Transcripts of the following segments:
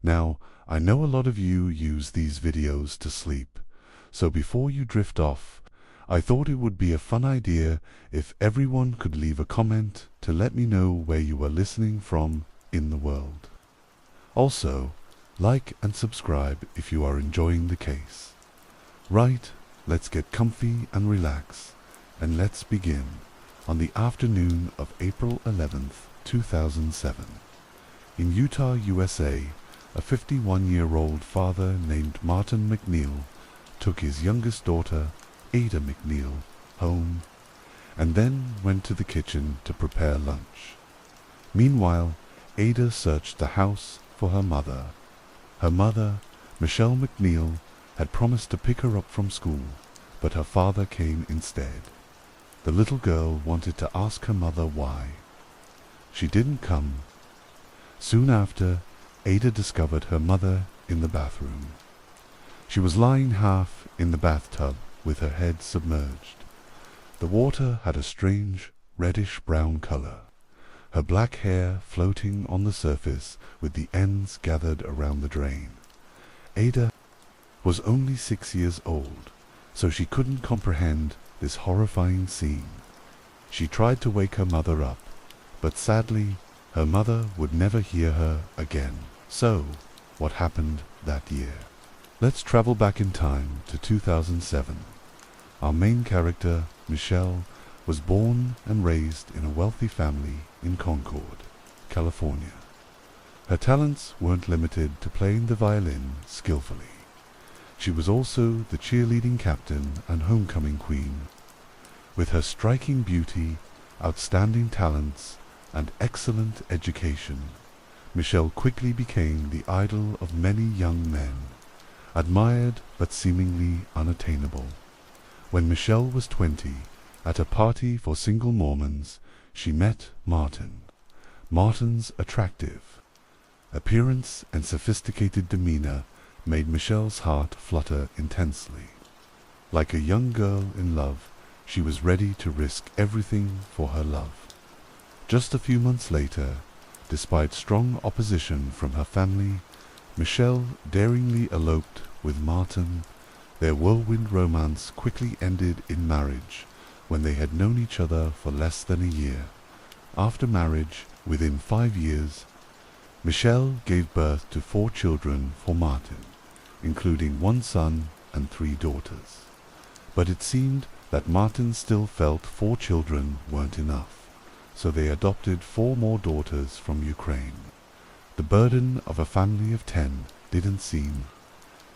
Now, I know a lot of you use these videos to sleep, so before you drift off, I thought it would be a fun idea if everyone could leave a comment to let me know where you are listening from in the world. Also, like and subscribe if you are enjoying the case. Right, let's get comfy and relax, and let's begin on the afternoon of April 11th, 2007. In Utah, USA, a 51-year-old father named Martin McNeil took his youngest daughter, Ada McNeil, home, and then went to the kitchen to prepare lunch. Meanwhile, Ada searched the house for her mother. Her mother, Michelle McNeil, had promised to pick her up from school, but her father came instead. The little girl wanted to ask her mother why. She didn't come. Soon after, Ada discovered her mother in the bathroom. She was lying half in the bathtub with her head submerged. The water had a strange reddish-brown color, her black hair floating on the surface with the ends gathered around the drain. Ada was only 6 years old, so she couldn't comprehend this horrifying scene. She tried to wake her mother up, but sadly, her mother would never hear her again. So, what happened that year? Let's travel back in time to 2007. Our main character, Michelle, was born and raised in a wealthy family in Concord, California. Her talents weren't limited to playing the violin skillfully. She was also the cheerleading captain and homecoming queen. With her striking beauty, outstanding talents, and excellent education, Michelle quickly became the idol of many young men, admired but seemingly unattainable. When Michelle was 20, at a party for single Mormons, she met Martin. Martin's attractive appearance and sophisticated demeanor made Michelle's heart flutter intensely. Like a young girl in love, she was ready to risk everything for her love. Just a few months later, despite strong opposition from her family, Michelle daringly eloped with Martin. Their whirlwind romance quickly ended in marriage when they had known each other for less than a year. After marriage, within 5 years, Michelle gave birth to 4 children for Martin, including 1 son and 3 daughters. But it seemed that Martin still felt 4 children weren't enough, so they adopted 4 more daughters from Ukraine. The burden of a family of 10 didn't seem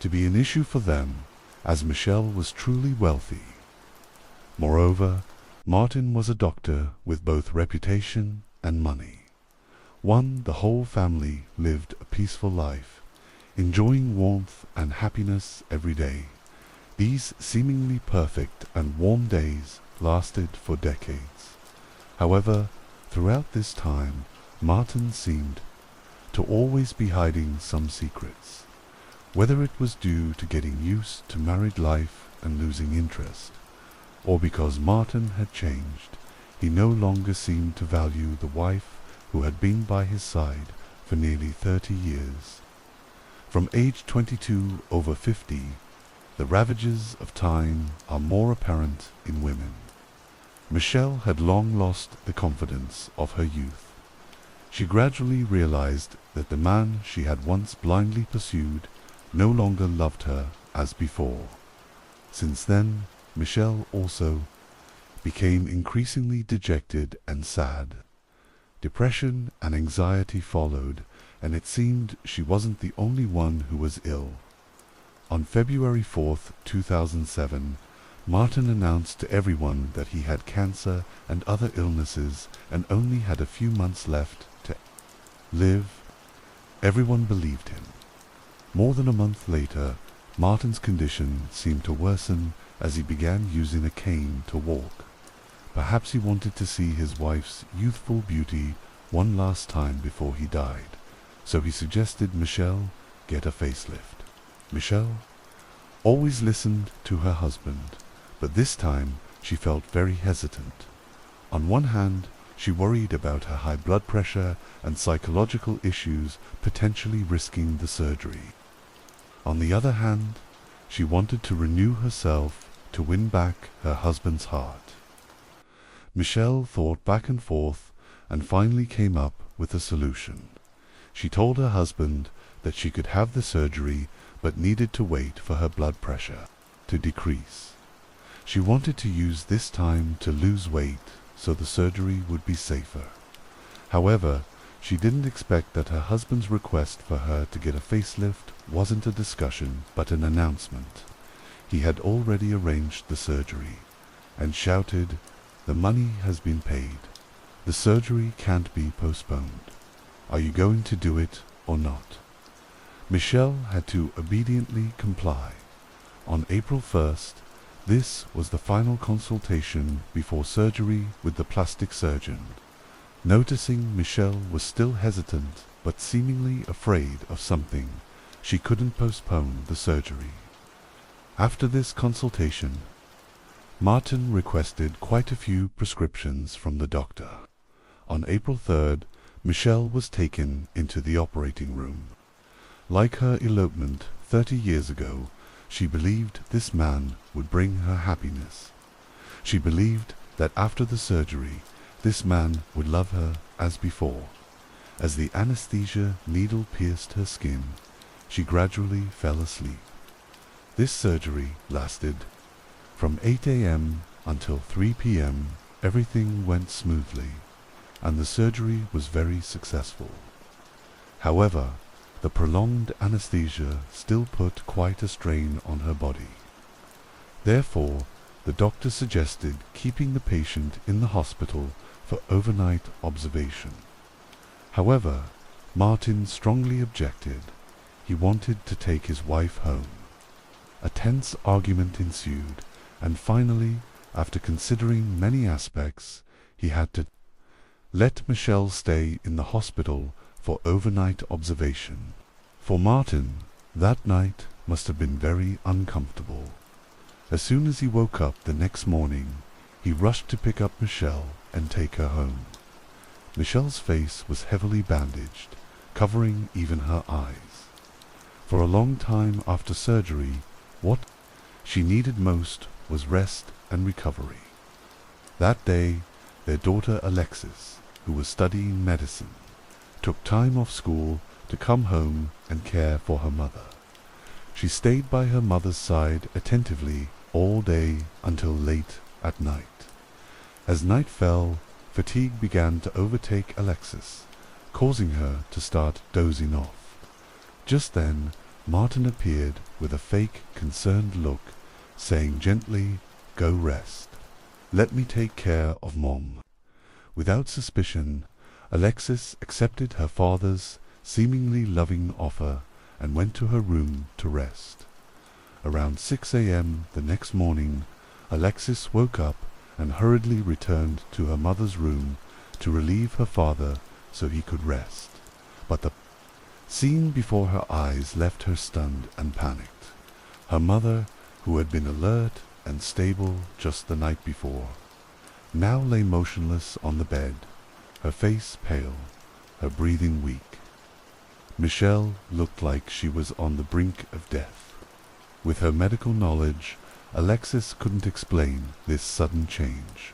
to be an issue for them, as Michelle was truly wealthy. Moreover, Martin was a doctor with both reputation and money. The whole family lived a peaceful life, enjoying warmth and happiness every day. These seemingly perfect and warm days lasted for decades. However, throughout this time, Martin seemed to always be hiding some secrets. Whether it was due to getting used to married life and losing interest, or because Martin had changed, he no longer seemed to value the wife who had been by his side for nearly 30 years. From age 22 over 50, the ravages of time are more apparent in women. Michelle had long lost the confidence of her youth. She gradually realized that the man she had once blindly pursued no longer loved her as before. Since then, Michelle also became increasingly dejected and sad. Depression and anxiety followed, and it seemed she wasn't the only one who was ill. On February 4th, 2007, Martin announced to everyone that he had cancer and other illnesses and only had a few months left to live. Everyone believed him. More than a month later, Martin's condition seemed to worsen as he began using a cane to walk. Perhaps he wanted to see his wife's youthful beauty one last time before he died, so he suggested Michelle get a facelift. Michelle always listened to her husband, but this time she felt very hesitant. On one hand, She worried about her high blood pressure and psychological issues potentially risking the surgery. On the other hand, she wanted to renew herself to win back her husband's heart. Michelle thought back and forth and finally came up with a solution. She told her husband that she could have the surgery but needed to wait for her blood pressure to decrease. She wanted to use this time to lose weight so the surgery would be safer. However, she didn't expect that her husband's request for her to get a facelift wasn't a discussion but an announcement. He had already arranged the surgery and shouted, "The money has been paid. The surgery can't be postponed. Are you going to do it or not?" Michelle had to obediently comply. On April 1st, this was the final consultation before surgery with the plastic surgeon. Noticing Michelle was still hesitant but seemingly afraid of something, she couldn't postpone the surgery. After this consultation, Martin requested quite a few prescriptions from the doctor. On April 3rd, Michelle was taken into the operating room. Like her elopement 30 years ago, she believed this man would bring her happiness. She believed that after the surgery, this man would love her as before. As the anesthesia needle pierced her skin, she gradually fell asleep. This surgery lasted from 8 a.m. until 3 p.m. Everything went smoothly, and the surgery was very successful. However, the prolonged anesthesia still put quite a strain on her body. Therefore, the doctor suggested keeping the patient in the hospital for overnight observation. However, Martin strongly objected. He wanted to take his wife home. A tense argument ensued, and finally, after considering many aspects, he had to let Michelle stay in the hospital for overnight observation. For Martin, that night must have been very uncomfortable. As soon as he woke up the next morning, he rushed to pick up Michelle and take her home. Michelle's face was heavily bandaged, covering even her eyes. For a long time after surgery, what she needed most was rest and recovery. That day, their daughter Alexis, who was studying medicine, took time off school to come home and care for her mother. She stayed by her mother's side attentively all day until late at night. As night fell, fatigue began to overtake Alexis, causing her to start dozing off. Just then, Martin appeared with a fake, concerned look, saying gently, "Go rest. Let me take care of Mom." Without suspicion, Alexis accepted her father's seemingly loving offer and went to her room to rest. Around 6 a.m. the next morning, Alexis woke up and hurriedly returned to her mother's room to relieve her father so he could rest. But the scene before her eyes left her stunned and panicked. Her mother, who had been alert and stable just the night before, now lay motionless on the bed, her face pale, her breathing weak. Michelle looked like she was on the brink of death. With her medical knowledge, Alexis couldn't explain this sudden change.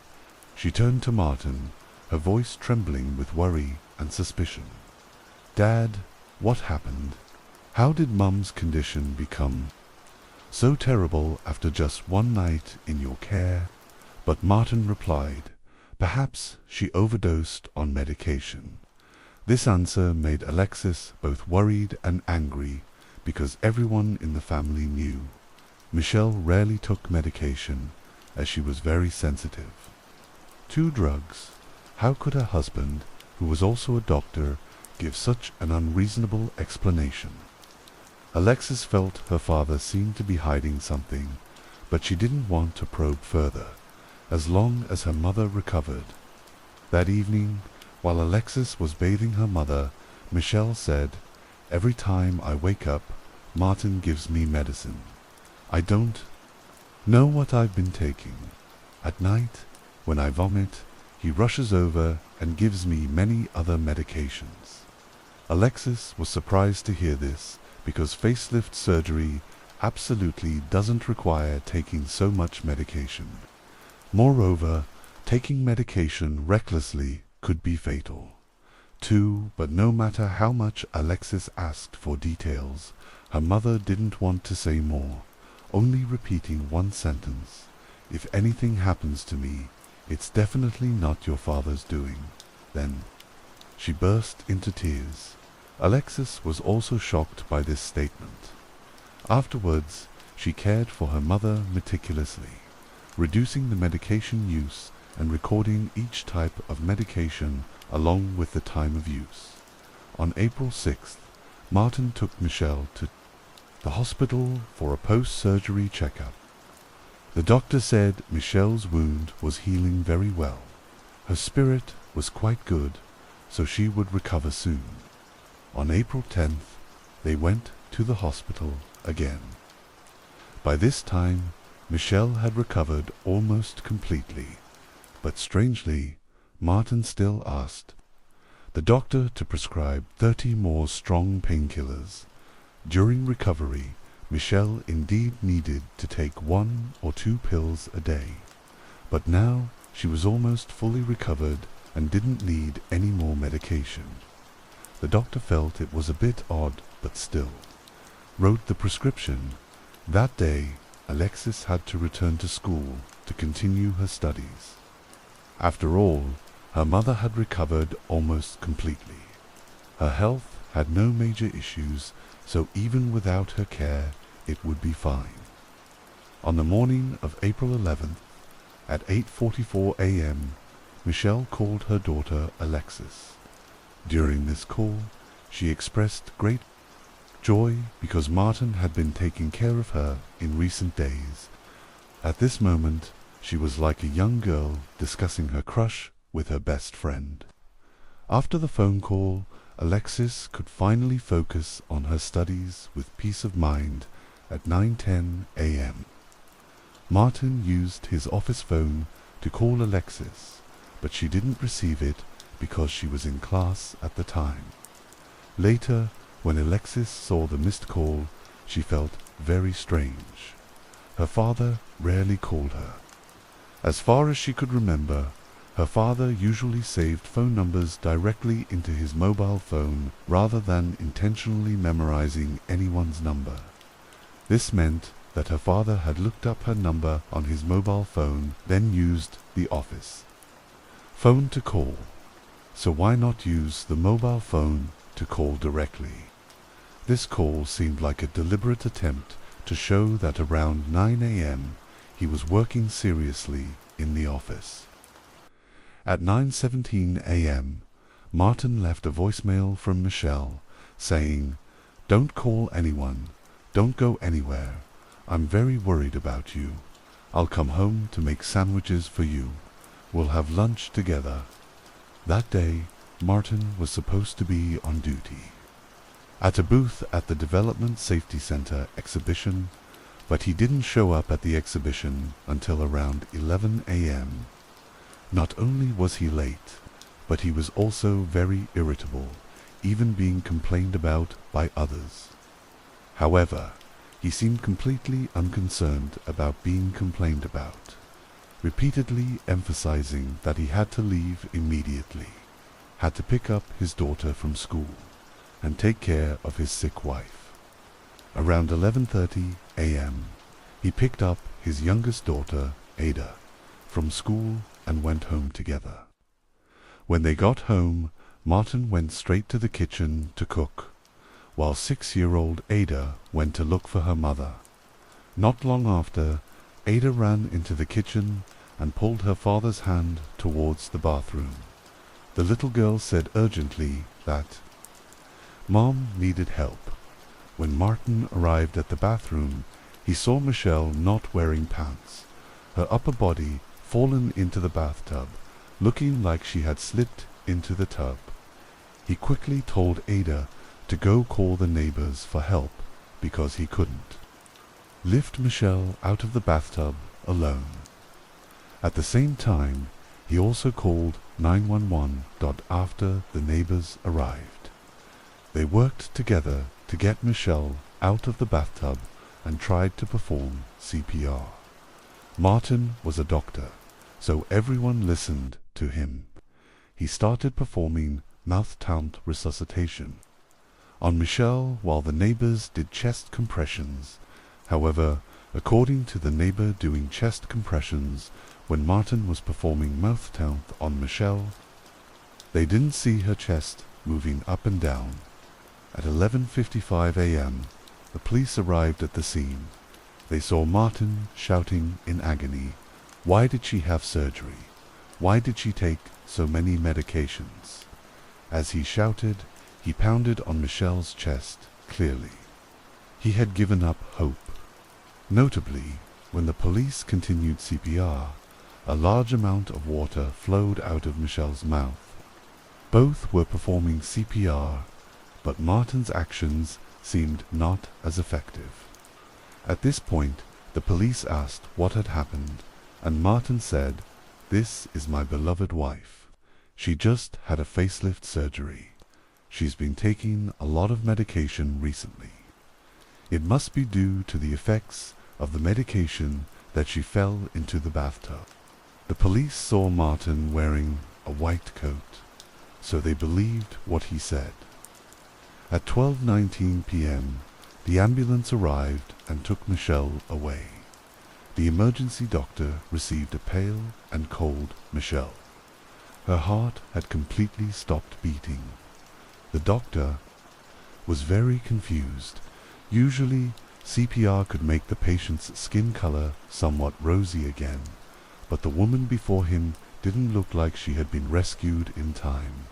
She turned to Martin, her voice trembling with worry and suspicion. "Dad, what happened? How did Mum's condition become so terrible after just one night in your care?" But Martin replied, "Perhaps she overdosed on medication." This answer made Alexis both worried and angry because everyone in the family knew Michelle rarely took medication as she was very sensitive. 2 drugs. How could her husband, who was also a doctor, give such an unreasonable explanation? Alexis felt her father seemed to be hiding something, but she didn't want to probe further, as long as her mother recovered. That evening, while Alexis was bathing her mother, Michelle said, "Every time I wake up, Martin gives me medicine. I don't know what I've been taking. At night, when I vomit, he rushes over and gives me many other medications. Alexis was surprised to hear this because facelift surgery absolutely doesn't require taking so much medication. Moreover, taking medication recklessly could be fatal. But no matter how much Alexis asked for details, her mother didn't want to say more, only repeating one sentence: "If anything happens to me, it's definitely not your father's doing." Then she burst into tears. Alexis was also shocked by this statement. Afterwards, she cared for her mother meticulously, reducing the medication use and recording each type of medication along with the time of use. On April 6th, Martin took Michelle to the hospital for a post-surgery checkup. The doctor said Michelle's wound was healing very well. Her spirit was quite good, so she would recover soon. On April 10th, they went to the hospital again. By this time, Michelle had recovered almost completely, but strangely, Martin still asked the doctor to prescribe 30 more strong painkillers. During recovery, Michelle indeed needed to take 1 or 2 pills a day, but now she was almost fully recovered and didn't need any more medication. The doctor felt it was a bit odd, but still wrote the prescription. That day, Alexis had to return to school to continue her studies. After all, her mother had recovered almost completely. Her health had no major issues, so even without her care, it would be fine. On the morning of April 11th, at 8:44 a.m., Michelle called her daughter Alexis. During this call, she expressed great joy because Martin had been taking care of her in recent days. At this moment, she was like a young girl discussing her crush with her best friend. After the phone call, Alexis could finally focus on her studies with peace of mind at 9:10 a.m. Martin used his office phone to call Alexis, but she didn't receive it because she was in class at the time. Later, when Alexis saw the missed call, she felt very strange. Her father rarely called her. As far as she could remember, her father usually saved phone numbers directly into his mobile phone rather than intentionally memorizing anyone's number. This meant that her father had looked up her number on his mobile phone, then used the office phone to call. So why not use the mobile phone to call directly? This call seemed like a deliberate attempt to show that around 9 a.m. he was working seriously in the office. At 9:17 a.m., Martin left a voicemail from Michelle saying, "Don't call anyone. Don't go anywhere. I'm very worried about you. I'll come home to make sandwiches for you. We'll have lunch together." That day, Martin was supposed to be on duty at a booth at the Development Safety Center exhibition, but he didn't show up at the exhibition until around 11 a.m. Not only was he late, but he was also very irritable, even being complained about by others. However, he seemed completely unconcerned about being complained about, repeatedly emphasizing that he had to leave immediately, had to pick up his daughter from school, and take care of his sick wife. Around 11:30 a.m., he picked up his youngest daughter, Ada, from school and went home together. When they got home, Martin went straight to the kitchen to cook, while 6-year-old Ada went to look for her mother. Not long after, Ada ran into the kitchen and pulled her father's hand towards the bathroom. The little girl said urgently that Mom needed help. When Martin arrived at the bathroom, he saw Michelle not wearing pants, her upper body fallen into the bathtub, looking like she had slipped into the tub. He quickly told Ada to go call the neighbors for help because he couldn't lift Michelle out of the bathtub alone. At the same time, He also called 911. After the neighbors arrived, they worked together to get Michelle out of the bathtub and tried to perform CPR. Martin was a doctor, so everyone listened to him. He started performing mouth-to-mouth resuscitation on Michelle while the neighbors did chest compressions. However, according to the neighbor doing chest compressions when Martin was performing mouth-to-mouth on Michelle, they didn't see her chest moving up and down. At 11:55 a.m., the police arrived at the scene. They saw Martin shouting in agony. Why did she have surgery? Why did she take so many medications? As he shouted, he pounded on Michelle's chest, clearly. He had given up hope. Notably, when the police continued CPR, a large amount of water flowed out of Michelle's mouth. Both were performing CPR, but Martin's actions seemed not as effective. At this point, the police asked what had happened, and Martin said, "This is my beloved wife. She just had a facelift surgery. She's been taking a lot of medication recently. It must be due to the effects of the medication that she fell into the bathtub." The police saw Martin wearing a white coat, so they believed what he said. At 12:19 p.m., the ambulance arrived and took Michelle away. The emergency doctor received a pale and cold Michelle. Her heart had completely stopped beating. The doctor was very confused. Usually, CPR could make the patient's skin color somewhat rosy again, but the woman before him didn't look like she had been rescued in time.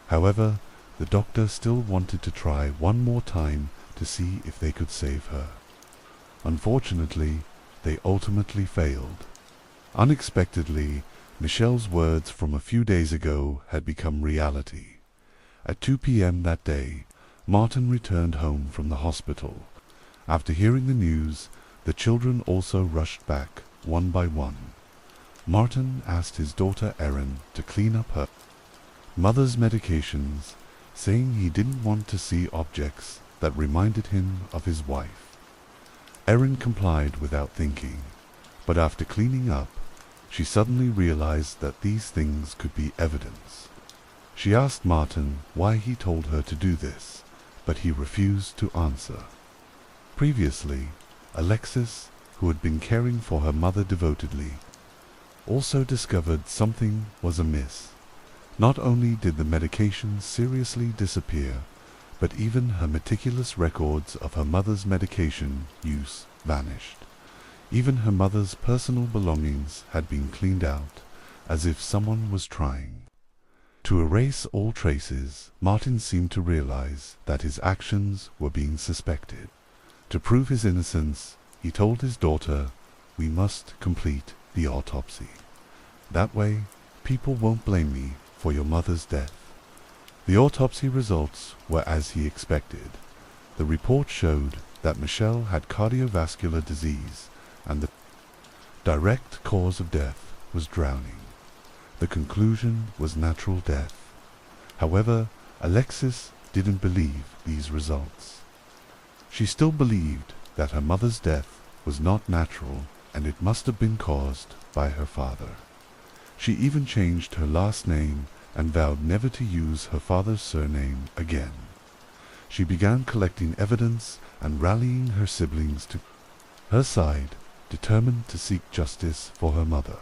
However, the doctor still wanted to try one more time to see if they could save her. Unfortunately, they ultimately failed. Unexpectedly, Michelle's words from a few days ago had become reality. At 2 p.m. that day, Martin returned home from the hospital. After hearing the news, the children also rushed back, one by one. Martin asked his daughter Erin to clean up her mother's medications, saying he didn't want to see objects that reminded him of his wife. Erin complied without thinking, but after cleaning up, she suddenly realized that these things could be evidence. She asked Martin why he told her to do this, but he refused to answer. Previously, Alexis, who had been caring for her mother devotedly, also discovered something was amiss. Not only did the medication seriously disappear, but even her meticulous records of her mother's medication use vanished. Even her mother's personal belongings had been cleaned out, as if someone was trying to erase all traces. Martin seemed to realize that his actions were being suspected. To prove his innocence, he told his daughter, "We must complete the autopsy. That way, people won't blame me for your mother's death." The autopsy results were as he expected. The report showed that Michelle had cardiovascular disease, and the direct cause of death was drowning. The conclusion was natural death. However, Alexis didn't believe these results. She still believed that her mother's death was not natural and it must have been caused by her father. She even changed her last name and vowed never to use her father's surname again. She began collecting evidence and rallying her siblings to her side, determined to seek justice for her mother.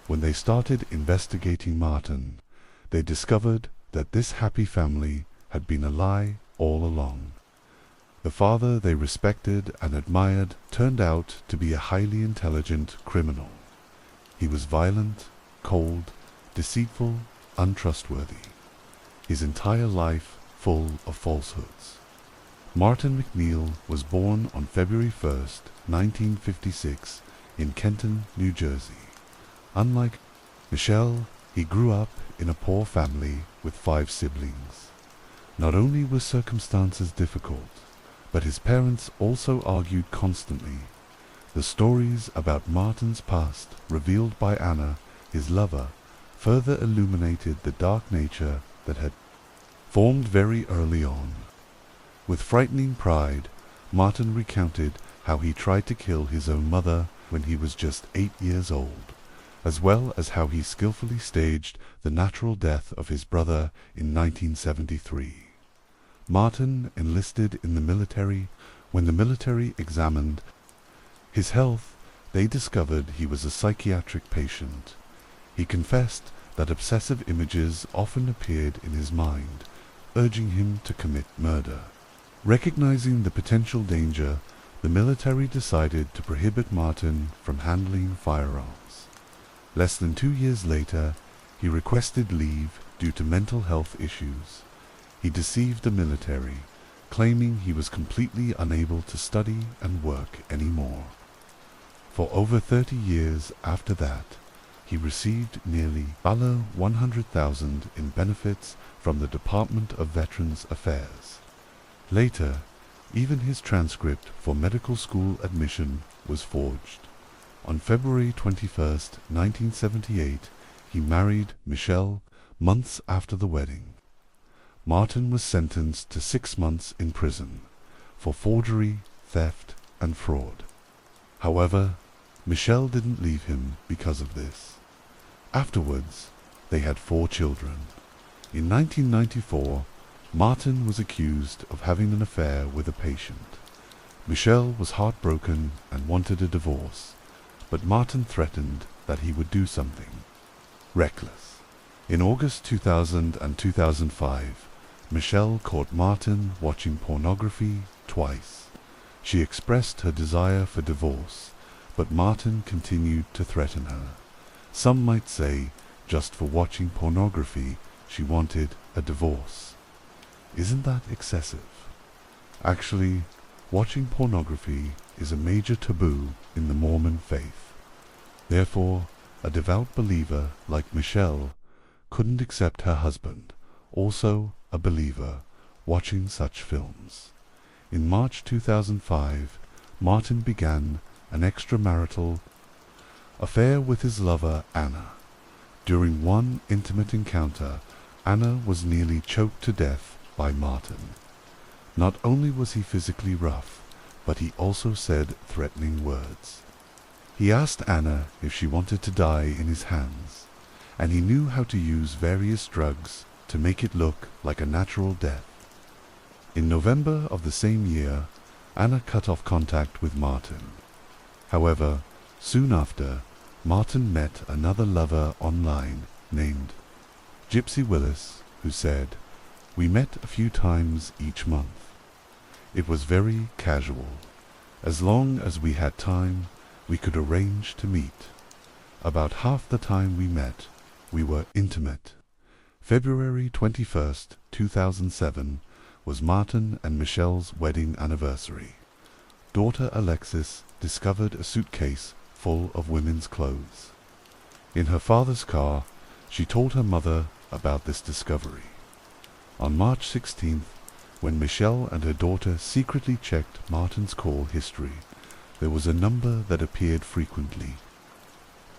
When they started investigating Martin, they discovered that this happy family had been a lie all along. The father they respected and admired turned out to be a highly intelligent criminal. He was violent, cold, deceitful, untrustworthy. His entire life full of falsehoods. Martin McNeil was born on February 1st, 1956, in Kenton, New Jersey. Unlike Michelle, he grew up in a poor family with 5 siblings. Not only were circumstances difficult, but his parents also argued constantly. The stories about Martin's past, revealed by Anna, his lover, further illuminated the dark nature that had formed very early on. With frightening pride, Martin recounted how he tried to kill his own mother when he was just 8 years old, as well as how he skillfully staged the natural death of his brother in 1973. Martin enlisted in the military. When the military examined his health, they discovered he was a psychiatric patient. He confessed that obsessive images often appeared in his mind, urging him to commit murder. Recognizing the potential danger, the military decided to prohibit Martin from handling firearms. Less than 2 years later, he requested leave due to mental health issues. He deceived the military, claiming he was completely unable to study and work anymore. For over 30 years after that, he received nearly $100,000 in benefits from the Department of Veterans Affairs. Later, even his transcript for medical school admission was forged. On February 21, 1978, he married Michelle months after the wedding. Martin was sentenced to 6 months in prison for forgery, theft, and fraud. However, Michelle didn't leave him because of this. Afterwards, they had 4 children. In 1994, Martin was accused of having an affair with a patient. Michelle was heartbroken and wanted a divorce, but Martin threatened that he would do something reckless. In August 2000 and 2005, Michelle caught Martin watching pornography twice. She expressed her desire for divorce, but Martin continued to threaten her. Some might say, just for watching pornography, she wanted a divorce. Isn't that excessive? Actually, watching pornography is a major taboo in the Mormon faith. Therefore, a devout believer like Michelle couldn't accept her husband, also a believer, watching such films. In March 2005, Martin began an extramarital affair with his lover Anna. During one intimate encounter, Anna was nearly choked to death by Martin. Not only was he physically rough, but he also said threatening words. He asked Anna if she wanted to die in his hands, and he knew how to use various drugs to make it look like a natural death. In November of the same year, Anna cut off contact with Martin. However, soon after, Martin met another lover online named Gypsy Willis, who said, "We met a few times each month. It was very casual. As long as we had time, we could arrange to meet. About half the time we met, we were intimate." February 21, 2007 was Martin and Michelle's wedding anniversary. Daughter Alexis discovered a suitcase full of women's clothes. In her father's car, she told her mother about this discovery. On March 16th, when Michelle and her daughter secretly checked Martin's call history, there was a number that appeared frequently.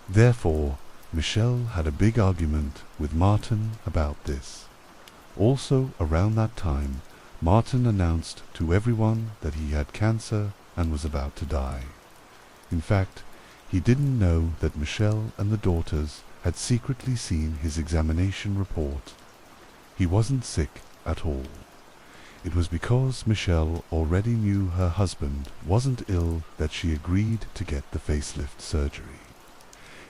Therefore, Michelle had a big argument with Martin about this. Also, around that time, Martin announced to everyone that he had cancer and was about to die. In fact, he didn't know that Michelle and the daughters had secretly seen his examination report. He wasn't sick at all. It was because Michelle already knew her husband wasn't ill that she agreed to get the facelift surgery.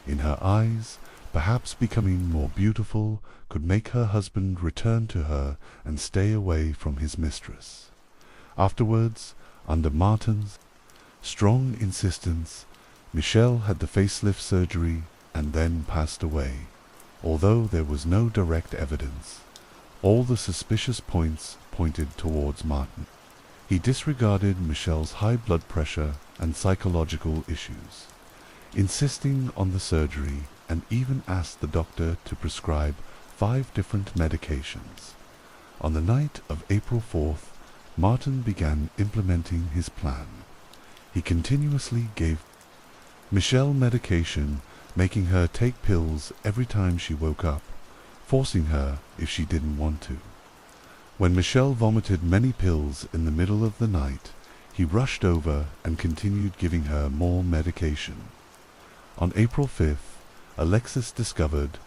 In her eyes, perhaps becoming more beautiful could make her husband return to her and stay away from his mistress. Afterwards, under Martin's strong insistence, Michelle had the facelift surgery and then passed away. Although there was no direct evidence, all the suspicious points pointed towards Martin. He disregarded Michelle's high blood pressure and psychological issues, insisting on the surgery, and even asked the doctor to prescribe 5 different medications. On the night of April 4th, Martin began implementing his plan. He continuously gave Michelle medication making her take pills every time she woke up, forcing her if she didn't want to. When Michelle vomited many pills in the middle of the night, he rushed over and continued giving her more medication. On April 5th, Alexis discovered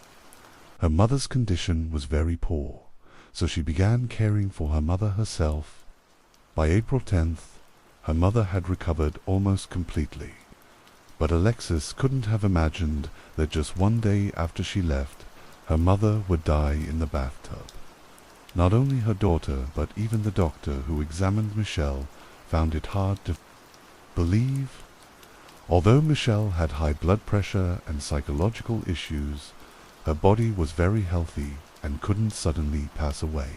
her mother's condition was very poor, so she began caring for her mother herself. By April 10th, her mother had recovered almost completely. But Alexis couldn't have imagined that just one day after she left, her mother would die in the bathtub. Not only her daughter, but even the doctor who examined Michelle found it hard to believe. Although Michelle had high blood pressure and psychological issues, her body was very healthy and couldn't suddenly pass away.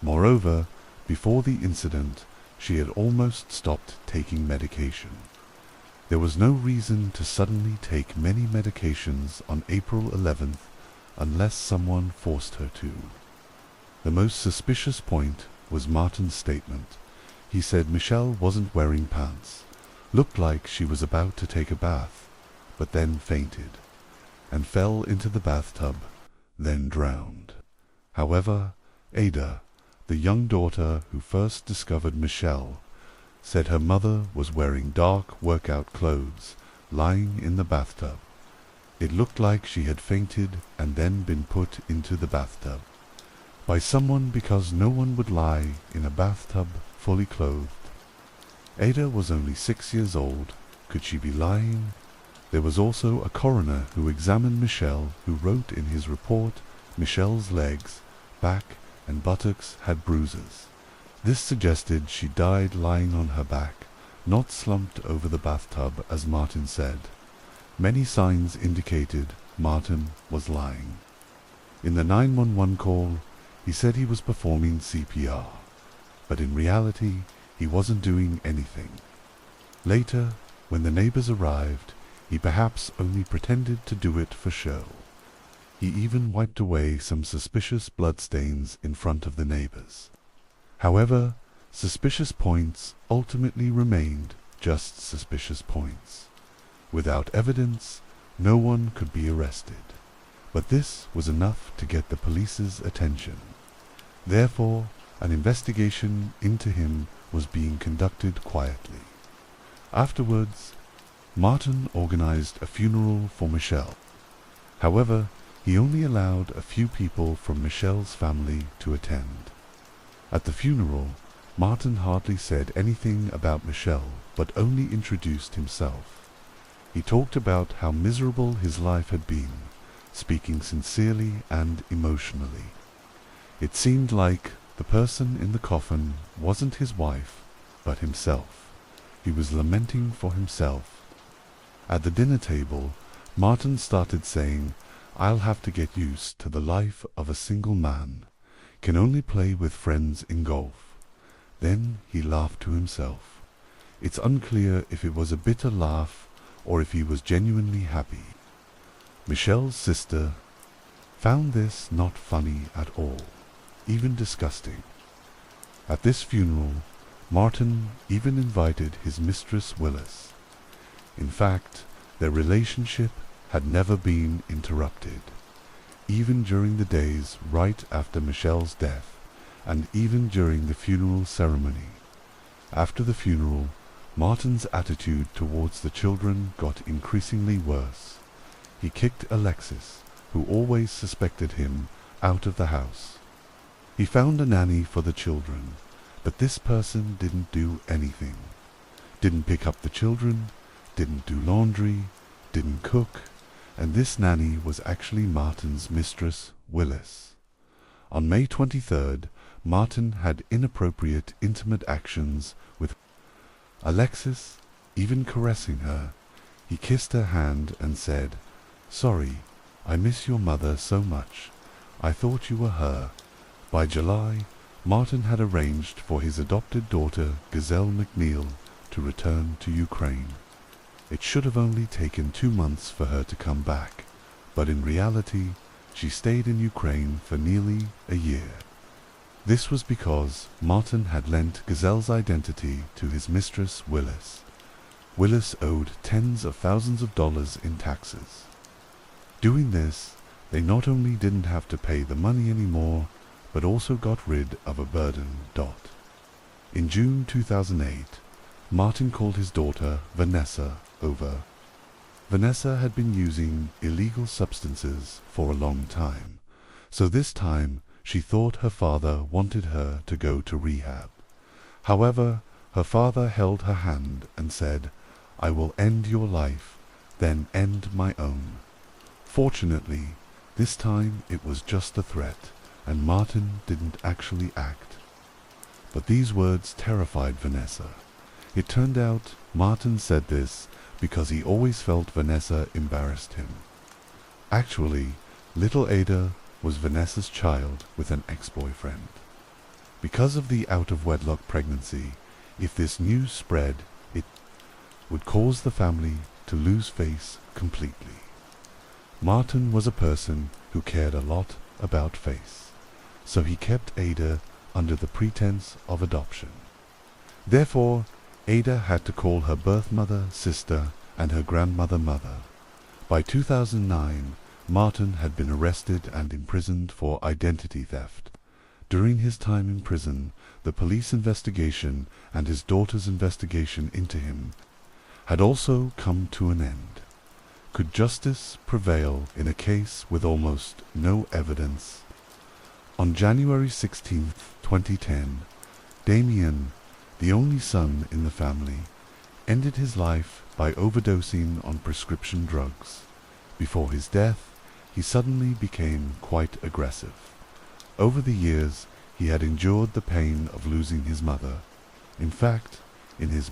Moreover, before the incident, she had almost stopped taking medication. There was no reason to suddenly take many medications on April 11th unless someone forced her to. The most suspicious point was Martin's statement. He said Michelle wasn't wearing pants, looked like she was about to take a bath, but then fainted, and fell into the bathtub, then drowned. However, Ada, the young daughter who first discovered Michelle, said her mother was wearing dark workout clothes, lying in the bathtub. It looked like she had fainted and then been put into the bathtub by someone because no one would lie in a bathtub fully clothed. Ada was only 6 years old. Could she be lying? There was also a coroner who examined Michelle, who wrote in his report Michelle's legs, back, and buttocks had bruises. This suggested she died lying on her back, not slumped over the bathtub as Martin said. Many signs indicated Martin was lying. In the 911 call, he said he was performing CPR, but in reality, he wasn't doing anything. Later, when the neighbors arrived, he perhaps only pretended to do it for show. He even wiped away some suspicious bloodstains in front of the neighbors. However, suspicious points ultimately remained just suspicious points. Without evidence, no one could be arrested. But this was enough to get the police's attention. Therefore, an investigation into him was being conducted quietly. Afterwards, Martin organized a funeral for Michelle. However, he only allowed a few people from Michelle's family to attend. At the funeral, Martin hardly said anything about Michelle, but only introduced himself. He talked about how miserable his life had been, speaking sincerely and emotionally. It seemed like the person in the coffin wasn't his wife, but himself. He was lamenting for himself. At the dinner table, Martin started saying, "I'll have to get used to the life of a single man. Can only play with friends in golf." Then he laughed to himself. It's unclear if it was a bitter laugh or if he was genuinely happy. Michelle's sister found this not funny at all, even disgusting. At this funeral, Martin even invited his mistress Willis. In fact, their relationship had never been interrupted, even during the days right after Michelle's death, and even during the funeral ceremony. After the funeral, Martin's attitude towards the children got increasingly worse. He kicked Alexis, who always suspected him, out of the house. He found a nanny for the children, but this person didn't do anything. Didn't pick up the children, didn't do laundry, didn't cook, and this nanny was actually Martin's mistress, Willis. On May 23rd, Martin had inappropriate intimate actions with Alexis, even caressing her. He kissed her hand and said, "Sorry, I miss your mother so much. I thought you were her." By July, Martin had arranged for his adopted daughter, Gazelle McNeil, to return to Ukraine. It should have only taken 2 months for her to come back, but in reality, she stayed in Ukraine for nearly a year. This was because Martin had lent Gazelle's identity to his mistress, Willis. Willis owed tens of thousands of dollars in taxes. Doing this, they not only didn't have to pay the money anymore, but also got rid of a burden. In June 2008, Martin called his daughter Vanessa over. Vanessa had been using illegal substances for a long time, so this time she thought her father wanted her to go to rehab. However, her father held her hand and said, "I will end your life, then end my own." Fortunately, this time it was just a threat, and Martin didn't actually act. But these words terrified Vanessa. It turned out Martin said this because he always felt Vanessa embarrassed him. Actually, little Ada was Vanessa's child with an ex-boyfriend. Because of the out-of-wedlock pregnancy, if this news spread, it would cause the family to lose face completely. Martin was a person who cared a lot about face, so he kept Ada under the pretense of adoption. Therefore, Ada had to call her birth mother sister and her grandmother mother. By 2009, Martin had been arrested and imprisoned for identity theft. During his time in prison, the police investigation and his daughter's investigation into him had also come to an end. Could justice prevail in a case with almost no evidence? On January 16, 2010, Damien, the only son in the family, ended his life by overdosing on prescription drugs. Before his death, he suddenly became quite aggressive. Over the years, he had endured the pain of losing his mother. In fact, in his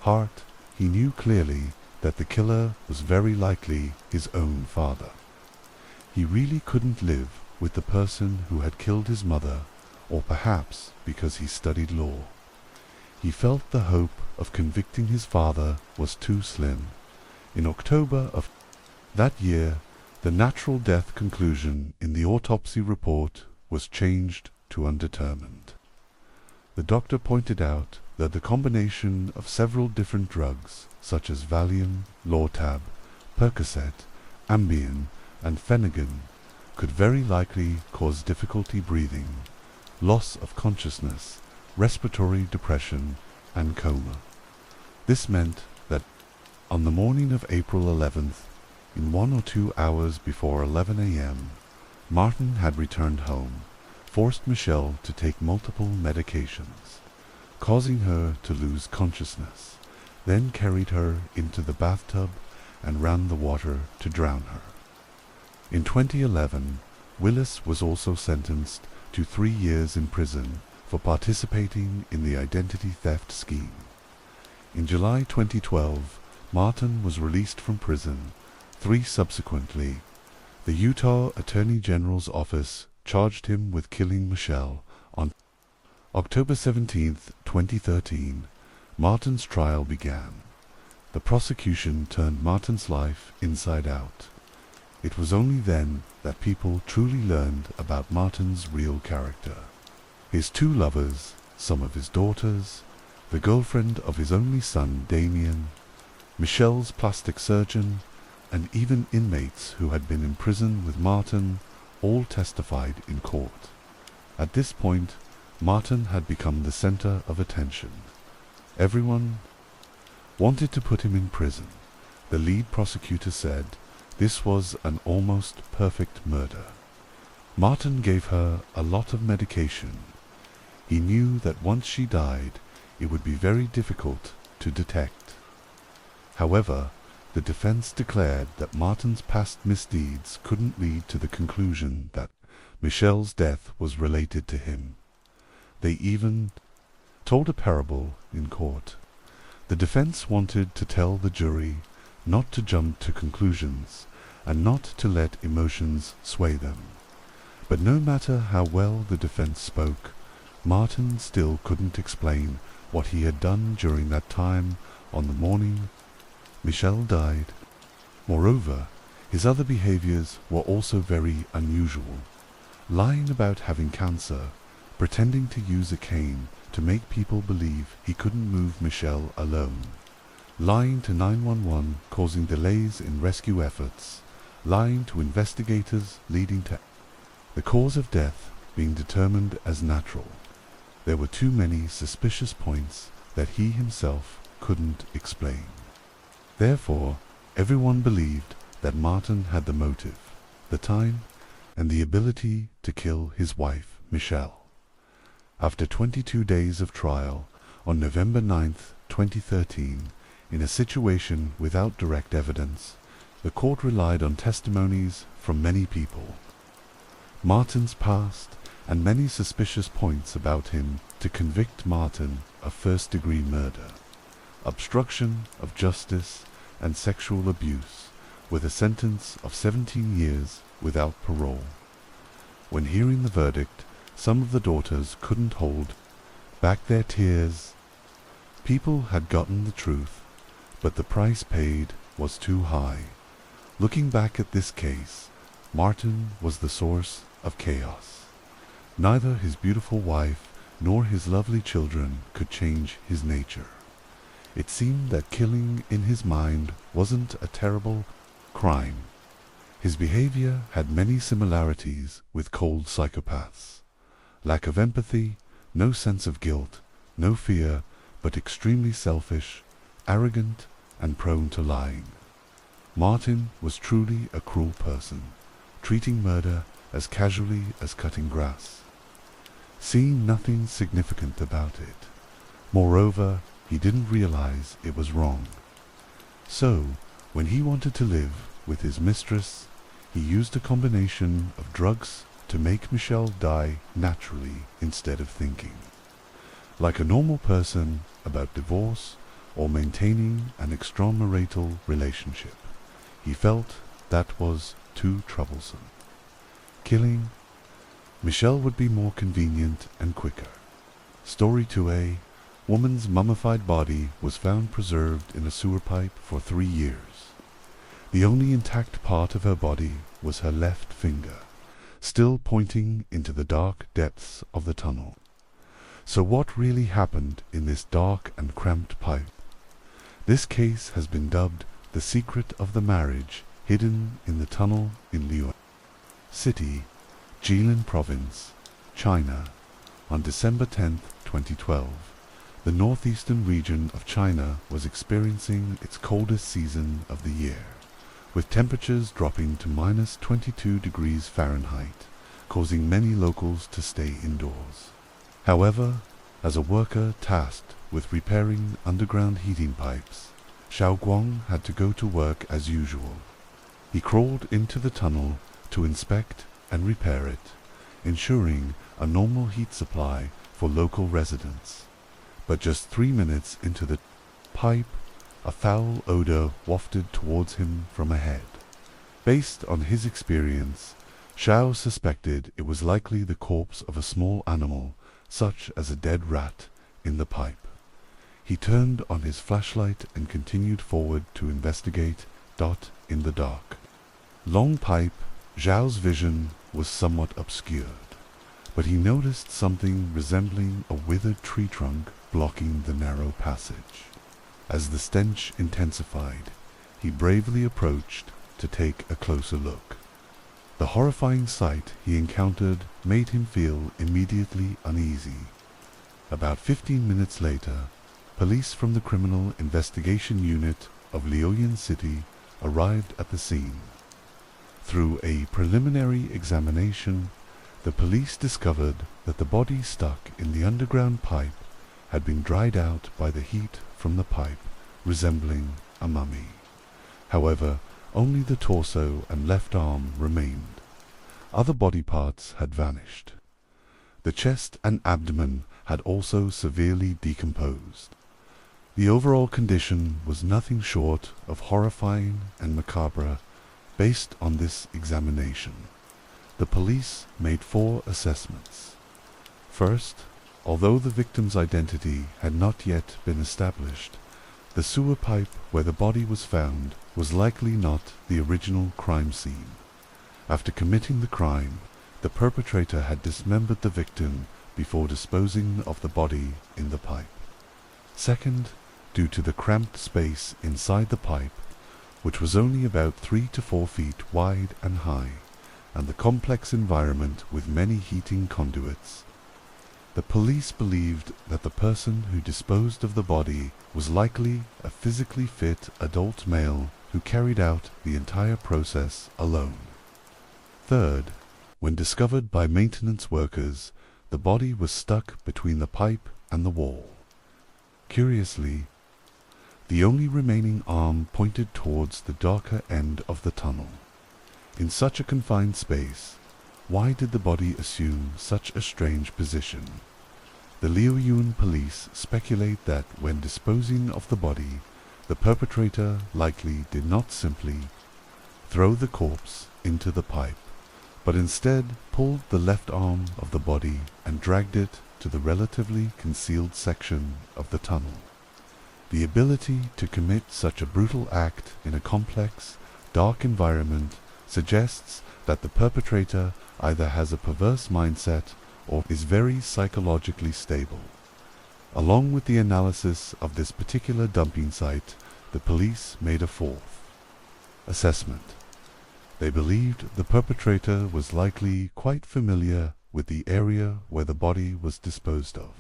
heart, he knew clearly that the killer was very likely his own father. He really couldn't live with the person who had killed his mother, or perhaps because he studied law. He felt the hope of convicting his father was too slim. In October of that year, the natural death conclusion in the autopsy report was changed to undetermined. The doctor pointed out that the combination of several different drugs, such as Valium, Lortab, Percocet, Ambien, and Phenergan, could very likely cause difficulty breathing, loss of consciousness, respiratory depression, and coma. This meant that on the morning of April 11th, in 1 or 2 hours before 11 a.m., Martin had returned home, forced Michelle to take multiple medications, causing her to lose consciousness, then carried her into the bathtub and ran the water to drown her. In 2011, Willis was also sentenced to 3 years in prison for participating in the identity theft scheme. In July 2012, Martin was released from prison. 3 subsequently, the Utah Attorney General's office charged him with killing Michelle. On October 17, 2013, Martin's trial began. The prosecution turned Martin's life inside out. It was only then that people truly learned about Martin's real character. His 2 lovers, some of his daughters, the girlfriend of his only son Damien, Michelle's plastic surgeon, and even inmates who had been in prison with Martin all testified in court. At this point, Martin had become the center of attention. Everyone wanted to put him in prison. The lead prosecutor said this was an almost perfect murder. Martin gave her a lot of medication. He knew that once she died, it would be very difficult to detect. However, the defense declared that Martin's past misdeeds couldn't lead to the conclusion that Michelle's death was related to him. They even told a parable in court. The defense wanted to tell the jury not to jump to conclusions and not to let emotions sway them. But no matter how well the defense spoke, Martin still couldn't explain what he had done during that time on the morning Michelle died. Moreover, his other behaviors were also very unusual. Lying about having cancer, pretending to use a cane to make people believe he couldn't move Michelle alone, lying to 911, causing delays in rescue efforts, lying to investigators, leading to the cause of death being determined as natural. There were too many suspicious points that he himself couldn't explain. Therefore, everyone believed that Martin had the motive, the time, and the ability to kill his wife, Michelle. After 22 days of trial, on November 9th, 2013, in a situation without direct evidence, the court relied on testimonies from many people, Martin's past, and many suspicious points about him to convict Martin of first-degree murder, obstruction of justice, and sexual abuse, with a sentence of 17 years without parole. When hearing the verdict, some of the daughters couldn't hold back their tears. People had gotten the truth, but the price paid was too high. Looking back at this case, Martin was the source of chaos. Neither his beautiful wife nor his lovely children could change his nature. It seemed that killing in his mind wasn't a terrible crime. His behavior had many similarities with cold psychopaths. Lack of empathy, no sense of guilt, no fear, but extremely selfish, arrogant, and prone to lying. Martin was truly a cruel person, treating murder as casually as cutting grass, seeing nothing significant about it. Moreover, he didn't realize it was wrong. So, when he wanted to live with his mistress, he used a combination of drugs to make Michelle die naturally instead of thinking, like a normal person, about divorce or maintaining an extramarital relationship. He felt that was too troublesome. Killing Michelle would be more convenient and quicker. Story 2A. Woman's mummified body was found preserved in a sewer pipe for 3 years. The only intact part of her body was her left finger, still pointing into the dark depths of the tunnel. So what really happened in this dark and cramped pipe? This case has been dubbed the secret of the marriage hidden in the tunnel in Liuan City, Jilin Province, China, on December 10, 2012. The northeastern region of China was experiencing its coldest season of the year, with temperatures dropping to minus 22 degrees Fahrenheit, causing many locals to stay indoors. However, as a worker tasked with repairing underground heating pipes, Xiao Guang had to go to work as usual. He crawled into the tunnel to inspect and repair it, ensuring a normal heat supply for local residents. But just 3 minutes into the pipe, a foul odor wafted towards him from ahead. Based on his experience, Xiao suspected it was likely the corpse of a small animal, such as a dead rat, in the pipe. He turned on his flashlight and continued forward to investigate. In the dark, long pipe, Zhao's vision was somewhat obscured, but he noticed something resembling a withered tree trunk blocking the narrow passage. As the stench intensified, he bravely approached to take a closer look. The horrifying sight he encountered made him feel immediately uneasy. About 15 minutes later, police from the Criminal Investigation Unit of Liuan City arrived at the scene. Through a preliminary examination, the police discovered that the body stuck in the underground pipe had been dried out by the heat from the pipe, resembling a mummy. However, only the torso and left arm remained. Other body parts had vanished. The chest and abdomen had also severely decomposed. The overall condition was nothing short of horrifying and macabre. Based on this examination, the police made 4 assessments. First, although the victim's identity had not yet been established, the sewer pipe where the body was found was likely not the original crime scene. After committing the crime, the perpetrator had dismembered the victim before disposing of the body in the pipe. Second, due to the cramped space inside the pipe, which was only about 3 to 4 feet wide and high, and the complex environment with many heating conduits. The police believed that the person who disposed of the body was likely a physically fit adult male who carried out the entire process alone. Third, when discovered by maintenance workers, the body was stuck between the pipe and the wall. Curiously, the only remaining arm pointed towards the darker end of the tunnel. In such a confined space, why did the body assume such a strange position? The Liaoyuan police speculate that when disposing of the body, the perpetrator likely did not simply throw the corpse into the pipe, but instead pulled the left arm of the body and dragged it to the relatively concealed section of the tunnel. The ability to commit such a brutal act in a complex, dark environment suggests that the perpetrator either has a perverse mindset or is very psychologically stable. Along with the analysis of this particular dumping site, the police made a fourth assessment. They believed the perpetrator was likely quite familiar with the area where the body was disposed of,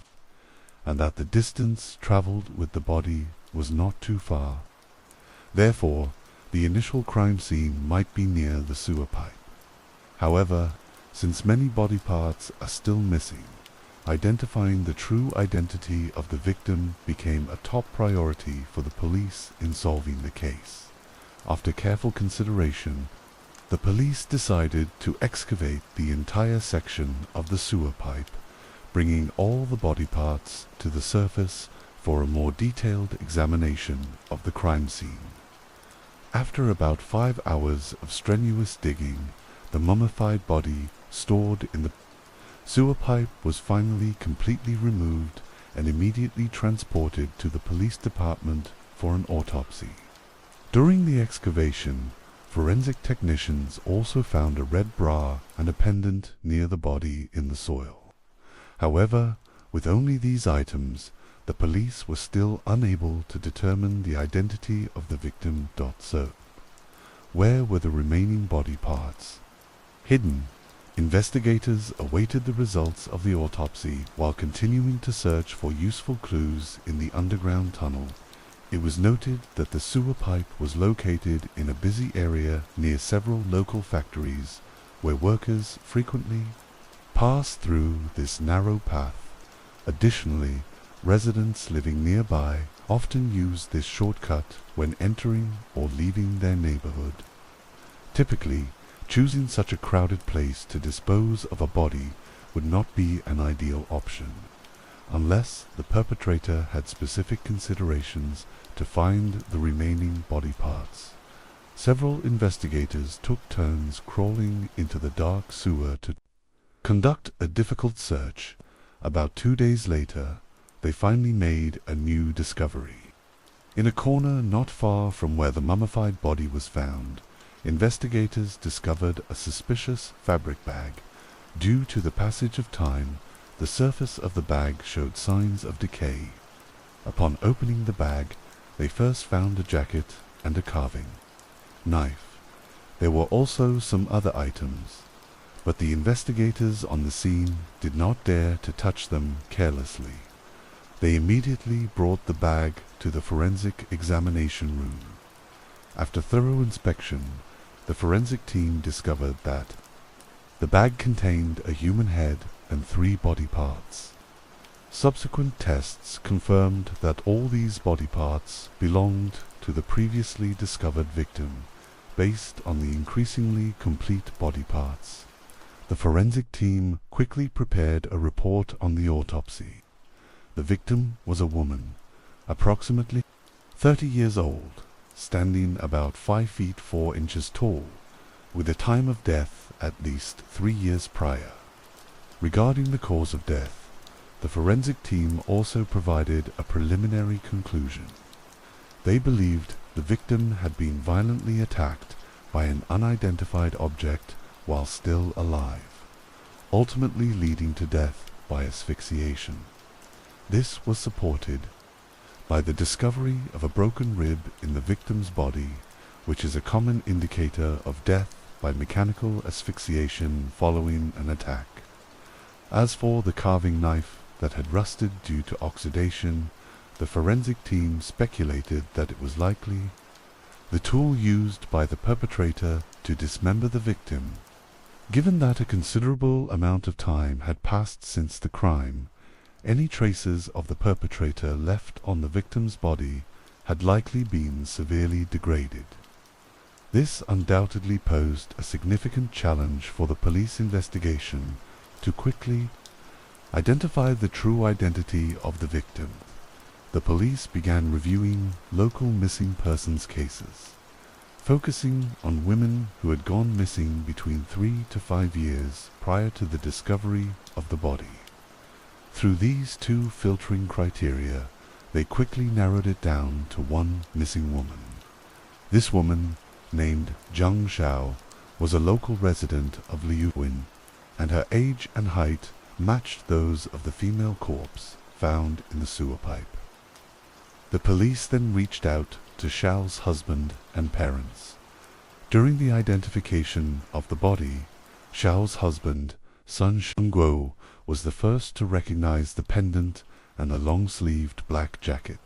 and that the distance traveled with the body was not too far. Therefore, the initial crime scene might be near the sewer pipe. However, since many body parts are still missing, identifying the true identity of the victim became a top priority for the police in solving the case. After careful consideration, the police decided to excavate the entire section of the sewer pipe, bringing all the body parts to the surface for a more detailed examination of the crime scene. After about 5 hours of strenuous digging, the mummified body stored in the sewer pipe was finally completely removed and immediately transported to the police department for an autopsy. During the excavation, forensic technicians also found a red bra and a pendant near the body in the soil. However, with only these items, the police were still unable to determine the identity of the victim. So, where were the remaining body parts? Hidden, investigators awaited the results of the autopsy while continuing to search for useful clues in the underground tunnel. It was noted that the sewer pipe was located in a busy area near several local factories where workers frequently passed through this narrow path. Additionally, residents living nearby often used this shortcut when entering or leaving their neighborhood. Typically, choosing such a crowded place to dispose of a body would not be an ideal option, unless the perpetrator had specific considerations to find the remaining body parts. Several investigators took turns crawling into the dark sewer to conduct a difficult search. About 2 days later, they finally made a new discovery. In a corner not far from where the mummified body was found, investigators discovered a suspicious fabric bag. Due to the passage of time, the surface of the bag showed signs of decay. Upon opening the bag, they first found a jacket and a carving knife. There were also some other items, but the investigators on the scene did not dare to touch them carelessly. They immediately brought the bag to the forensic examination room. After thorough inspection, the forensic team discovered that the bag contained a human head and 3 body parts. Subsequent tests confirmed that all these body parts belonged to the previously discovered victim, based on the increasingly complete body parts. The forensic team quickly prepared a report on the autopsy. The victim was a woman, approximately 30 years old, standing about 5 feet 4 inches tall, with a time of death at least 3 years prior. Regarding the cause of death, the forensic team also provided a preliminary conclusion. They believed the victim had been violently attacked by an unidentified object while still alive, ultimately leading to death by asphyxiation. This was supported by the discovery of a broken rib in the victim's body, which is a common indicator of death by mechanical asphyxiation following an attack. As for the carving knife that had rusted due to oxidation, the forensic team speculated that it was likely the tool used by the perpetrator to dismember the victim. Given that a considerable amount of time had passed since the crime, any traces of the perpetrator left on the victim's body had likely been severely degraded. This undoubtedly posed a significant challenge for the police investigation to quickly identify the true identity of the victim. The police began reviewing local missing persons cases, focusing on women who had gone missing between 3 to 5 years prior to the discovery of the body. Through these two filtering criteria, they quickly narrowed it down to one missing woman. This woman, named Zhang Xiao, was a local resident of Liuwin, and her age and height matched those of the female corpse found in the sewer pipe. The police then reached out to Xiao's husband and parents. During the identification of the body, Xiao's husband, Sun Shengguo, was the first to recognize the pendant and the long-sleeved black jacket.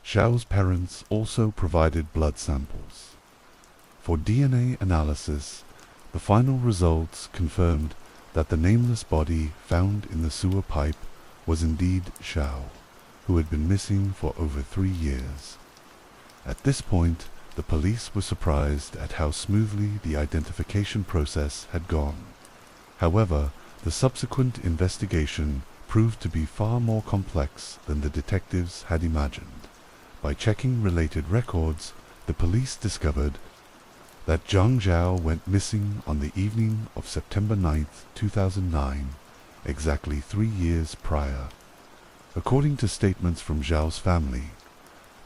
Xiao's parents also provided blood samples. For DNA analysis, the final results confirmed that the nameless body found in the sewer pipe was indeed Xiao, who had been missing for over 3 years. At this point, the police were surprised at how smoothly the identification process had gone. However, the subsequent investigation proved to be far more complex than the detectives had imagined. By checking related records, the police discovered that Zhang Zhao went missing on the evening of September 9, 2009, exactly 3 years prior. According to statements from Zhao's family,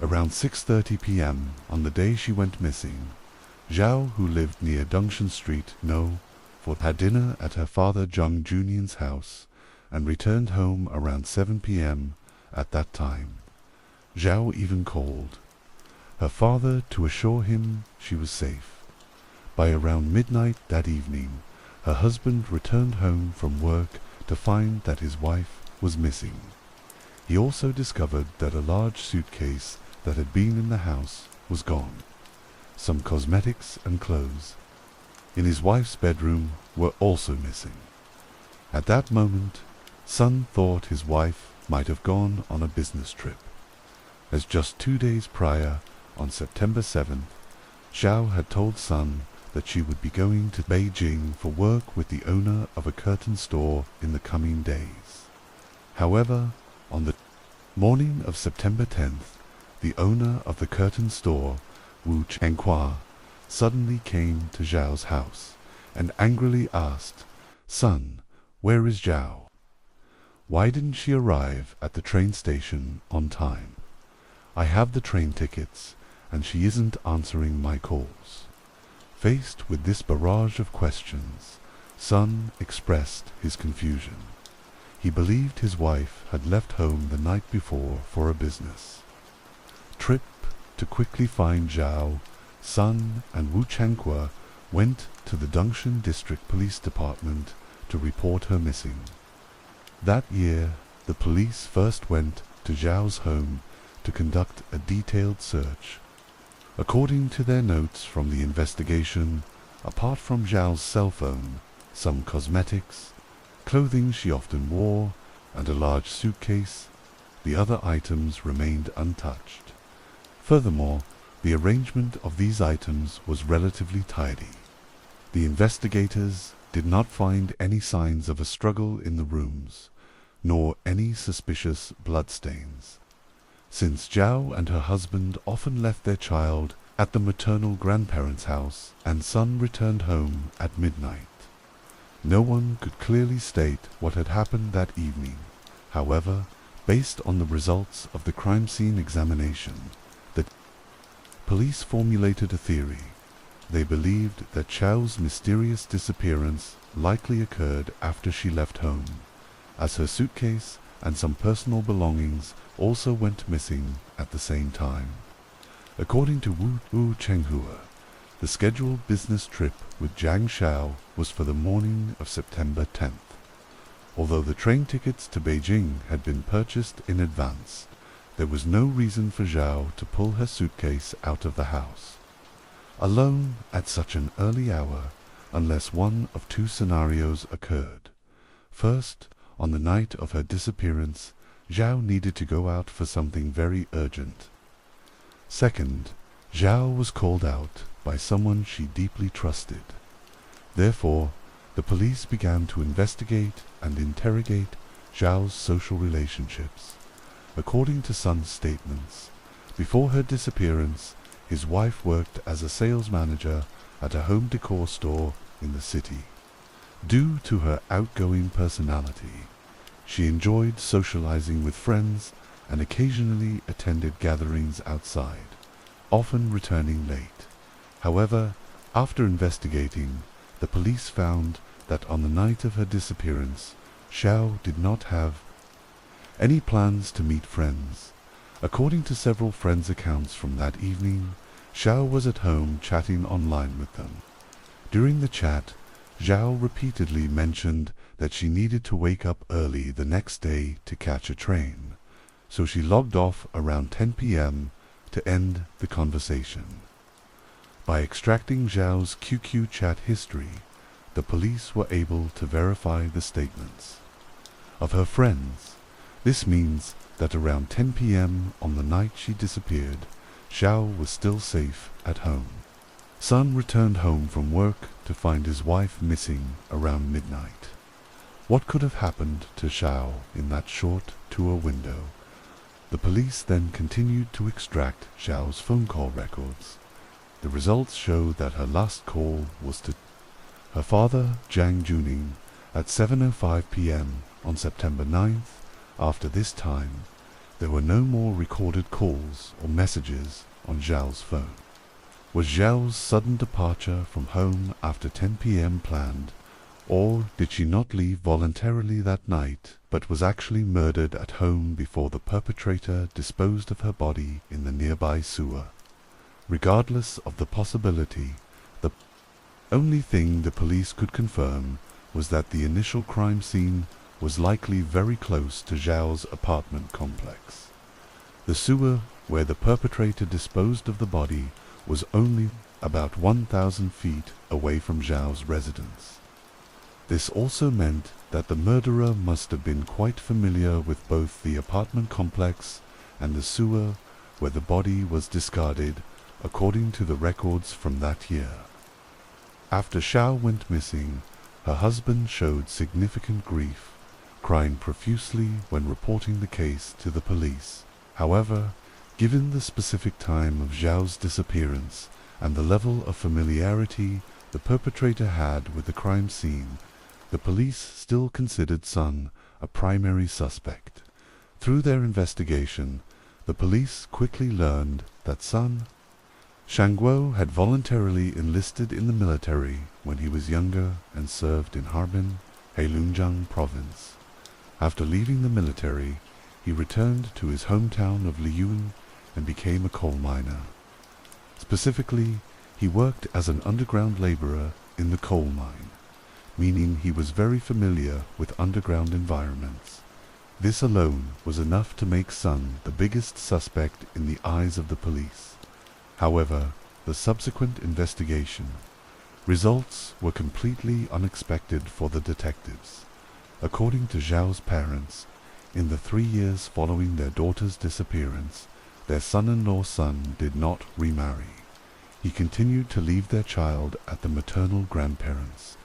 around 6:30 p.m. on the day she went missing, Zhao, who lived near Dongshan Street No. 4, had dinner at her father Zhang Junian's house and returned home around 7 p.m. at that time. Zhao even called her father to assure him she was safe. By around midnight that evening, her husband returned home from work to find that his wife was missing. He also discovered that a large suitcase that had been in the house was gone. Some cosmetics and clothes in his wife's bedroom were also missing. At that moment, Sun thought his wife might have gone on a business trip, as just 2 days prior, on September 7th, Xiao had told Sun that she would be going to Beijing for work with the owner of a curtain store in the coming days. However, on the morning of September 10th, the owner of the curtain store, Wu Chenghua, suddenly came to Zhao's house and angrily asked, "Son, where is Zhao? Why didn't she arrive at the train station on time? I have the train tickets and she isn't answering my calls." Faced with this barrage of questions, Sun expressed his confusion. He believed his wife had left home the night before for a business trip. To quickly find Zhao, Sun and Wu Chenghua went to the Dongshan District Police Department to report her missing. That year, the police first went to Zhao's home to conduct a detailed search. According to their notes from the investigation, apart from Zhao's cell phone, some cosmetics, clothing she often wore, and a large suitcase, the other items remained untouched. Furthermore, the arrangement of these items was relatively tidy. The investigators did not find any signs of a struggle in the rooms, nor any suspicious bloodstains. Since Zhao and her husband often left their child at the maternal grandparents' house and Sun returned home at midnight, no one could clearly state what had happened that evening. However, based on the results of the crime scene examination, the police formulated a theory. They believed that Xiao's mysterious disappearance likely occurred after she left home, as her suitcase and some personal belongings also went missing at the same time. According to Wu Chenghua, the scheduled business trip with Zhang Xiao was for the morning of September 10th. Although the train tickets to Beijing had been purchased in advance, there was no reason for Zhao to pull her suitcase out of the house alone at such an early hour, unless one of two scenarios occurred. First, on the night of her disappearance, Zhao needed to go out for something very urgent. Second, Zhao was called out by someone she deeply trusted. Therefore, the police began to investigate and interrogate Zhao's social relationships. According to Sun's statements, before her disappearance, his wife worked as a sales manager at a home decor store in the city. Due to her outgoing personality, she enjoyed socializing with friends and occasionally attended gatherings outside, often returning late. However, after investigating, the police found that on the night of her disappearance, Xiao did not have any plans to meet friends. According to several friends' accounts from that evening, Xiao was at home chatting online with them. During the chat, Zhao repeatedly mentioned that she needed to wake up early the next day to catch a train, so she logged off around 10 p.m. to end the conversation. By extracting Zhao's QQ chat history, the police were able to verify the statements of her friends. This means that around 10 p.m. on the night she disappeared, Xiao was still safe at home. Sun returned home from work to find his wife missing around midnight. What could have happened to Xiao in that short tour window? The police then continued to extract Xiao's phone call records. The results showed that her last call was to her father, Zhang Juning, at 7:05 p.m. on September 9th. After this time, there were no more recorded calls or messages on Zhao's phone. Was Zhao's sudden departure from home after 10 p.m. planned, or did she not leave voluntarily that night, but was actually murdered at home before the perpetrator disposed of her body in the nearby sewer? Regardless of the possibility, the only thing the police could confirm was that the initial crime scene was likely very close to Zhao's apartment complex. The sewer where the perpetrator disposed of the body was only about 1,000 feet away from Zhao's residence. This also meant that the murderer must have been quite familiar with both the apartment complex and the sewer where the body was discarded, according to the records from that year. After Xiao went missing, her husband showed significant grief, crying profusely when reporting the case to the police. However, given the specific time of Zhao's disappearance and the level of familiarity the perpetrator had with the crime scene, the police still considered Sun a primary suspect. Through their investigation, the police quickly learned that Sun Shangguo had voluntarily enlisted in the military when he was younger and served in Harbin, Heilongjiang province. After leaving the military, he returned to his hometown of Liyun and became a coal miner. Specifically, he worked as an underground laborer in the coal mine, meaning he was very familiar with underground environments. This alone was enough to make Sun the biggest suspect in the eyes of the police. However, the subsequent investigation results were completely unexpected for the detectives. According to Zhao's parents, in the 3 years following their daughter's disappearance, their son-in-law Sun did not remarry. He continued to leave their child at the maternal grandparents'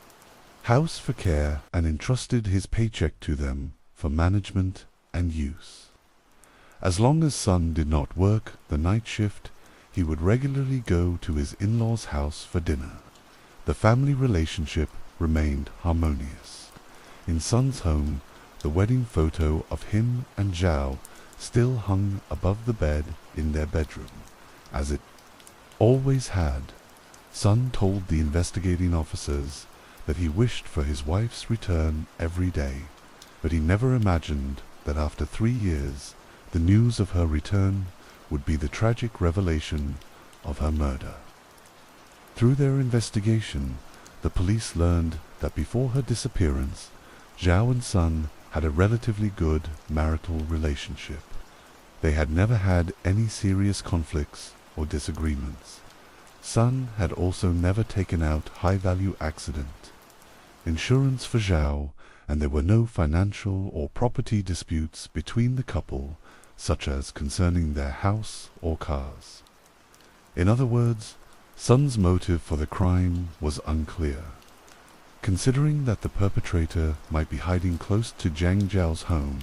house for care and entrusted his paycheck to them for management and use. As long as Sun did not work the night shift, he would regularly go to his in-laws' house for dinner. The family relationship remained harmonious. In Sun's home, the wedding photo of him and Zhao still hung above the bed in their bedroom, as it always had. Sun told the investigating officers that he wished for his wife's return every day, but he never imagined that after 3 years, the news of her return would be the tragic revelation of her murder. Through their investigation, the police learned that before her disappearance, Zhao and Sun had a relatively good marital relationship. They had never had any serious conflicts or disagreements. Sun had also never taken out high-value accident insurance for Zhao, and there were no financial or property disputes between the couple, such as concerning their house or cars. In other words, Sun's motive for the crime was unclear. Considering that the perpetrator might be hiding close to Zhang Zhao's home,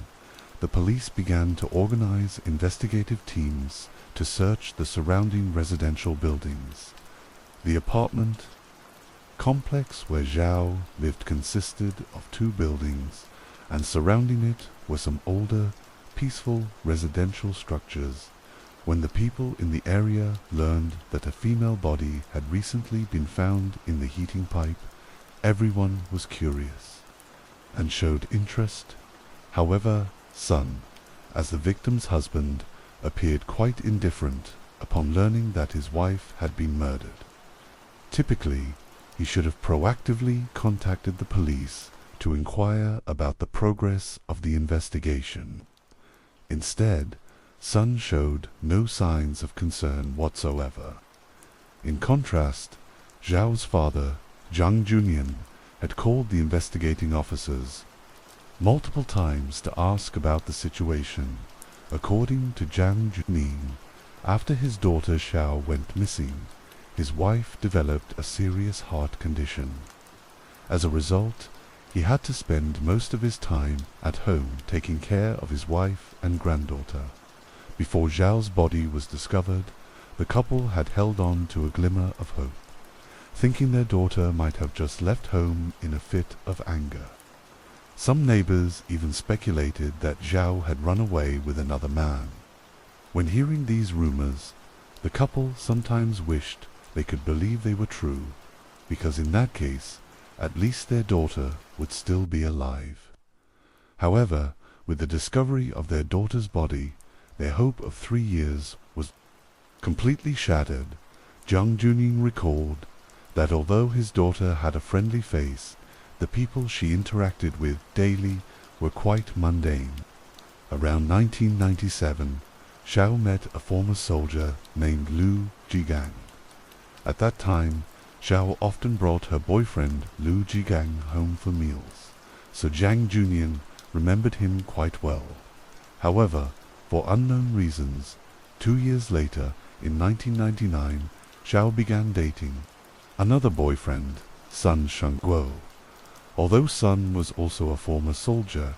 the police began to organize investigative teams to search the surrounding residential buildings. The apartment complex where Zhao lived consisted of 2 buildings, and surrounding it were some older, peaceful residential structures. When the people in the area learned that a female body had recently been found in the heating pipe, everyone was curious and showed interest. However, Sun, as the victim's husband, appeared quite indifferent upon learning that his wife had been murdered. Typically, he should have proactively contacted the police to inquire about the progress of the investigation. Instead, Sun showed no signs of concern whatsoever. In contrast, Zhao's father, Zhang Junyan, had called the investigating officers multiple times to ask about the situation. According to Zhang Junyan, after his daughter Xiao went missing, his wife developed a serious heart condition. As a result, he had to spend most of his time at home taking care of his wife and granddaughter. Before Zhao's body was discovered, the couple had held on to a glimmer of hope, thinking their daughter might have just left home in a fit of anger. Some neighbors even speculated that Zhao had run away with another man. When hearing these rumors, the couple sometimes wished they could believe they were true, because in that case, at least their daughter would still be alive. However, with the discovery of their daughter's body, their hope of 3 years was completely shattered. Zhang Junying recalled that although his daughter had a friendly face, the people she interacted with daily were quite mundane. Around 1997, Xiao met a former soldier named Lu Jigang. At that time, Xiao often brought her boyfriend Lu Jigang home for meals, so Zhang Junyan remembered him quite well. However, for unknown reasons, 2 years later, in 1999, Xiao began dating another boyfriend, Sun Shengguo. Although Sun was also a former soldier,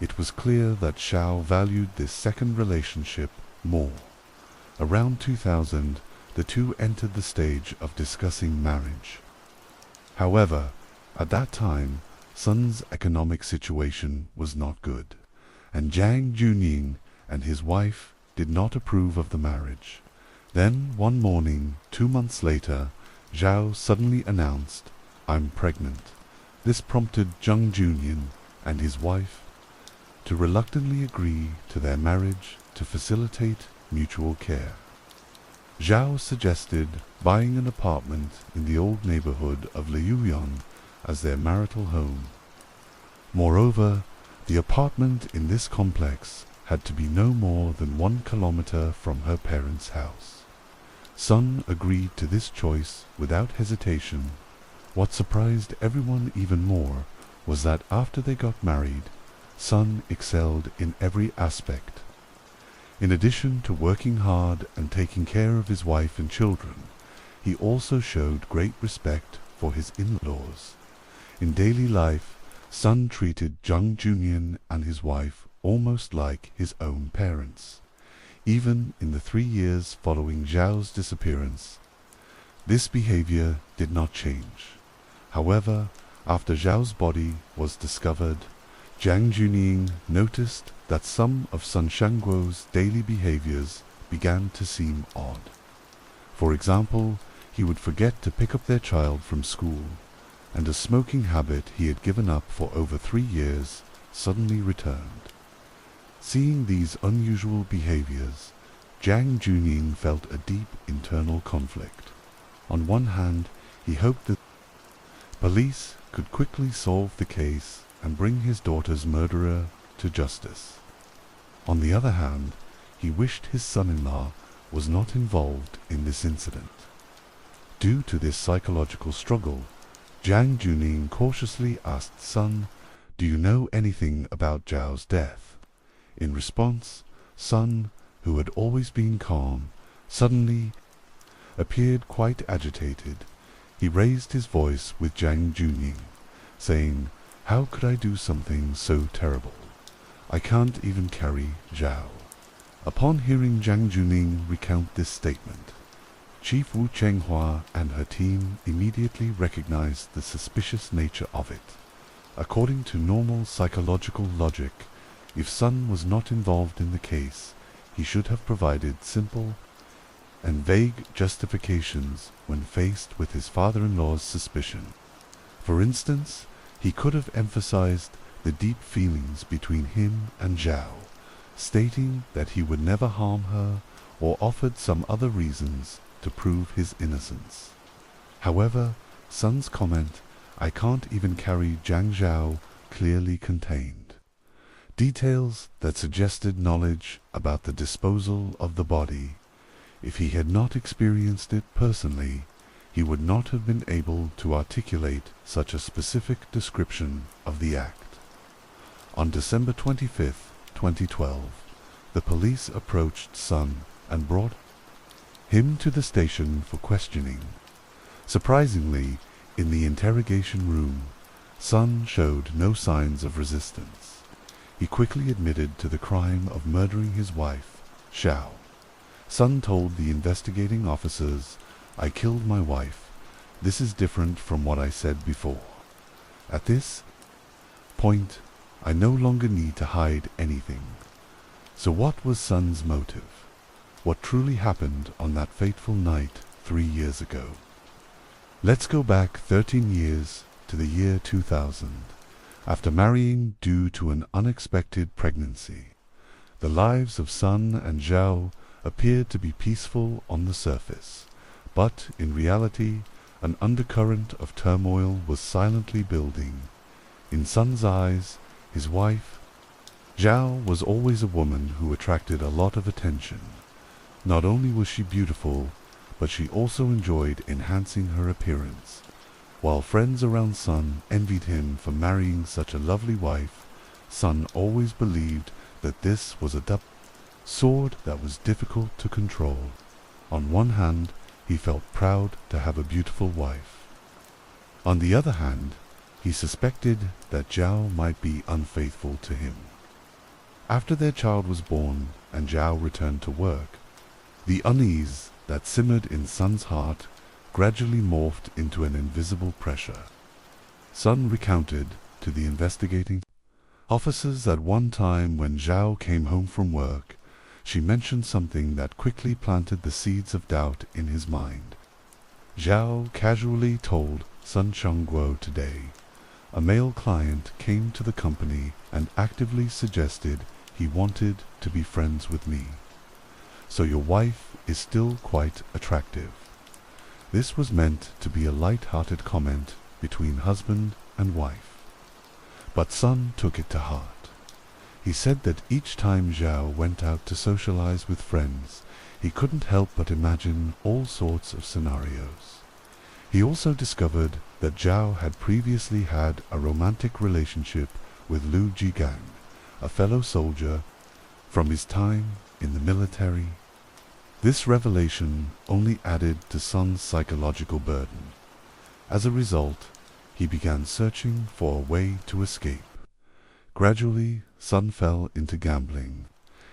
it was clear that Xiao valued this second relationship more. Around 2000, the two entered the stage of discussing marriage. However, at that time, Sun's economic situation was not good, and Zhang Junying and his wife did not approve of the marriage. Then, one morning, 2 months later, Zhao suddenly announced, "I'm pregnant." This prompted Zhang Junyan and his wife to reluctantly agree to their marriage to facilitate mutual care. Zhao suggested buying an apartment in the old neighborhood of Liuyang as their marital home. Moreover, the apartment in this complex had to be no more than 1 kilometer from her parents' house. Sun agreed to this choice without hesitation. What surprised everyone even more was that after they got married, Sun excelled in every aspect. In addition to working hard and taking care of his wife and children, he also showed great respect for his in-laws. In daily life, Sun treated Zhang Junyan and his wife almost like his own parents. Even in the 3 years following Zhao's disappearance, this behavior did not change. However, after Zhao's body was discovered, Zhang Junying noticed that some of Sun Shengguo's daily behaviors began to seem odd. For example, he would forget to pick up their child from school, and a smoking habit he had given up for over 3 years suddenly returned. Seeing these unusual behaviors, Jiang Juning felt a deep internal conflict. On one hand, he hoped that police could quickly solve the case and bring his daughter's murderer to justice. On the other hand, he wished his son-in-law was not involved in this incident. Due to this psychological struggle, Jiang Juning cautiously asked Sun, "Do you know anything about Zhao's death?" In response, Sun, who had always been calm, suddenly appeared quite agitated. He raised his voice with Jiang Juning, saying, "How could I do something so terrible? I can't even carry Zhao." Upon hearing Jiang Juning recount this statement, Chief Wu Chenghua and her team immediately recognized the suspicious nature of it. According to normal psychological logic, if Sun was not involved in the case, he should have provided simple and vague justifications when faced with his father-in-law's suspicion. For instance, he could have emphasized the deep feelings between him and Zhao, stating that he would never harm her, or offered some other reasons to prove his innocence. However, Sun's comment, "I can't even carry Zhang Zhao," clearly contained details that suggested knowledge about the disposal of the body. If he had not experienced it personally, he would not have been able to articulate such a specific description of the act. On December 25, 2012, the police approached Sun and brought him to the station for questioning. Surprisingly, in the interrogation room, Sun showed no signs of resistance. He quickly admitted to the crime of murdering his wife, Xiao. Sun told the investigating officers, "I killed my wife. This is different from what I said before. At this point, I no longer need to hide anything." So what was Sun's motive? What truly happened on that fateful night 3 years ago? Let's go back 13 years to the year 2000. After marrying due to an unexpected pregnancy, the lives of Sun and Zhao appeared to be peaceful on the surface, but in reality, an undercurrent of turmoil was silently building. In Sun's eyes, his wife, Zhao, was always a woman who attracted a lot of attention. Not only was she beautiful, but she also enjoyed enhancing her appearance. While friends around Sun envied him for marrying such a lovely wife, Sun always believed that this was a double sword that was difficult to control. On one hand, he felt proud to have a beautiful wife. On the other hand, he suspected that Zhao might be unfaithful to him. After their child was born and Zhao returned to work, the unease that simmered in Sun's heart gradually morphed into an invisible pressure. Sun recounted to the investigating officers that one time when Zhao came home from work, she mentioned something that quickly planted the seeds of doubt in his mind. Zhao casually told Sun Chongguo today, "A male client came to the company and actively suggested he wanted to be friends with me. So your wife is still quite attractive." This was meant to be a light-hearted comment between husband and wife. But Sun took it to heart. He said that each time Zhao went out to socialize with friends, he couldn't help but imagine all sorts of scenarios. He also discovered that Zhao had previously had a romantic relationship with Lu Jigang, a fellow soldier from his time in the military. This revelation only added to Sun's psychological burden. As a result, he began searching for a way to escape. Gradually, Sun fell into gambling.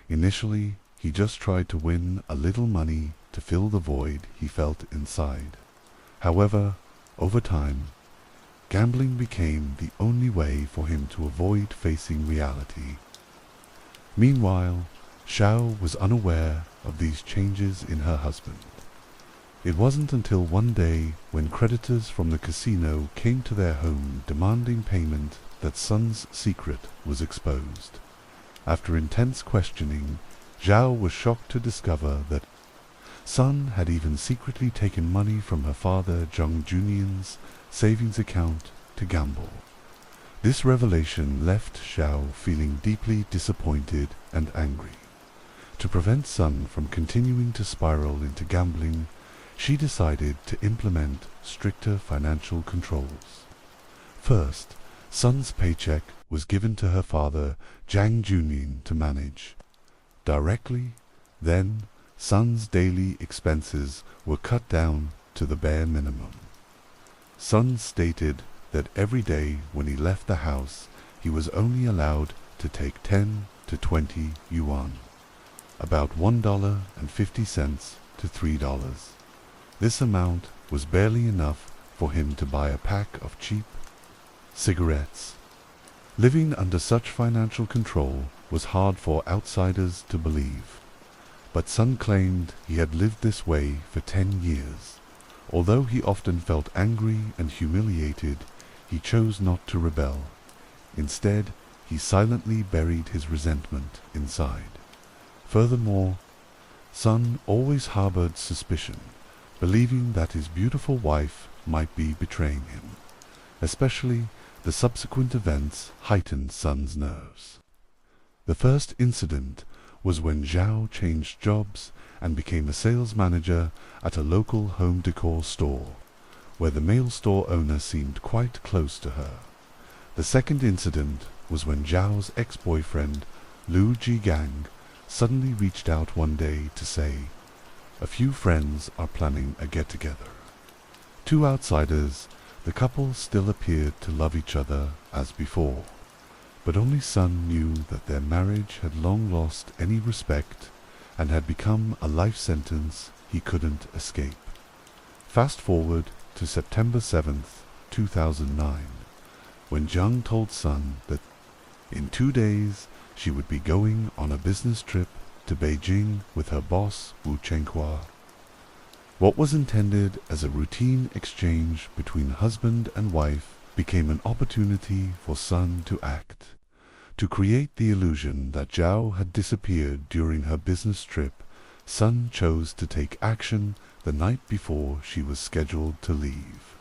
Initially, he just tried to win a little money to fill the void he felt inside. However, over time, gambling became the only way for him to avoid facing reality. Meanwhile, Xiao was unaware of these changes in her husband. It wasn't until one day when creditors from the casino came to their home demanding payment that Sun's secret was exposed. After intense questioning, Zhao was shocked to discover that Sun had even secretly taken money from her father Zhang Junian's savings account to gamble. This revelation left Zhao feeling deeply disappointed and angry. To prevent Sun from continuing to spiral into gambling, she decided to implement stricter financial controls. First, Sun's paycheck was given to her father Zhang Junin to manage directly. Then, Sun's daily expenses were cut down to the bare minimum. Sun stated that every day when he left the house, he was only allowed to take 10 to 20 yuan, about $1.50 to $3. This amount was barely enough for him to buy a pack of cheap cigarettes. Living under such financial control was hard for outsiders to believe, but Sun claimed he had lived this way for 10 years. Although he often felt angry and humiliated, he chose not to rebel. Instead, he silently buried his resentment inside. Furthermore, Sun always harbored suspicion, believing that his beautiful wife might be betraying him. Especially the subsequent events heightened Sun's nerves. The first incident was when Zhao changed jobs and became a sales manager at a local home decor store, where the male store owner seemed quite close to her. The second incident was when Zhao's ex-boyfriend, Lu Jigang, suddenly reached out one day to say, "A few friends are planning a get-together." To outsiders, the couple still appeared to love each other as before, but only Sun knew that their marriage had long lost any respect and had become a life sentence he couldn't escape. Fast forward to September 7th, 2009, when Zhang told Sun that in 2 days she would be going on a business trip to Beijing with her boss Wu Chenghua. What was intended as a routine exchange between husband and wife became an opportunity for Sun to act. To create the illusion that Zhao had disappeared during her business trip, Sun chose to take action the night before she was scheduled to leave.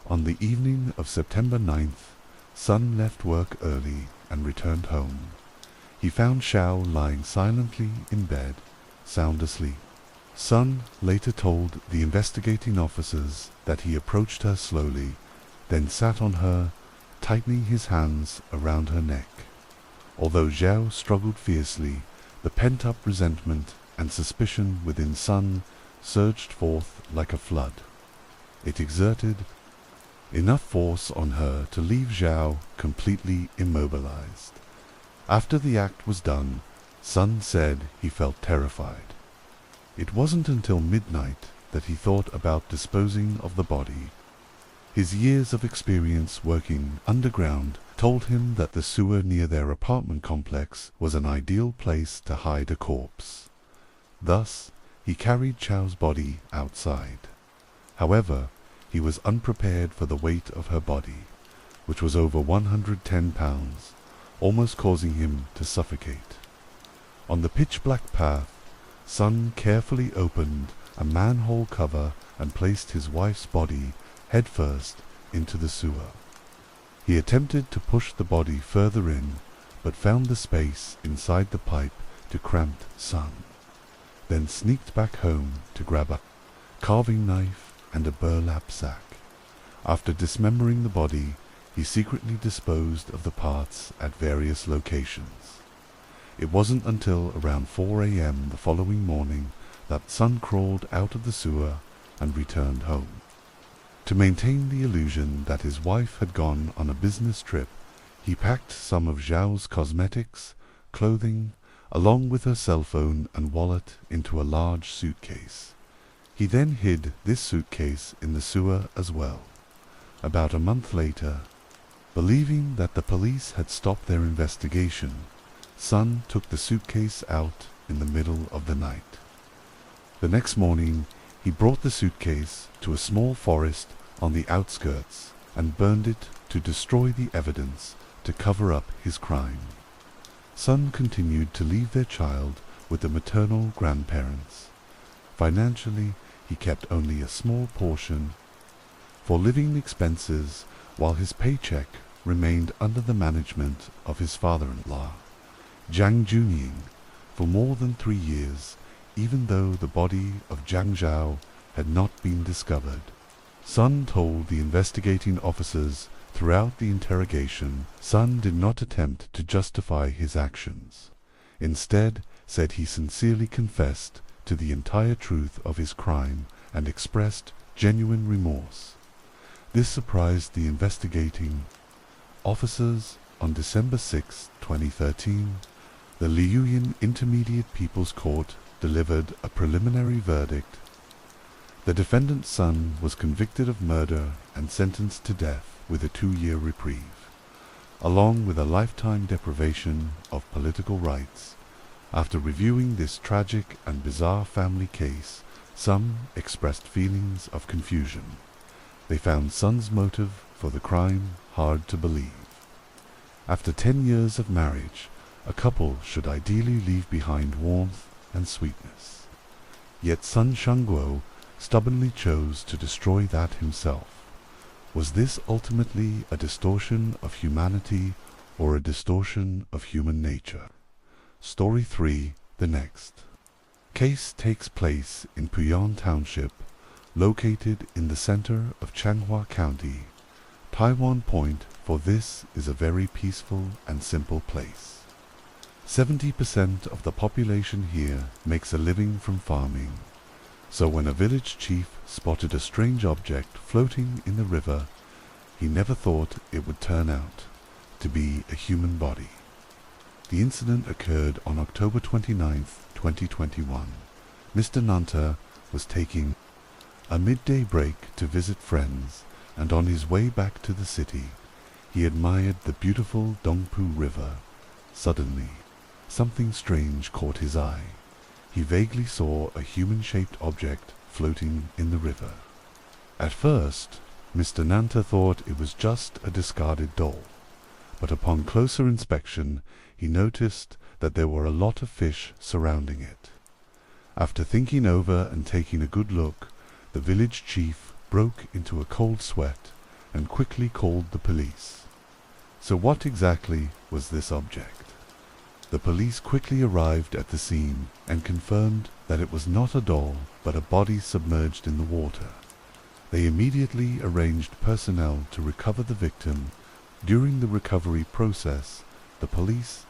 On the evening of September 9th, Sun left work early and returned home. He found Zhao lying silently in bed, sound asleep. Sun later told the investigating officers that he approached her slowly, then sat on her, tightening his hands around her neck. Although Zhao struggled fiercely, the pent-up resentment and suspicion within Sun surged forth like a flood. It exerted enough force on her to leave Zhao completely immobilized. After the act was done, Sun said he felt terrified. It wasn't until midnight that he thought about disposing of the body. His years of experience working underground told him that the sewer near their apartment complex was an ideal place to hide a corpse. Thus, he carried Zhao's body outside. However, he was unprepared for the weight of her body, which was over 110 pounds, almost causing him to suffocate. On the pitch-black path, Sun carefully opened a manhole cover and placed his wife's body headfirst into the sewer. He attempted to push the body further in, but found the space inside the pipe too cramped. Sun then sneaked back home to grab a carving knife and a burlap sack. After dismembering the body, he secretly disposed of the parts at various locations. It wasn't until around 4 a.m. the following morning that Sun crawled out of the sewer and returned home. To maintain the illusion that his wife had gone on a business trip, he packed some of Zhao's cosmetics, clothing, along with her cell phone and wallet into a large suitcase. He then hid this suitcase in the sewer as well. About a month later, believing that the police had stopped their investigation, Sun took the suitcase out in the middle of the night. The next morning, he brought the suitcase to a small forest on the outskirts and burned it to destroy the evidence to cover up his crime. Sun continued to leave their child with the maternal grandparents. Financially, he kept only a small portion for living expenses, while his paycheck remained under the management of his father-in-law, Jiang Junying, for more than 3 years, even though the body of Jiang Zhao had not been discovered. Sun told the investigating officers throughout the interrogation Sun did not attempt to justify his actions. Instead, said he sincerely confessed to the entire truth of his crime and expressed genuine remorse. This surprised the investigating officers. On December 6, 2013, the Liuyin Intermediate People's Court delivered a preliminary verdict. The defendant's son was convicted of murder and sentenced to death with a 2-year reprieve, along with a lifetime deprivation of political rights. After reviewing this tragic and bizarre family case, some expressed feelings of confusion. They found Sun's motive for the crime hard to believe. After 10 years of marriage, a couple should ideally leave behind warmth and sweetness. Yet Sun Shangguo stubbornly chose to destroy that himself. Was this ultimately a distortion of humanity or a distortion of human nature? Story 3, the next. Case takes place in Puyang Township, located in the center of Changhua County, Taiwan Point, for this is a very peaceful and simple place. 70% of the population here makes a living from farming. So when a village chief spotted a strange object floating in the river, he never thought it would turn out to be a human body. The incident occurred on October 29, 2021. Mr. Nanta was taking a midday break to visit friends, and on his way back to the city, he admired the beautiful Dongpu River. Suddenly, something strange caught his eye. He vaguely saw a human-shaped object floating in the river. At first, Mr. Nanta thought it was just a discarded doll, but upon closer inspection, he noticed that there were a lot of fish surrounding it. After thinking over and taking a good look, the village chief broke into a cold sweat and quickly called the police. So what exactly was this object? The police quickly arrived at the scene and confirmed that it was not a doll but a body submerged in the water. They immediately arranged personnel to recover the victim. During the recovery process, the police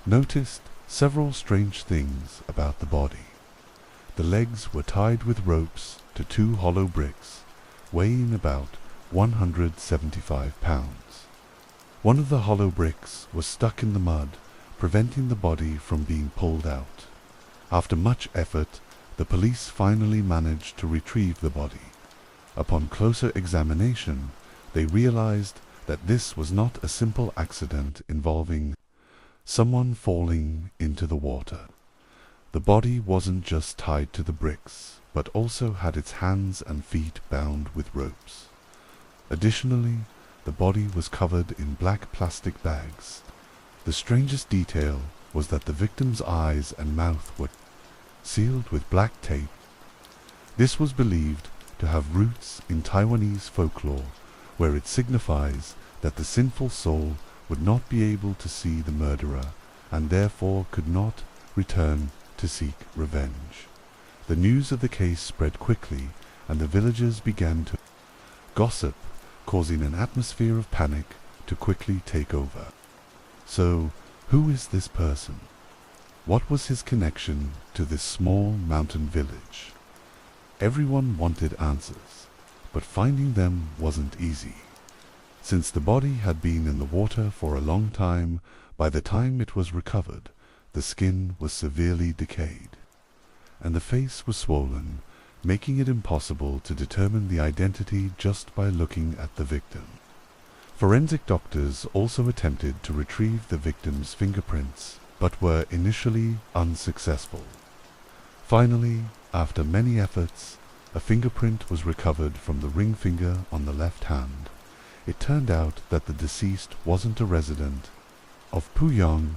noticed several strange things about the body. The legs were tied with ropes to 2 hollow bricks, weighing about 175 pounds. One of the hollow bricks was stuck in the mud, preventing the body from being pulled out. After much effort, the police finally managed to retrieve the body. Upon closer examination, they realized that this was not a simple accident involving someone falling into the water. The body wasn't just tied to the bricks, but also had its hands and feet bound with ropes. Additionally, the body was covered in black plastic bags. The strangest detail was that the victim's eyes and mouth were sealed with black tape. This was believed to have roots in Taiwanese folklore, where it signifies that the sinful soul would not be able to see the murderer and therefore could not return to seek revenge. The news of the case spread quickly, and the villagers began to gossip, causing an atmosphere of panic to quickly take over. So, who is this person? What was his connection to this small mountain village? Everyone wanted answers, but finding them wasn't easy. Since the body had been in the water for a long time, by the time it was recovered, the skin was severely decayed, and the face was swollen, making it impossible to determine the identity just by looking at the victim. Forensic doctors also attempted to retrieve the victim's fingerprints, but were initially unsuccessful. Finally, after many efforts, a fingerprint was recovered from the ring finger on the left hand. It turned out that the deceased wasn't a resident of Puyang,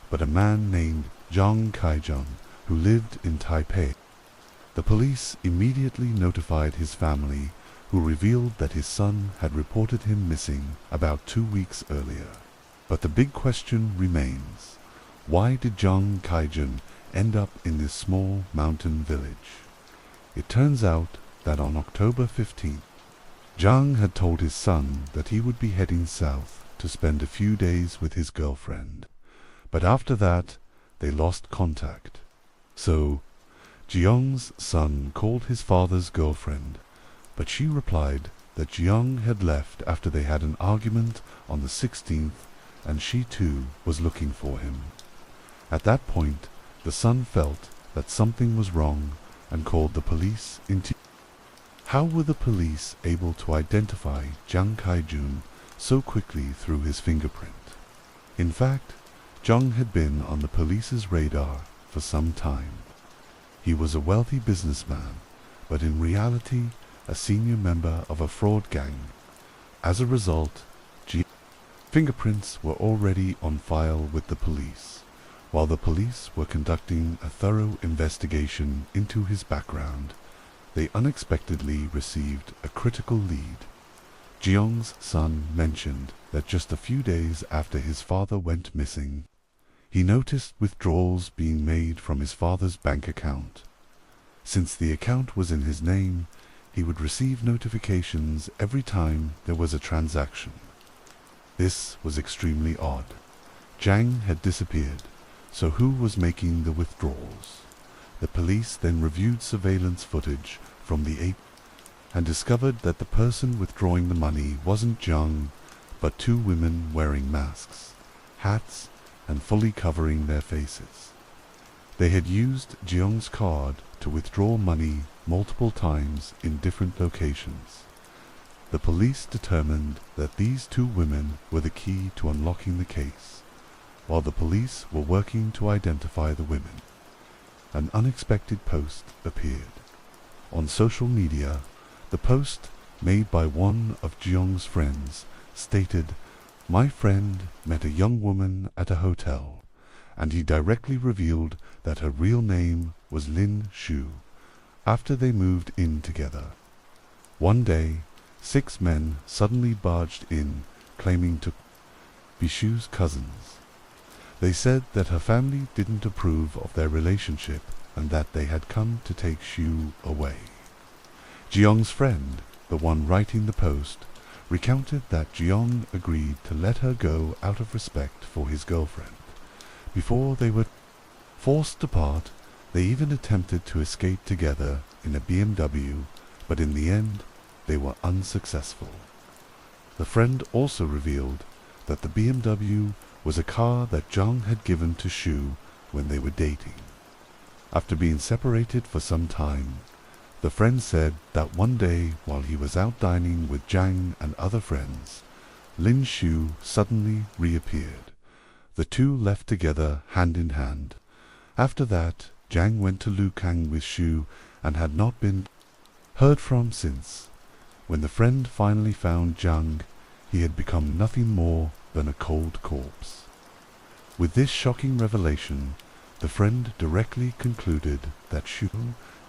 but a man named Zhang Kaijun, who lived in Taipei. The police immediately notified his family, who revealed that his son had reported him missing about 2 weeks earlier. But the big question remains: why did Zhang Kaijun end up in this small mountain village? It turns out that on October 15th, Zhang had told his son that he would be heading south to spend a few days with his girlfriend. But after that, they lost contact. So, Jiyoung's son called his father's girlfriend, but she replied that Jiyoung had left after they had an argument on the 16th, and she too was looking for him. At that point, the son felt that something was wrong and called the police into. How were the police able to identify Zhang Kaijun so quickly through his fingerprint? In fact, Zhang had been on the police's radar for some time. He was a wealthy businessman, but in reality a senior member of a fraud gang. As a result, fingerprints were already on file with the police, while the police were conducting a thorough investigation into his background. They unexpectedly received a critical lead. Jiyoung's son mentioned that just a few days after his father went missing, he noticed withdrawals being made from his father's bank account. Since the account was in his name, he would receive notifications every time there was a transaction. This was extremely odd. Zhang had disappeared, so who was making the withdrawals? The police then reviewed surveillance footage from the 8th and discovered that the person withdrawing the money wasn't Zhang, but 2 women wearing masks, hats, and fully covering their faces. They had used Jiyoung's card to withdraw money multiple times in different locations. The police determined that these 2 women were the key to unlocking the case, while the police were working to identify the women. An unexpected post appeared. On social media, the post, made by one of Jiyoung's friends, stated, "My friend met a young woman at a hotel," and he directly revealed that her real name was Lin Shu, after they moved in together. One day, 6 men suddenly barged in, claiming to be Shu's cousins. They said that her family didn't approve of their relationship and that they had come to take Shu away. Jiyoung's friend, the one writing the post, recounted that Jiyoung agreed to let her go out of respect for his girlfriend. Before they were forced apart, they even attempted to escape together in a BMW, but in the end, they were unsuccessful. The friend also revealed that the BMW was a car that Zhang had given to Shu when they were dating. After being separated for some time, the friend said that one day while he was out dining with Zhang and other friends, Lin Shu suddenly reappeared. The 2 left together hand in hand. After that, Zhang went to Lukang with Shu and had not been heard from since. When the friend finally found Zhang, he had become nothing more than a cold corpse. With this shocking revelation, the friend directly concluded that Shu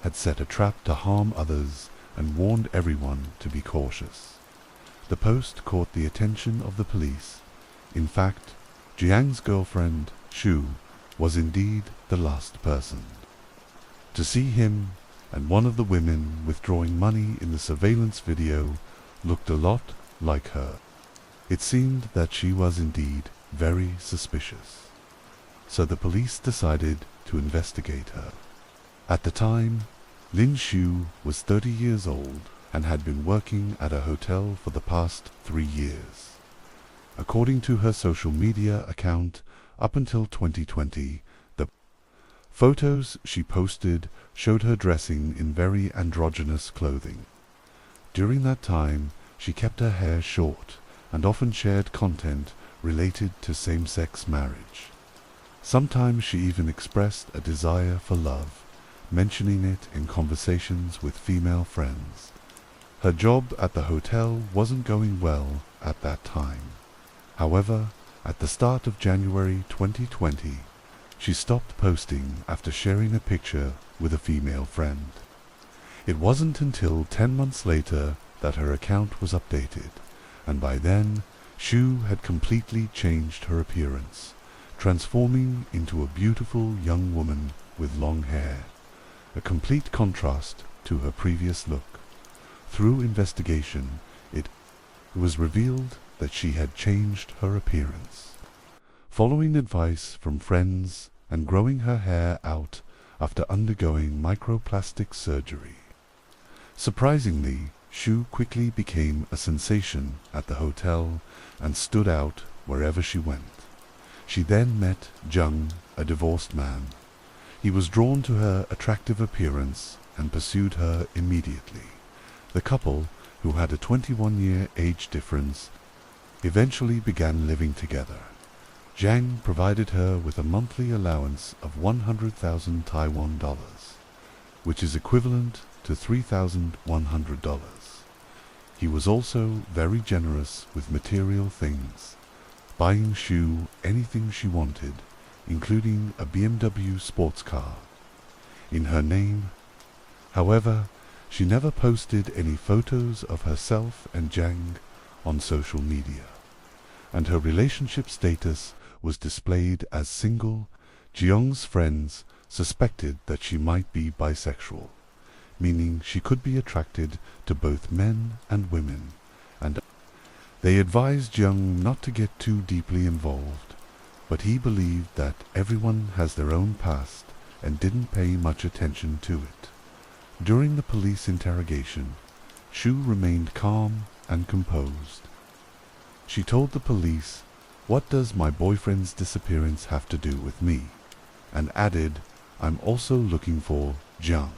had set a trap to harm others and warned everyone to be cautious. The post caught the attention of the police. In fact, Jiang's girlfriend, Shu, was indeed the last person. To see him and one of the women withdrawing money in the surveillance video looked a lot like her. It seemed that she was indeed very suspicious. So the police decided to investigate her. At the time, Lin Shu was 30 years old and had been working at a hotel for the past 3 years. According to her social media account, up until 2020, the photos she posted showed her dressing in very androgynous clothing. During that time, she kept her hair short and often shared content related to same-sex marriage. Sometimes she even expressed a desire for love, mentioning it in conversations with female friends. Her job at the hotel wasn't going well at that time. However, at the start of January 2020, She stopped posting after sharing a picture with a female friend. It wasn't until 10 months later that her account was updated, and by then, Shu had completely changed her appearance, transforming into a beautiful young woman with long hair, a complete contrast to her previous look. Through investigation, it was revealed that she had changed her appearance. Following advice from friends and growing her hair out after undergoing microplastic surgery. Surprisingly, Shu quickly became a sensation at the hotel and stood out wherever she went. She then met Jung, a divorced man. He was drawn to her attractive appearance and pursued her immediately. The couple, who had a 21-year age difference, eventually began living together. Zhang provided her with a monthly allowance of 100,000 Taiwan dollars, which is equivalent to $3,100. He was also very generous with material things, buying Shu anything she wanted, including a BMW sports car, in her name. However, she never posted any photos of herself and Zhang on social media, and her relationship status was displayed as single. Jiang's friends suspected that she might be bisexual, meaning she could be attracted to both men and women, and they advised Jiang not to get too deeply involved, but he believed that everyone has their own past and didn't pay much attention to it. During the police interrogation, Shu remained calm and composed. She told the police, "What does my boyfriend's disappearance have to do with me?" and added, "I'm also looking for Jiang."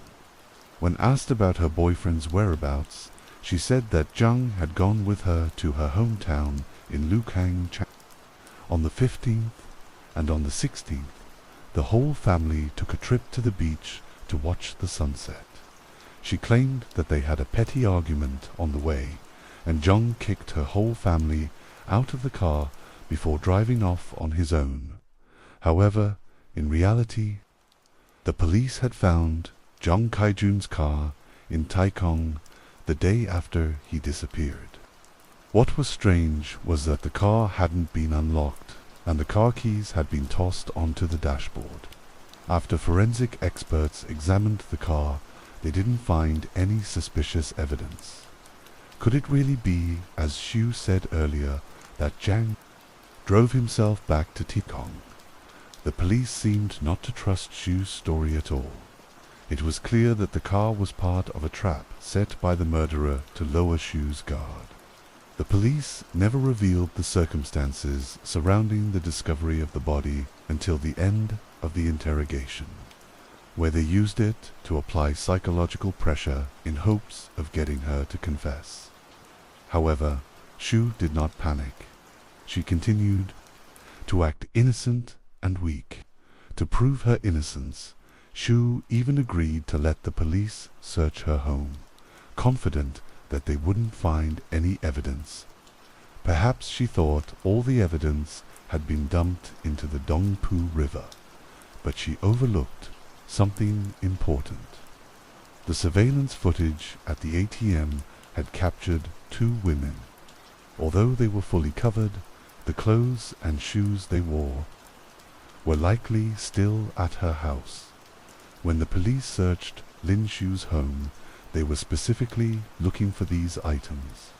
When asked about her boyfriend's whereabouts, she said that Jiang had gone with her to her hometown in Lukang on the 15th, and on the 16th, the whole family took a trip to the beach to watch the sunset. She claimed that they had a petty argument on the way, and Jiang kicked her whole family out of the car before driving off on his own. However, in reality, the police had found Zhang Kaijun's car in Taikong the day after he disappeared. What was strange was that the car hadn't been unlocked, and the car keys had been tossed onto the dashboard. After forensic experts examined the car, they didn't find any suspicious evidence. Could it really be, as Shu said earlier, that Zhang drove himself back to Taikong? The police seemed not to trust Shu's story at all. It was clear that the car was part of a trap set by the murderer to lower Shu's guard. The police never revealed the circumstances surrounding the discovery of the body until the end of the interrogation, where they used it to apply psychological pressure in hopes of getting her to confess. However, Shu did not panic. She continued to act innocent and weak. To prove her innocence, Shu even agreed to let the police search her home, confident that they wouldn't find any evidence. Perhaps she thought all the evidence had been dumped into the Dongpu River, but she overlooked something important. The surveillance footage at the ATM had captured 2 women. Although they were fully covered, the clothes and shoes they wore were likely still at her house. When the police searched Lin Shu's home, they were specifically looking for these items.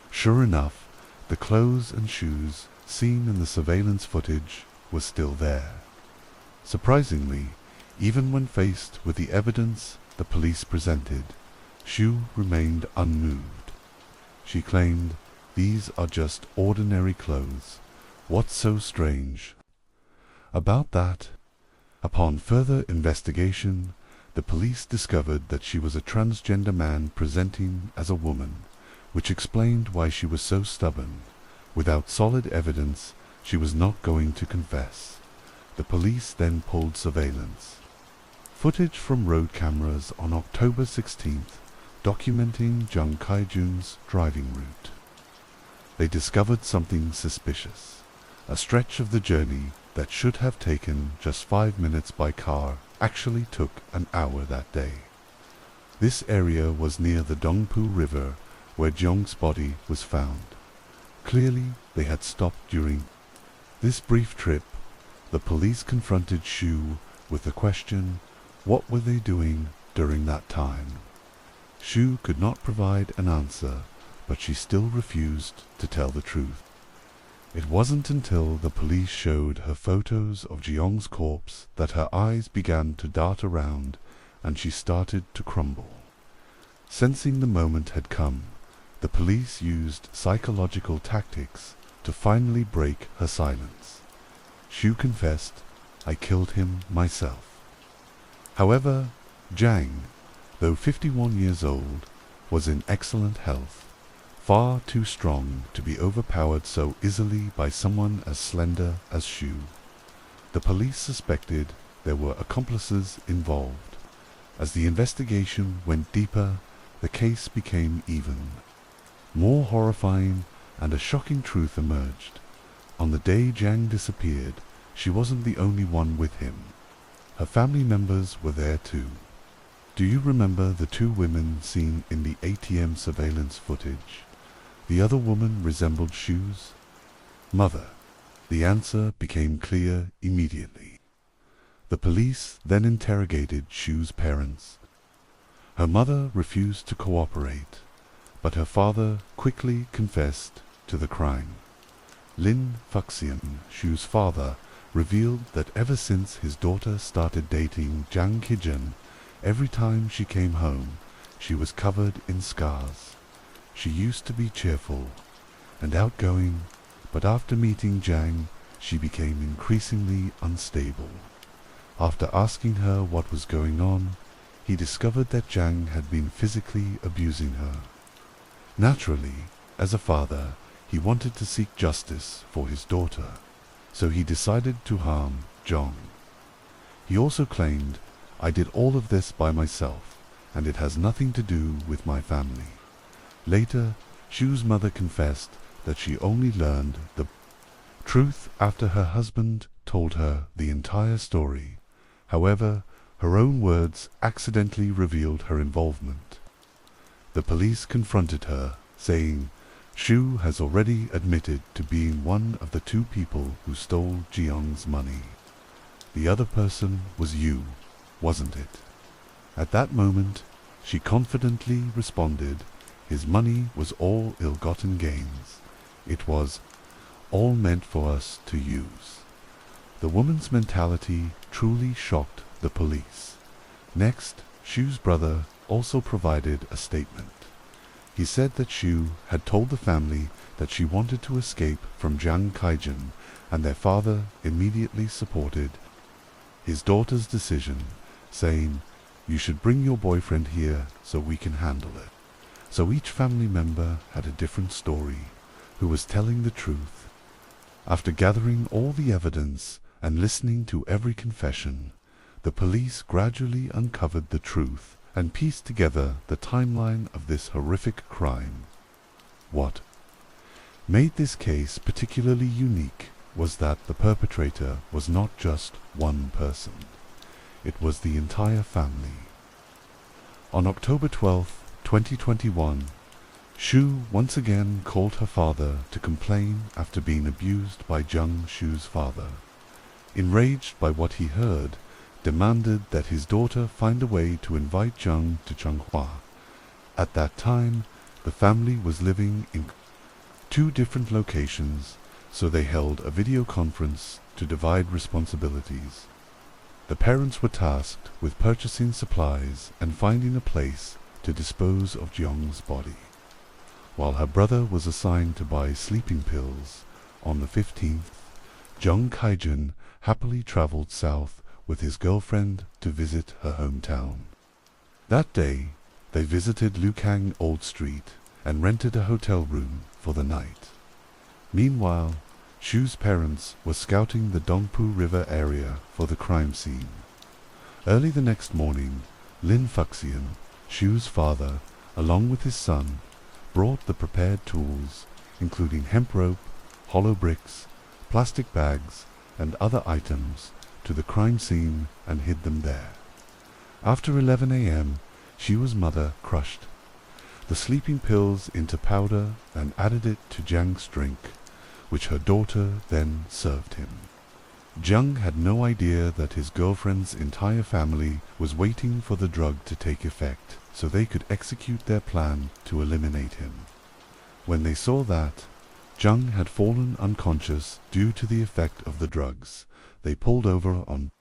Sure enough, the clothes and shoes seen in the surveillance footage were still there. Surprisingly, even when faced with the evidence the police presented, Shu remained unmoved. She claimed, "These are just ordinary clothes. What's so strange about that?" Upon further investigation, the police discovered that she was a transgender man presenting as a woman, which explained why she was so stubborn. Without solid evidence, she was not going to confess. The police then pulled surveillance footage from road cameras on October 16th, documenting Zhang Kaijun's driving route. They discovered something suspicious. A stretch of the journey that should have taken just 5 minutes by car actually took an hour that day. This area was near the Dongpu River where Jeong's body was found. Clearly, they had stopped during this brief trip. The police confronted Shu with the question, what were they doing during that time? Shu could not provide an answer, but she still refused to tell the truth. It wasn't until the police showed her photos of Jeong's corpse that her eyes began to dart around and she started to crumble. Sensing the moment had come, the police used psychological tactics to finally break her silence. Shu confessed, "I killed him myself." However, Jang, though 51 years old, was in excellent health, far too strong to be overpowered so easily by someone as slender as Shu. The police suspected there were accomplices involved. As the investigation went deeper, the case became even more horrifying, and a shocking truth emerged. On the day Jang disappeared, she wasn't the only one with him. Her family members were there too. Do you remember the 2 women seen in the ATM surveillance footage? The other woman resembled Shu's mother. The answer became clear immediately. The police then interrogated Shu's parents. Her mother refused to cooperate, but her father quickly confessed to the crime. Lin Fuxian, Shu's father, revealed that ever since his daughter started dating Jang Kijun, every time she came home, she was covered in scars. She used to be cheerful and outgoing, but after meeting Jang, she became increasingly unstable. After asking her what was going on, he discovered that Jang had been physically abusing her. Naturally, as a father, he wanted to seek justice for his daughter, so he decided to harm Jong. He also claimed, "I did all of this by myself, and it has nothing to do with my family." Later, Shu's mother confessed that she only learned the truth after her husband told her the entire story. However, her own words accidentally revealed her involvement. The police confronted her, saying, "Shu has already admitted to being one of the 2 people who stole Jeong's money. The other person was you, wasn't it?" At that moment, she confidently responded, "His money was all ill-gotten gains. It was all meant for us to use." The woman's mentality truly shocked the police. Next, Shu's brother also provided a statement. He said that Shu had told the family that she wanted to escape from Jang Kaijin, and their father immediately supported his daughter's decision, saying, "You should bring your boyfriend here so we can handle it." So each family member had a different story, who was telling the truth. After gathering all the evidence and listening to every confession, the police gradually uncovered the truth and pieced together the timeline of this horrific crime. What made this case particularly unique was that the perpetrator was not just one person. It was the entire family. On October 12, 2021, Shu once again called her father to complain after being abused by Jung Shu's father. Enraged by what he heard, demanded that his daughter find a way to invite Jung to Changhua. At that time, the family was living in 2 different locations, so they held a video conference to divide responsibilities. The parents were tasked with purchasing supplies and finding a place to dispose of Jeong's body, while her brother was assigned to buy sleeping pills. On the 15th, Jung Kaijun happily traveled south with his girlfriend to visit her hometown. That day, they visited Lukang Old Street and rented a hotel room for the night. Meanwhile, Shu's parents were scouting the Dongpu River area for the crime scene. Early the next morning, Lin Fuxian, Shu's father, along with his son, brought the prepared tools, including hemp rope, hollow bricks, plastic bags, and other items to the crime scene and hid them there. After 11 a.m., she was mother crushed the sleeping pills into powder and added it to Jiang's drink, which her daughter then served him. Jiang had no idea that his girlfriend's entire family was waiting for the drug to take effect so they could execute their plan to eliminate him. When they saw that Jiang had fallen unconscious due to the effect of the drugs, they pulled over on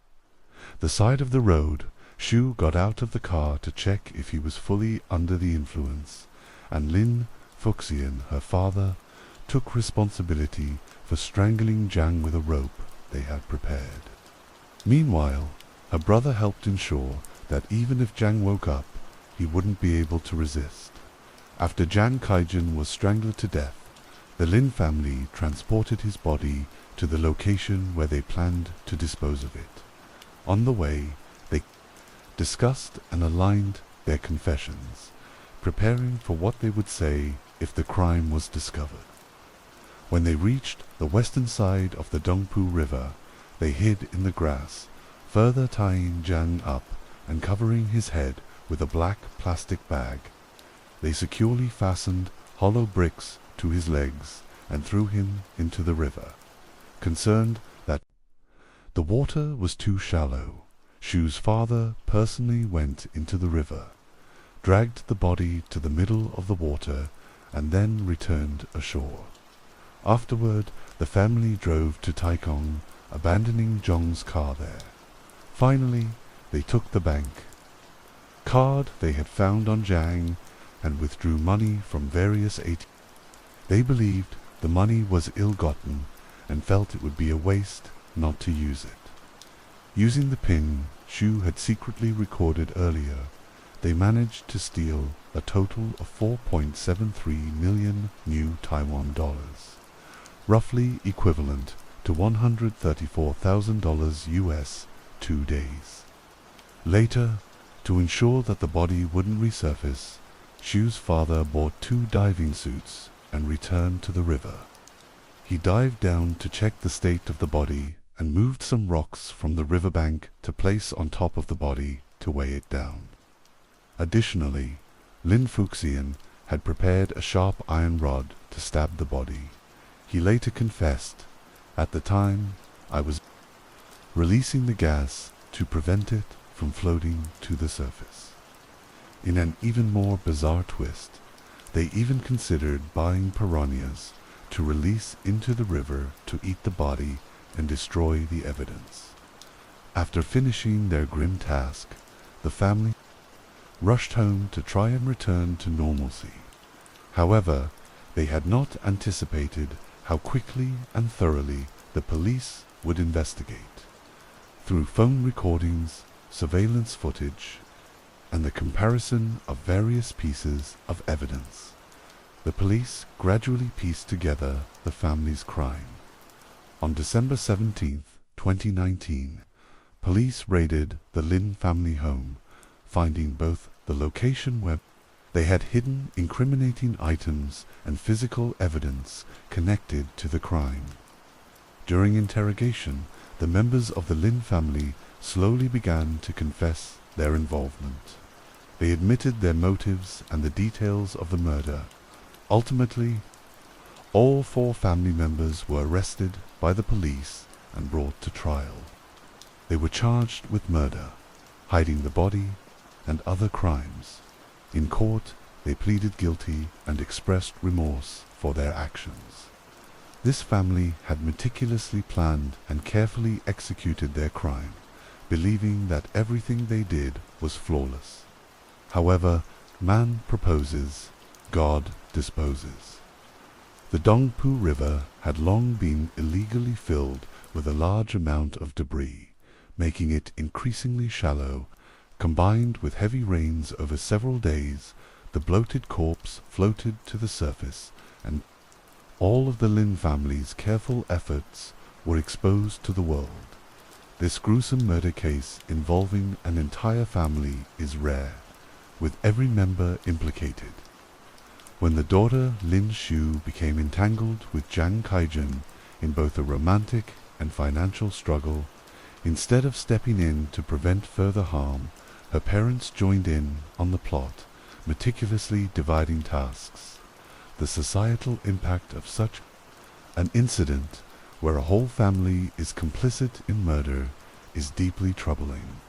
the side of the road. Xu got out of the car to check if he was fully under the influence, and Lin Fuxian, her father, took responsibility for strangling Jiang with a rope they had prepared. Meanwhile, her brother helped ensure that even if Jiang woke up, he wouldn't be able to resist. After Jiang Kaijin was strangled to death, the Lin family transported his body to the location where they planned to dispose of it. On the way, they discussed and aligned their confessions, preparing for what they would say if the crime was discovered. When they reached the western side of the Dongpu River, they hid in the grass, further tying Jiang up and covering his head with a black plastic bag. They securely fastened hollow bricks to his legs and threw him into the river. Concerned that the water was too shallow, Xu's father personally went into the river, dragged the body to the middle of the water, and then returned ashore. Afterward, the family drove to Taikong, abandoning Zhong's car there. Finally, they took the bank card they had found on Jiang and withdrew money from various ATMs. They believed the money was ill-gotten and felt it would be a waste not to use it. Using the PIN Xu had secretly recorded earlier, they managed to steal a total of 4.73 million new Taiwan dollars, roughly equivalent to $134,000 US 2 days. Later, to ensure that the body wouldn't resurface, Xu's father bought 2 diving suits and returned to the river. He dived down to check the state of the body and moved some rocks from the riverbank to place on top of the body to weigh it down. Additionally, Lin Fuxian had prepared a sharp iron rod to stab the body. He later confessed, "At the time, I was releasing the gas to prevent it from floating to the surface." In an even more bizarre twist, they even considered buying piranhas to release into the river to eat the body and destroy the evidence. After finishing their grim task, the family rushed home to try and return to normalcy. However, they had not anticipated how quickly and thoroughly the police would investigate. Through phone recordings, surveillance footage, and the comparison of various pieces of evidence, the police gradually pieced together the family's crime. On December 17, 2019, police raided the Lin family home, finding both the location where they had hidden incriminating items and physical evidence connected to the crime. During interrogation, the members of the Lin family slowly began to confess their involvement. They admitted their motives and the details of the murder. Ultimately, all 4 family members were arrested by the police and brought to trial. They were charged with murder, hiding the body, and other crimes. In court, they pleaded guilty and expressed remorse for their actions. This family had meticulously planned and carefully executed their crime, believing that everything they did was flawless. However, man proposes, God disposes. The Dongpu River had long been illegally filled with a large amount of debris, making it increasingly shallow. Combined with heavy rains over several days, the bloated corpse floated to the surface, and all of the Lin family's careful efforts were exposed to the world. This gruesome murder case involving an entire family is rare, with every member implicated. When the daughter Lin Xu became entangled with Jiang Kaijin in both a romantic and financial struggle, instead of stepping in to prevent further harm, her parents joined in on the plot, meticulously dividing tasks. The societal impact of such an incident, where a whole family is complicit in murder, is deeply troubling.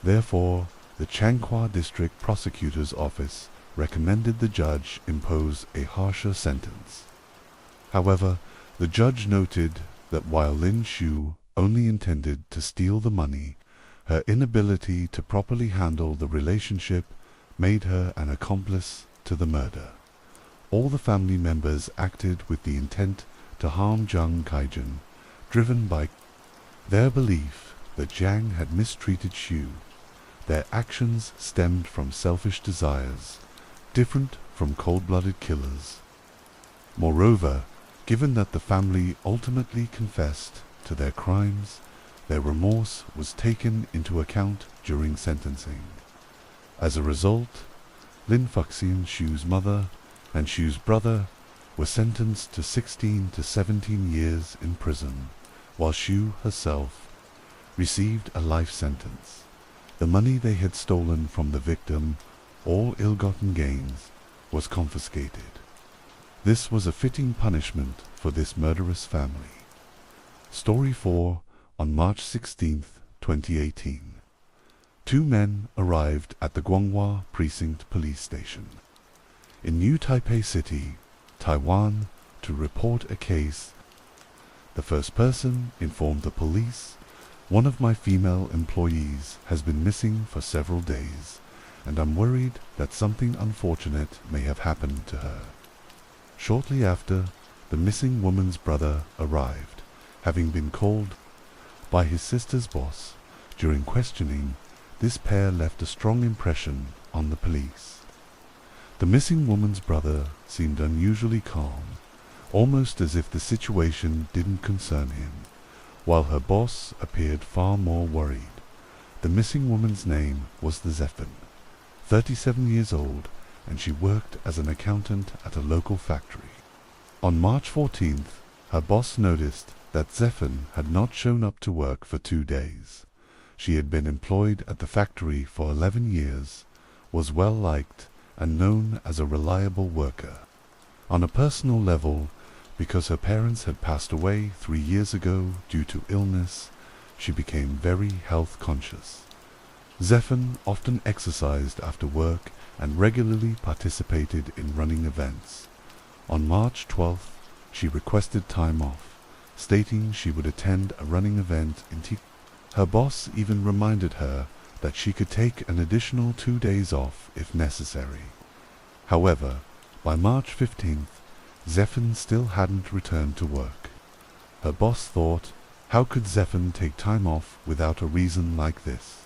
Therefore, the Changhua District Prosecutor's Office recommended the judge impose a harsher sentence. However, the judge noted that while Lin Shu only intended to steal the money, her inability to properly handle the relationship made her an accomplice to the murder. All the family members acted with the intent to harm Zhang Kaijun, driven by their belief that Zhang had mistreated Xu. Their actions stemmed from selfish desires, different from cold-blooded killers. Moreover, given that the family ultimately confessed to their crimes, their remorse was taken into account during sentencing. As a result, Lin Fuxian, Xu's mother, and Xu's brother were sentenced to 16 to 17 years in prison, while Xu herself received a life sentence. The money they had stolen from the victim, all ill-gotten gains, was confiscated. This was a fitting punishment for this murderous family. Story 4, on March 16, 2018. Two men arrived at the Guanghua Precinct Police Station in New Taipei City, Taiwan, to report a case. The first person informed the police, "One of my female employees has been missing for several days, and I'm worried that something unfortunate may have happened to her." Shortly after, the missing woman's brother arrived, having been called by his sister's boss. During questioning, this pair left a strong impression on the police. The missing woman's brother seemed unusually calm, almost as if the situation didn't concern him, while her boss appeared far more worried. The missing woman's name was the Zephyr, 37 years old, and she worked as an accountant at a local factory. On March 14th, her boss noticed that Zephyr had not shown up to work for 2 days. She had been employed at the factory for 11 years, was well liked, and known as a reliable worker. On a personal level, because her parents had passed away 3 years ago due to illness, she became very health conscious. Zephyr often exercised after work and regularly participated in running events. On March 12th, she requested time off, stating she would attend a running event in T. Her boss even reminded her that she could take an additional 2 days off if necessary. However, by March 15th, Zephyr still hadn't returned to work. Her boss thought, how could Zephyr take time off without a reason like this?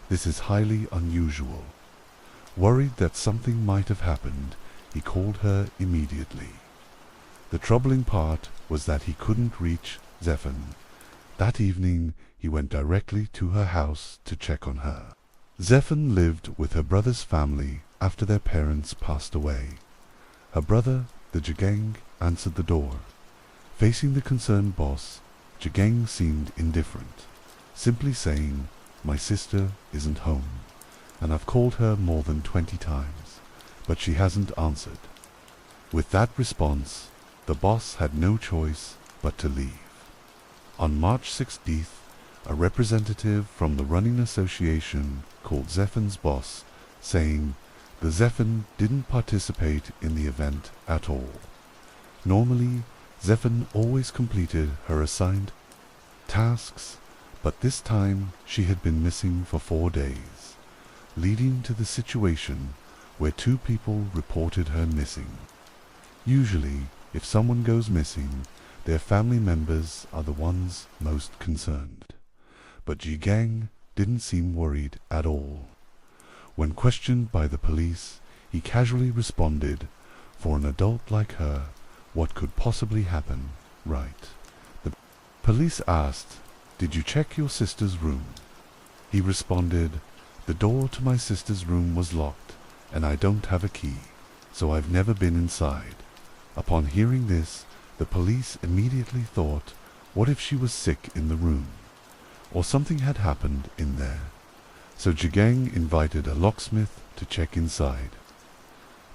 This is highly unusual. Worried that something might have happened, he called her immediately. The troubling part was that he couldn't reach Zephyr. That evening, he went directly to her house to check on her. Zephyr lived with her brother's family after their parents passed away. Her brother, the Jigang, answered the door. Facing the concerned boss, Jigang seemed indifferent, simply saying, "My sister isn't home, and I've called her more than 20 times, but she hasn't answered." With that response, the boss had no choice but to leave. On March 16th, a representative from the running association called Zephyr's boss, saying the Zephyr didn't participate in the event at all. Normally, Zephyr always completed her assigned tasks, but this time she had been missing for 4 days, leading to the situation where 2 people reported her missing. Usually, if someone goes missing, their family members are the ones most concerned. But Jigang didn't seem worried at all. When questioned by the police, he casually responded, "For an adult like her, what could possibly happen, right?" The police asked, "Did you check your sister's room?" He responded, "The door to my sister's room was locked, and I don't have a key, so I've never been inside." Upon hearing this, the police immediately thought, What if she was sick in the room? Or something had happened in there? So Jigang invited a locksmith to check inside.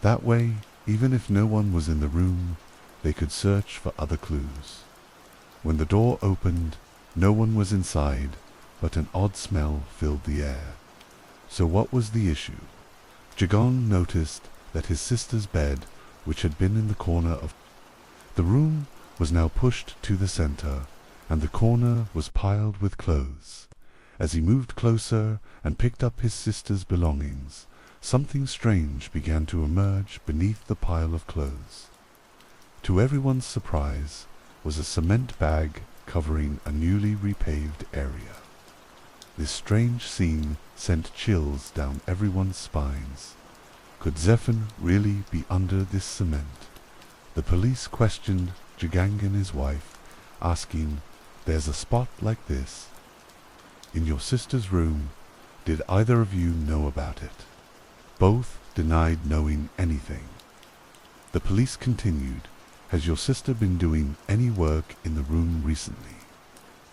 That way, even if no one was in the room, they could search for other clues. When the door opened, no one was inside, but an odd smell filled the air. So what was the issue? Jigang noticed that his sister's bed, which had been in the corner of the room, was now pushed to the center, and the corner was piled with clothes. As he moved closer and picked up his sister's belongings, something strange began to emerge beneath the pile of clothes. To everyone's surprise was a cement bag covering a newly repaved area. This strange scene sent chills down everyone's spines. Could Zephyr really be under this cement? The police questioned Jigang and his wife, asking, "There's a spot like this in your sister's room. Did either of you know about it?" Both denied knowing anything. The police continued, "Has your sister been doing any work in the room recently?"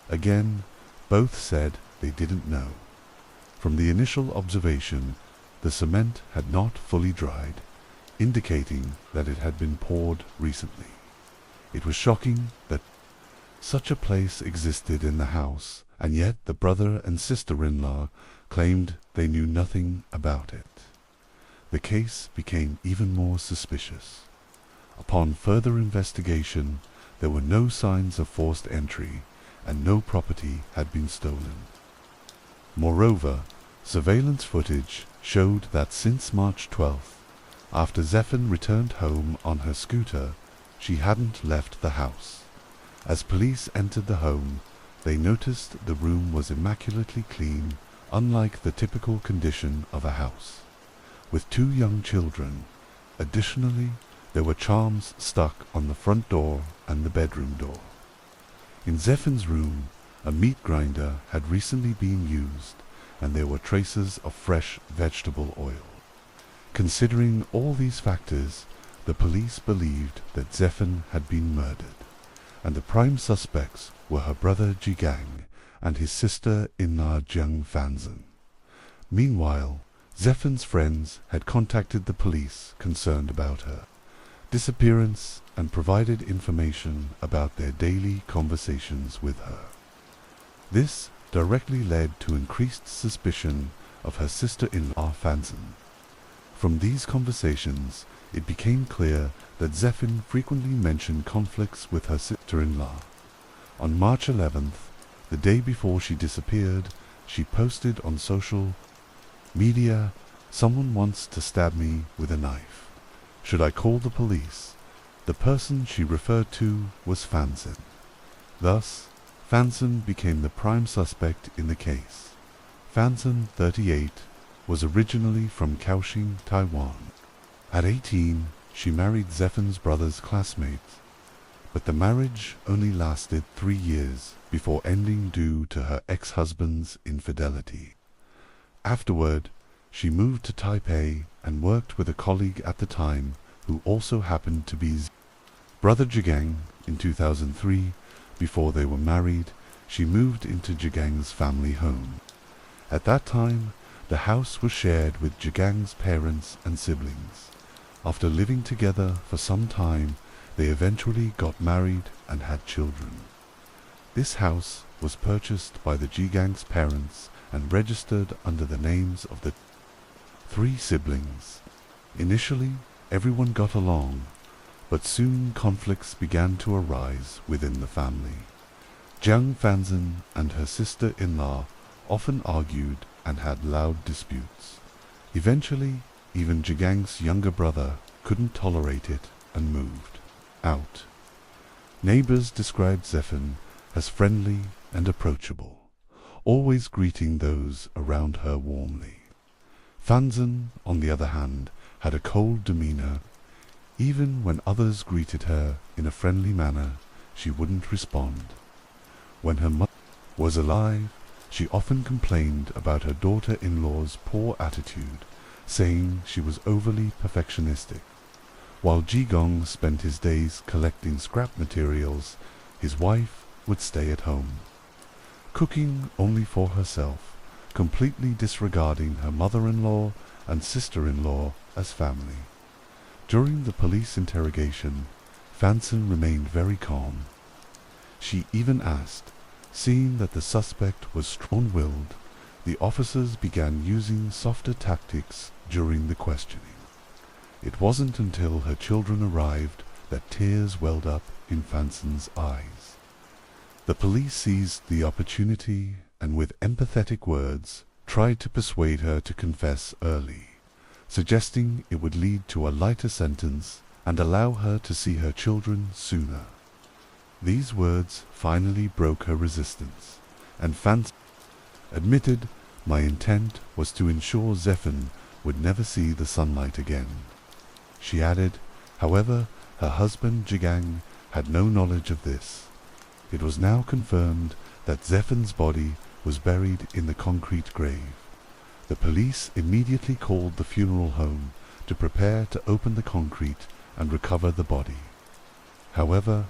Again, both said they didn't know. From the initial observation, the cement had not fully dried, indicating that it had been poured recently. It was shocking that such a place existed in the house, and yet the brother and sister-in-law claimed they knew nothing about it. The case became even more suspicious. Upon further investigation, there were no signs of forced entry, and no property had been stolen. Moreover, surveillance footage showed that since March 12th, after Zephyr returned home on her scooter, she hadn't left the house. As police entered the home, they noticed the room was immaculately clean, unlike the typical condition of a house. With 2 young children, additionally, there were charms stuck on the front door and the bedroom door. In Zephyr's room, a meat grinder had recently been used, and there were traces of fresh vegetable oil. Considering all these factors, the police believed that Zephyr had been murdered, and the prime suspects were her brother Jigang and his sister-in-law Jiang Fanzhen. Meanwhile, Zephyr's friends had contacted the police concerned about her disappearance and provided information about their daily conversations with her. This directly led to increased suspicion of her sister-in-law Fanzhen. From these conversations, it became clear that Zephyr frequently mentioned conflicts with her sister-in-law. On March 11th, the day before she disappeared, she posted on social media, "Someone wants to stab me with a knife. Should I call the police?" The person she referred to was Fanzhen. Thus, Fanzhen became the prime suspect in the case. Fanzhen, 38, was originally from Kaohsiung, Taiwan. At 18, she married Zephyr's brother's classmate, but the marriage only lasted 3 years before ending due to her ex-husband's infidelity. Afterward, she moved to Taipei and worked with a colleague at the time who also happened to be brother Jigang. In 2003, before they were married, she moved into Jigang's family home. At that time, the house was shared with Jigang's parents and siblings. After living together for some time, they eventually got married and had children. This house was purchased by the Jigang's parents and registered under the names of the 3 siblings. Initially, everyone got along, but soon conflicts began to arise within the family. Jiang Fanzhen and her sister-in-law often argued and had loud disputes. Eventually, even Jigang's younger brother couldn't tolerate it and moved out. Neighbors described Zephyr as friendly and approachable, always greeting those around her warmly. Fanzhen, on the other hand, had a cold demeanor. Even when others greeted her in a friendly manner, she wouldn't respond. When her mother was alive, she often complained about her daughter-in-law's poor attitude, saying she was overly perfectionistic. While Jigong spent his days collecting scrap materials, his wife would stay at home, cooking only for herself, completely disregarding her mother-in-law and sister-in-law as family. During the police interrogation, Fanson remained very calm. She even asked, seeing that the suspect was strong-willed, the officers began using softer tactics during the questioning. It wasn't until her children arrived that tears welled up in Fanson's eyes. The police seized the opportunity and with empathetic words tried to persuade her to confess early, suggesting it would lead to a lighter sentence and allow her to see her children sooner. These words finally broke her resistance, and Fanson admitted, "My intent was to ensure Zephan would never see the sunlight again." She added, however, her husband Jigang had no knowledge of this. It was now confirmed that Zephan's body was buried in the concrete grave. The police immediately called the funeral home to prepare to open the concrete and recover the body. However,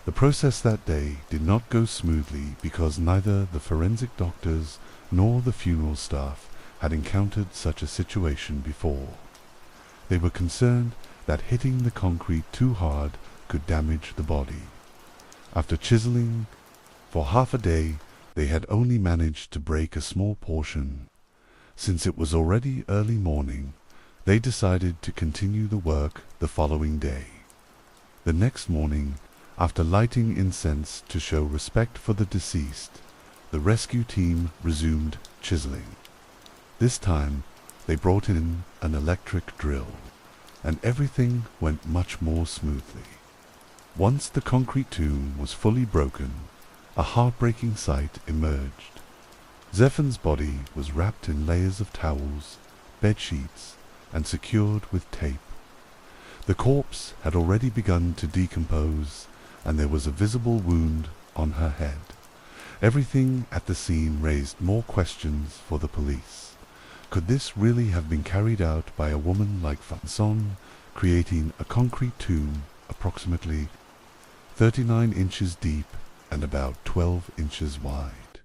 the process that day did not go smoothly because neither the forensic doctors nor the funeral staff had encountered such a situation before. They were concerned that hitting the concrete too hard could damage the body. After chiseling for half a day, they had only managed to break a small portion. Since it was already early morning, they decided to continue the work the following day. The next morning, after lighting incense to show respect for the deceased, the rescue team resumed chiseling. This time, they brought in an electric drill, and everything went much more smoothly. Once the concrete tomb was fully broken, a heartbreaking sight emerged. Zephan's body was wrapped in layers of towels, bed sheets, and secured with tape. The corpse had already begun to decompose, and there was a visible wound on her head. Everything at the scene raised more questions for the police. Could this really have been carried out by a woman like Fanson, creating a concrete tomb approximately 39 inches deep and about 12 inches wide?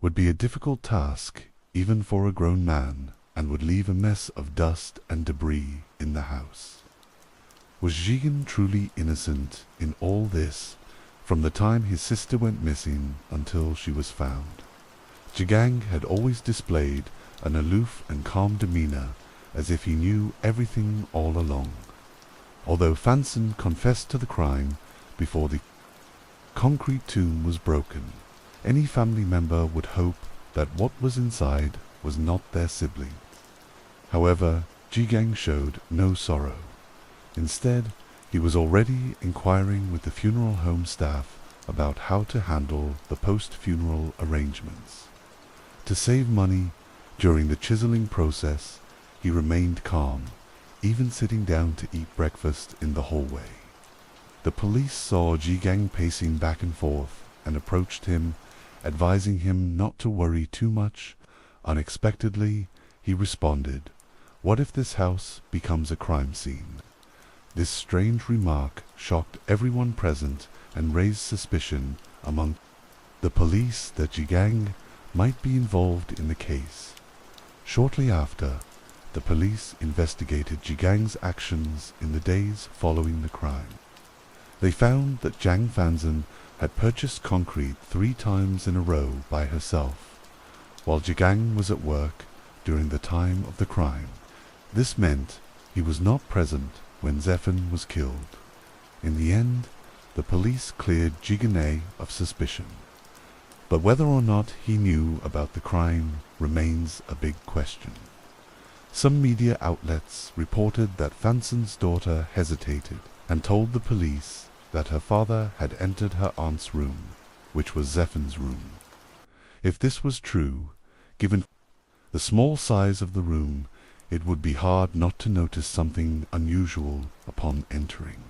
Would be a difficult task even for a grown man, and would leave a mess of dust and debris in the house. Was Jigen truly innocent in all this, from the time his sister went missing until she was found? Jigang had always displayed an aloof and calm demeanor, as if he knew everything all along. Although Fanson confessed to the crime before the concrete tomb was broken, any family member would hope that what was inside was not their sibling. However, Jigang showed no sorrow. Instead, he was already inquiring with the funeral home staff about how to handle the post-funeral arrangements. To save money, during the chiseling process, he remained calm, even sitting down to eat breakfast in the hallway. The police saw Jigang pacing back and forth and approached him, advising him not to worry too much. Unexpectedly, he responded, "What if this house becomes a crime scene?" This strange remark shocked everyone present and raised suspicion among the police that Jigang might be involved in the case. Shortly after, the police investigated Jigang's actions in the days following the crime. They found that Zhang Fanzhen had purchased concrete 3 times in a row by herself, while Jigang was at work during the time of the crime. This meant he was not present when Zephan was killed. In the end, the police cleared Jigen of suspicion. But whether or not he knew about the crime remains a big question. Some media outlets reported that Fanzhen's daughter hesitated and told the police that her father had entered her aunt's room, which was Zephan's room. If this was true, given the small size of the room, it would be hard not to notice something unusual upon entering.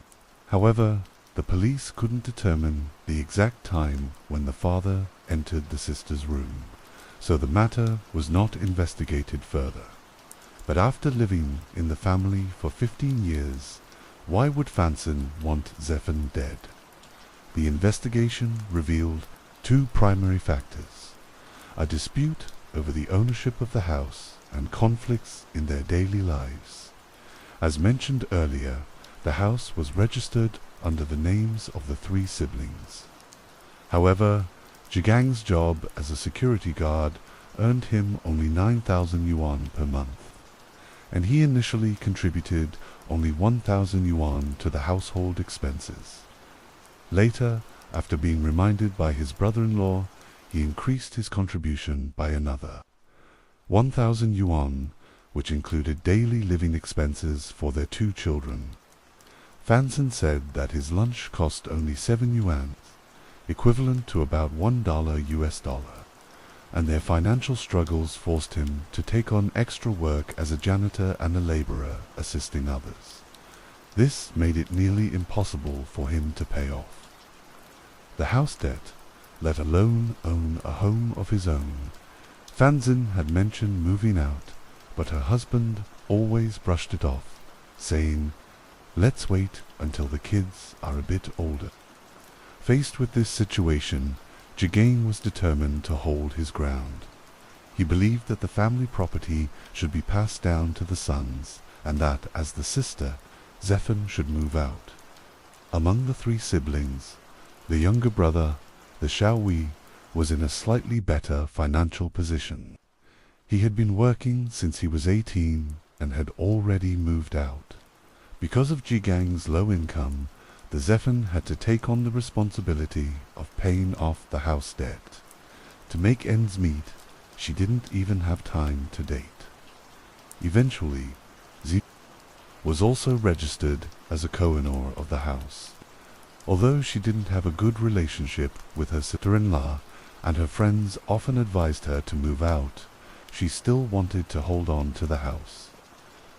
However, the police couldn't determine the exact time when the father entered the sister's room, so the matter was not investigated further. But after living in the family for 15 years, why would Fanzhen want Zephan dead? the investigation revealed two primary factors: a dispute over the ownership of the house and conflicts in their daily lives. As mentioned earlier, the house was registered under the names of the three siblings. However, Jigang's job as a security guard earned him only 9,000 yuan per month, and he initially contributed only 1,000 yuan to the household expenses. Later, after being reminded by his brother-in-law, he increased his contribution by another 1,000 yuan, which included daily living expenses for their two children. Fanson said that his lunch cost only 7 yuan, equivalent to about $1 US, and their financial struggles forced him to take on extra work as a janitor and a laborer, assisting others. This made it nearly impossible for him to pay off the house debt, let alone own a home of his own. Fanzin had mentioned moving out, but her husband always brushed it off, saying, "Let's wait until the kids are a bit older." Faced with this situation, Jigang was determined to hold his ground. He believed that the family property should be passed down to the sons, and that, as the sister, Zephan should move out. Among the three siblings, the younger brother, the Xiaowei, was in a slightly better financial position. He had been working since he was 18 and had already moved out. Because of Jigang's low income, the Zephan had to take on the responsibility of paying off the house debt. To make ends meet, she didn't even have time to date. Eventually, Zi was also registered as a co-owner of the house. Although she didn't have a good relationship with her sister-in-law, and her friends often advised her to move out, she still wanted to hold on to the house.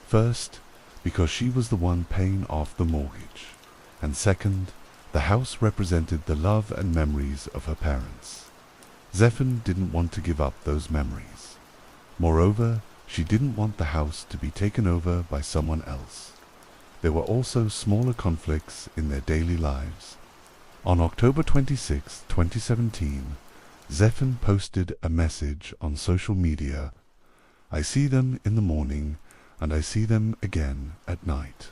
First, because she was the one paying off the mortgage, and second, the house represented the love and memories of her parents. Zephan didn't want to give up those memories. Moreover, she didn't want the house to be taken over by someone else. There were also smaller conflicts in their daily lives. On October 26, 2017, Zephan posted a message on social media: "I see them in the morning, and I see them again at night.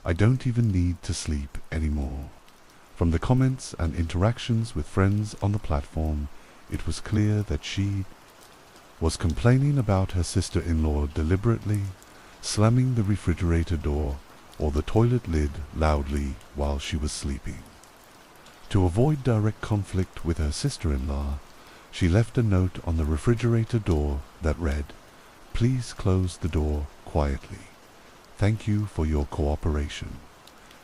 I don't even need to sleep anymore." From the comments and interactions with friends on the platform, it was clear that she was complaining about her sister-in-law deliberately slamming the refrigerator door or the toilet lid loudly while she was sleeping. To avoid direct conflict with her sister-in-law, she left a note on the refrigerator door that read, "Please close the door quietly. Thank you for your cooperation."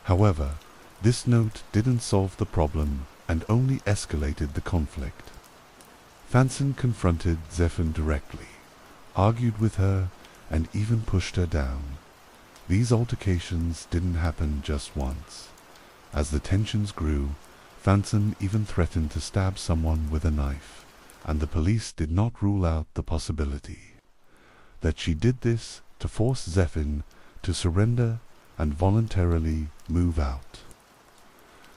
However, this note didn't solve the problem and only escalated the conflict. Fanson confronted Zephan directly, argued with her, and even pushed her down. These altercations didn't happen just once. As the tensions grew, Fanson even threatened to stab someone with a knife, and the police did not rule out the possibility that she did this to force Zephan to surrender and voluntarily move out.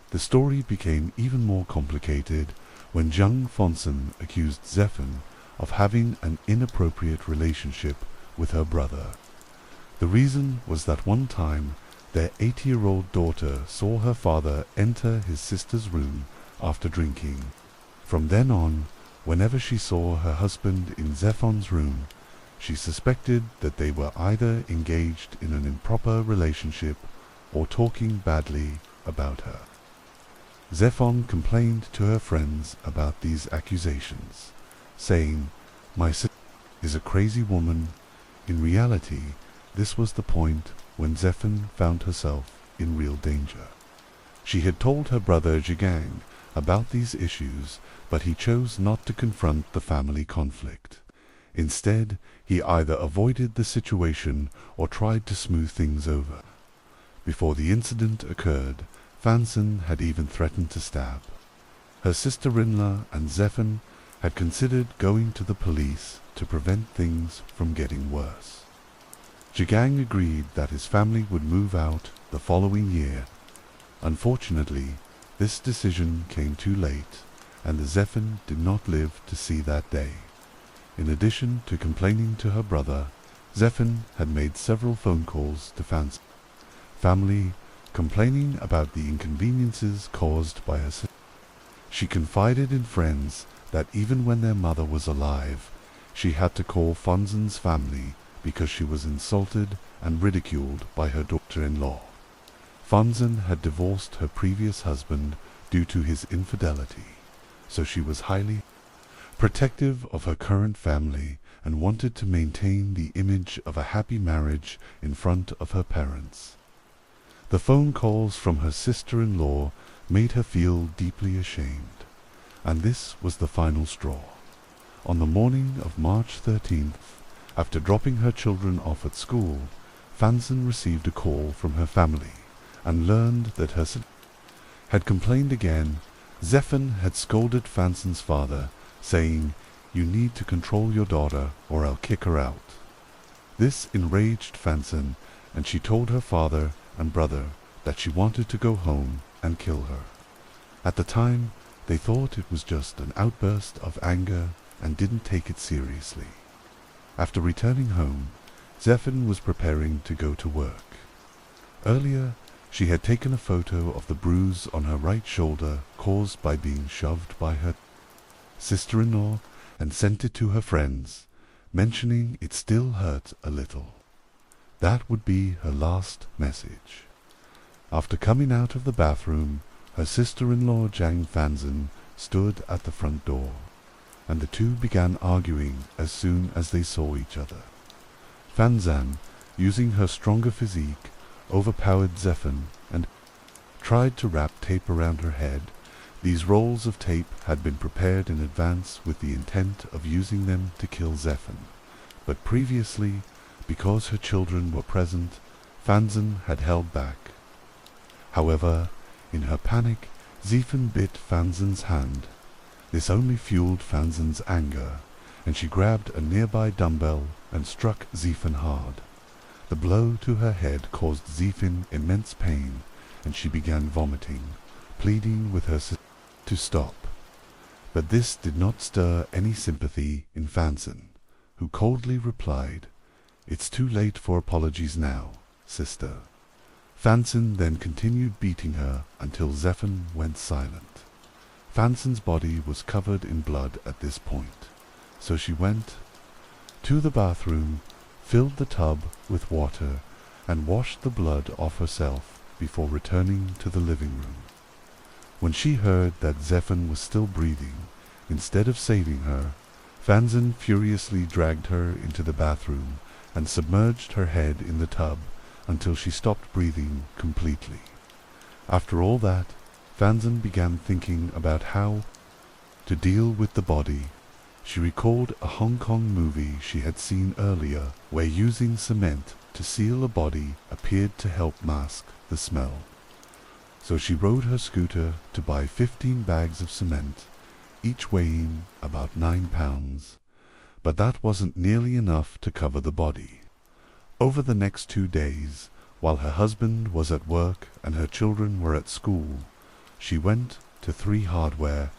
The story became even more complicated when Zhang Fonson accused Zephan of having an inappropriate relationship with her brother. The reason was that one time their 80-year-old daughter saw her father enter his sister's room after drinking. From then on, whenever she saw her husband in Zephan's room, she suspected that they were either engaged in an improper relationship or talking badly about her. Zephan complained to her friends about these accusations, saying, "My sister is a crazy woman." In reality, this was the point when Zephan found herself in real danger. She had told her brother Jigang about these issues, but he chose not to confront the family conflict. Instead, he either avoided the situation or tried to smooth things over. Before the incident occurred, Fanson had even threatened to stab. Her sister-in-law and Zephan had considered going to the police to prevent things from getting worse. Jigang agreed that his family would move out the following year. Unfortunately, This decision came too late, and the Zephyr did not live to see that day. In addition to complaining to her brother, Zephyr had made several phone calls to Fan's family, complaining about the inconveniences caused by her sister. She confided in friends that even when their mother was alive, she had to call Fan's family because she was insulted and ridiculed by her daughter-in-law. Fanzan had divorced her previous husband due to his infidelity, so she was highly protective of her current family and wanted to maintain the image of a happy marriage in front of her parents. The phone calls from her sister-in-law made her feel deeply ashamed, and this was the final straw. On the morning of March 13th, after dropping her children off at school, Fanzan received a call from her family and learned that her sister had complained again. Zephyr had scolded Fanzan's father, saying, "You need to control your daughter or I'll kick her out." This enraged Fanzan, and she told her father and brother that she wanted to go home and kill her. At the time, they thought it was just an outburst of anger and didn't take it seriously. After returning home, Zephyr was preparing to go to work. Earlier, she had taken a photo of the bruise on her right shoulder caused by being shoved by her sister-in-law and sent it to her friends, mentioning it still hurt a little. That would be her last message. After coming out of the bathroom, her sister-in-law Zhang Fanzan stood at the front door, and the two began arguing as soon as they saw each other. Fanzan, using her stronger physique, overpowered Zephyr and tried to wrap tape around her head. These rolls of tape had been prepared in advance with the intent of using them to kill Zephyr, but previously, because her children were present, Fanzan had held back. However, in her panic, Zephyr bit Fanzan's hand. This only fueled Fanzan's anger, and she grabbed a nearby dumbbell and struck Zephyr hard. The blow to her head caused Zephyr immense pain, and she began vomiting, pleading with her sister to stop. But this did not stir any sympathy in Fanzan, who coldly replied, "It's too late for apologies now, sister." Fanzan then continued beating her until Zephyr went silent. Fanzan's body was covered in blood at this point, so she went to the bathroom, filled the tub with water, and washed the blood off herself before returning to the living room. When she heard that Zephyr was still breathing, instead of saving her, Fanzan furiously dragged her into the bathroom and submerged her head in the tub until she stopped breathing completely. After all that, Fanzan began thinking about how to deal with the body. She recalled a Hong Kong movie she had seen earlier where using cement to seal a body appeared to help mask the smell. So she rode her scooter to buy 15 bags of cement, each weighing about 9 pounds. But that wasn't nearly enough to cover the body. Over the next 2 days, while her husband was at work and her children were at school, she went to 3 hardware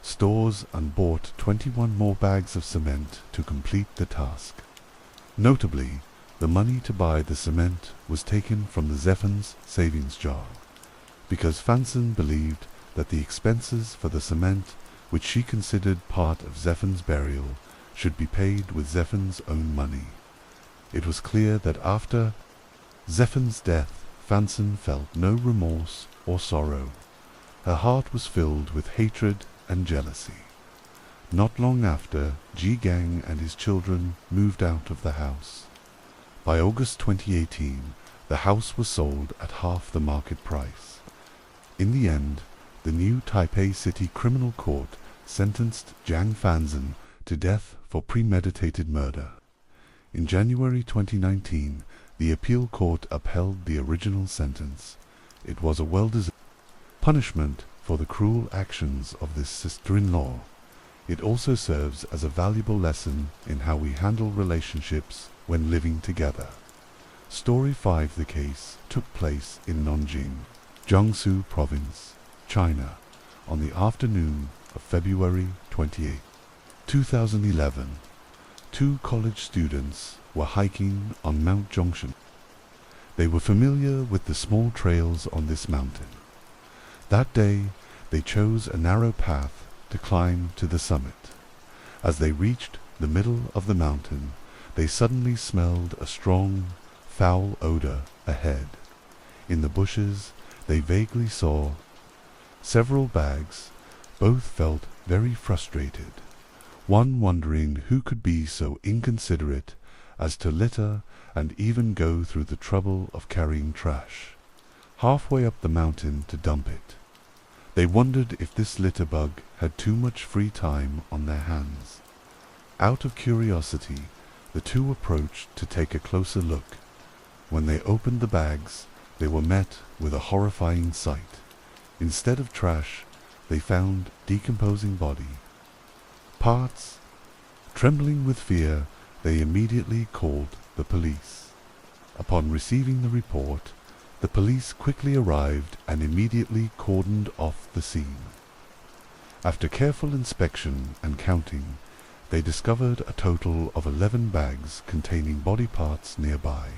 stores and bought 21 more bags of cement to complete the task. Notably, the money to buy the cement was taken from the Zephyr's savings jar, because Fanzan believed that the expenses for the cement, which she considered part of Zephyr's burial, should be paid with Zephyr's own money. It was clear that after Zephyr's death, Fanzan felt no remorse or sorrow. Her heart was filled with hatred and jealousy. Not long after, Ji Gang and his children moved out of the house. By August 2018, the house was sold at half the market price. In the end, the new Taipei City Criminal Court sentenced Zhang Fanzan to death for premeditated murder. In January 2019, the appeal court upheld the original sentence. It was a well-deserved punishment for the cruel actions of this sister-in-law. It also serves as a valuable lesson in how we handle relationships when living together. Story 5. The case took place in Nanjing, Jiangsu Province. China, on the afternoon of February 28, 2011. Two college students were hiking on Mount Junction. They were familiar with the small trails on this mountain. That day, they chose a narrow path to climb to the summit. As they reached the middle of the mountain, they suddenly smelled a strong, foul odor ahead. In the bushes, they vaguely saw several bags. Both felt very frustrated, one wondering who could be so inconsiderate as to litter and even go through the trouble of carrying trash halfway up the mountain to dump it. They wondered if this litter bug had too much free time on their hands. Out of curiosity, the two approached to take a closer look. When they opened the bags, they were met with a horrifying sight. Instead of trash, they found decomposing body parts. Trembling with fear, they immediately called the police. Upon receiving the report, the police quickly arrived and immediately cordoned off the scene. After careful inspection and counting, they discovered a total of 11 bags containing body parts nearby.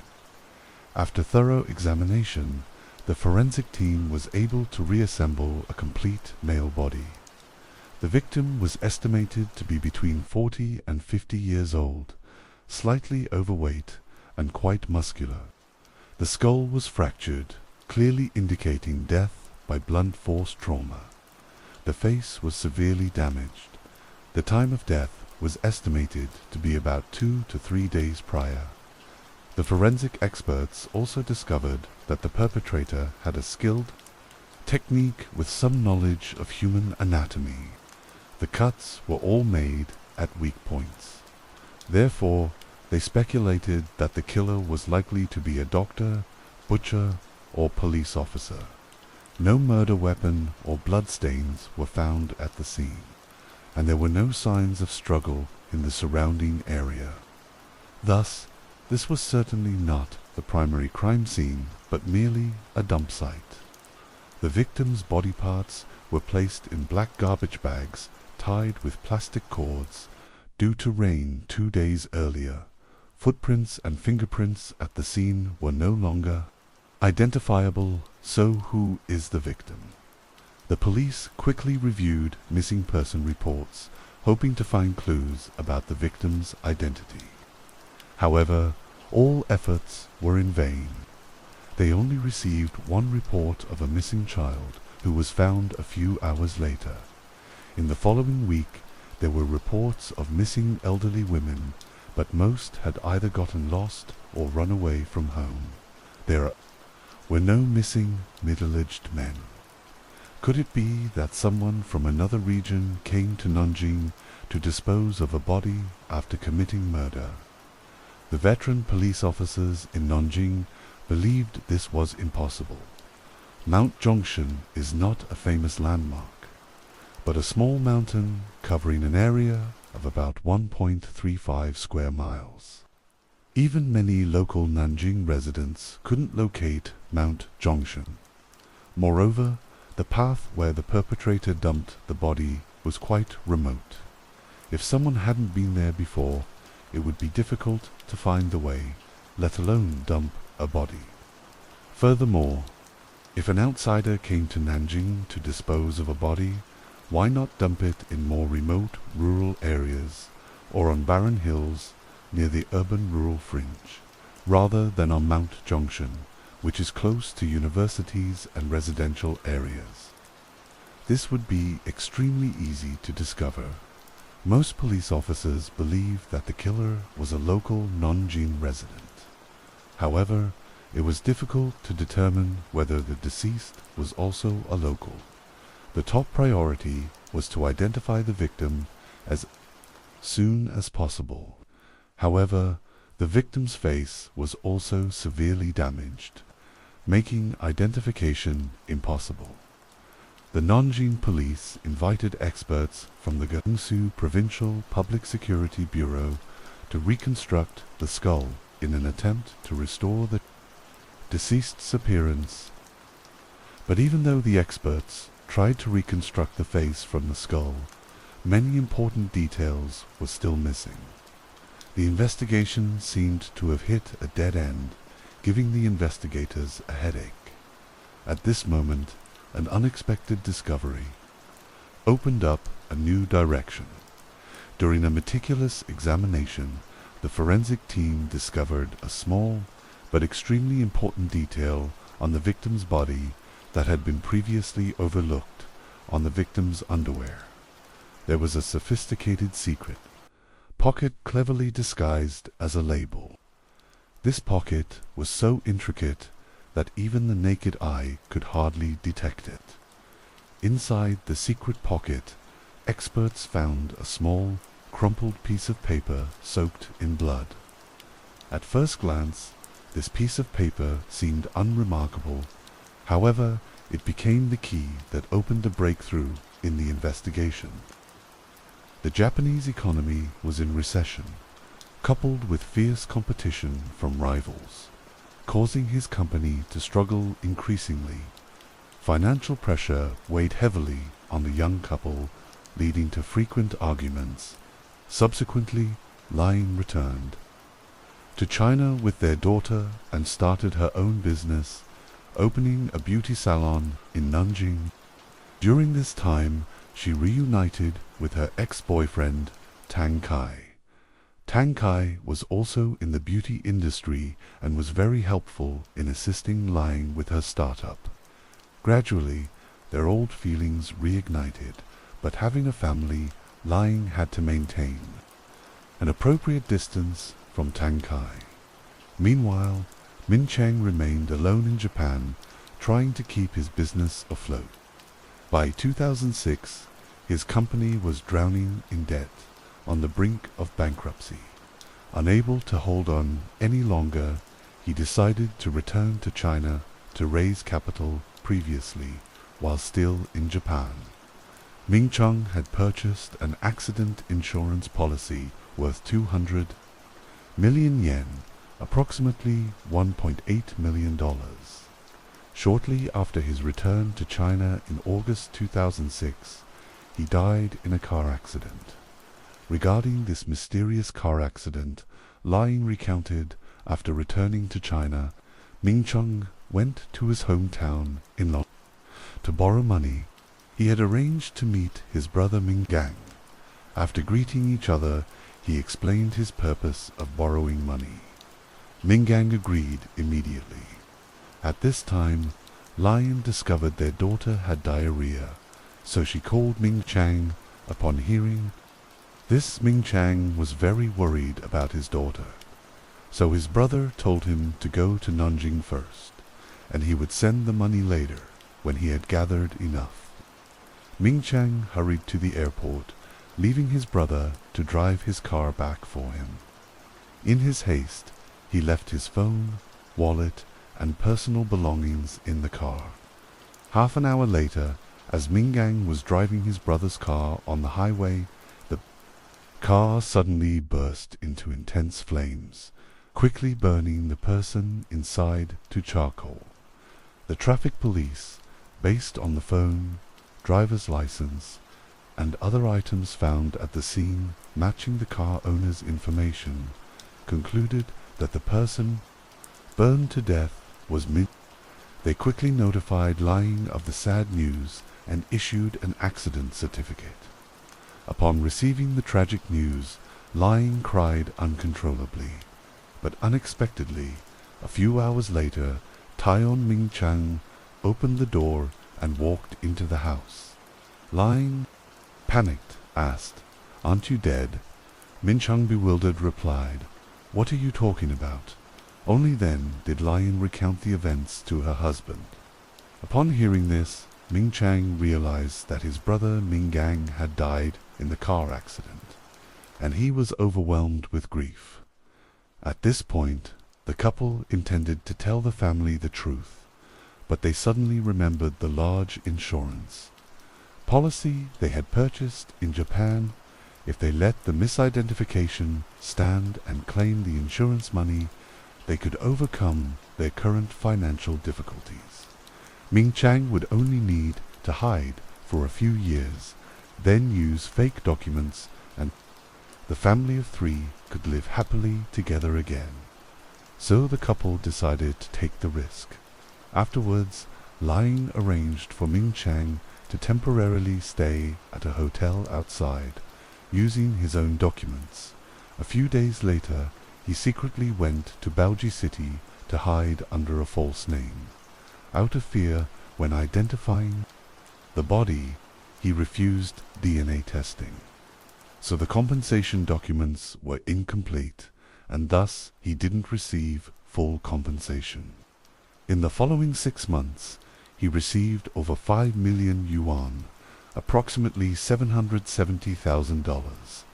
After thorough examination, the forensic team was able to reassemble a complete male body. The victim was estimated to be between 40 and 50 years old, slightly overweight and quite muscular. The skull was fractured, clearly indicating death by blunt force trauma. The face was severely damaged. The time of death was estimated to be about 2 to 3 days prior. The forensic experts also discovered that the perpetrator had a skilled technique with some knowledge of human anatomy. The cuts were all made at weak points. Therefore, they speculated that the killer was likely to be a doctor, butcher, or police officer. No murder weapon or bloodstains were found at the scene, and there were no signs of struggle in the surrounding area. Thus, this was certainly not the primary crime scene, but merely a dump site. The victim's body parts were placed in black garbage bags tied with plastic cords. Due to rain 2 days earlier, footprints and fingerprints at the scene were no longer identifiable. So who is the victim? The police quickly reviewed missing person reports, hoping to find clues about the victim's identity. However, all efforts were in vain. They only received one report of a missing child who was found a few hours later. In the following week, there were reports of missing elderly women, but most had either gotten lost or run away from home. There were no missing middle-aged men. Could it be that someone from another region came to Nanjing to dispose of a body after committing murder? The veteran police officers in Nanjing believed this was impossible. Mount Junction is not a famous landmark, but a small mountain covering an area of about 1.35 square miles. Even many local Nanjing residents couldn't locate Mount Junction. Moreover, the path where the perpetrator dumped the body was quite remote. If someone hadn't been there before, it would be difficult to find the way, let alone dump a body. Furthermore, if an outsider came to Nanjing to dispose of a body, why not dump it in more remote rural areas or on barren hills near the urban-rural fringe, rather than on Mount Junction, which is close to universities and residential areas? This would be extremely easy to discover. Most police officers believe that the killer was a local Nanjing resident. However, it was difficult to determine whether the deceased was also a local. The top priority was to identify the victim as soon as possible. However, the victim's face was also severely damaged, making identification impossible. The Nanjing police invited experts from the Gansu Provincial Public Security Bureau to reconstruct the skull in an attempt to restore the deceased's appearance. But even though the experts tried to reconstruct the face from the skull, many important details were still missing. The investigation seemed to have hit a dead end, giving the investigators a headache. At this moment, an unexpected discovery opened up a new direction. During a meticulous examination, the forensic team discovered a small but extremely important detail on the victim's body that had been previously overlooked on the victim's underwear. There was a sophisticated secret pocket cleverly disguised as a label. This pocket was so intricate that even the naked eye could hardly detect it. Inside the secret pocket, experts found a small, crumpled piece of paper soaked in blood. At first glance, this piece of paper seemed unremarkable. However, it became the key that opened a breakthrough in the investigation. The Japanese economy was in recession, coupled with fierce competition from rivals, causing his company to struggle increasingly. Financial pressure weighed heavily on the young couple, leading to frequent arguments. Subsequently, Liang returned to China with their daughter and started her own business, opening a beauty salon in Nanjing. During this time, she reunited with her ex-boyfriend, Tang Kai. Tang Kai was also in the beauty industry and was very helpful in assisting Liang with her startup. Gradually, their old feelings reignited, but having a family, Liang had to maintain an appropriate distance from Tang Kai. Meanwhile, Min Chang remained alone in Japan, trying to keep his business afloat. By 2006, his company was drowning in debt, on the brink of bankruptcy. Unable to hold on any longer, he decided to return to China to raise capital previously, while still in Japan. Ming Chang had purchased an accident insurance policy worth 200 million yen, approximately $1.8 million. Shortly after his return to China in August 2006, he died in a car accident. Regarding this mysterious car accident, Liang recounted after returning to China, Ming Chang went to his hometown in Long to borrow money. He had arranged to meet his brother Ming Gang. After greeting each other, he explained his purpose of borrowing money. Ming Gang agreed immediately. At this time, Liang discovered their daughter had diarrhea, so she called Ming Chang. Upon hearing this, Ming Chang was very worried about his daughter, so his brother told him to go to Nanjing first, and he would send the money later when he had gathered enough. Ming Chang hurried to the airport, leaving his brother to drive his car back for him. In his haste, he left his phone, wallet, and personal belongings in the car. Half an hour later, as Ming Gang was driving his brother's car on the highway, the car suddenly burst into intense flames, quickly burning the person inside to charcoal. The traffic police, based on the phone, driver's license, and other items found at the scene matching the car owner's information, concluded that the person burned to death was Min. They quickly notified Liang of the sad news and issued an accident certificate. Upon receiving the tragic news, Liang cried uncontrollably. But unexpectedly, a few hours later, Taion Ming Chang opened the door and walked into the house. Liang, panicked, asked, "Aren't you dead?" Min Chang, bewildered, replied, "What are you talking about?" Only then did Liang recount the events to her husband. Upon hearing this, Ming Chang realized that his brother Ming Gang had died in the car accident, and he was overwhelmed with grief. At this point, the couple intended to tell the family the truth, but they suddenly remembered the large insurance policy they had purchased in Japan. If they let the misidentification stand and claim the insurance money, they could overcome their current financial difficulties. Ming Chang would only need to hide for a few years, then use fake documents, and the family of three could live happily together again. So the couple decided to take the risk. Afterwards, Liang arranged for Ming Chang to temporarily stay at a hotel outside, using his own documents. A few days later, he secretly went to Baoji City to hide under a false name. Out of fear, when identifying the body, he refused DNA testing. So the compensation documents were incomplete, and thus he didn't receive full compensation. In the following 6 months, he received over 5 million yuan, approximately $770,000,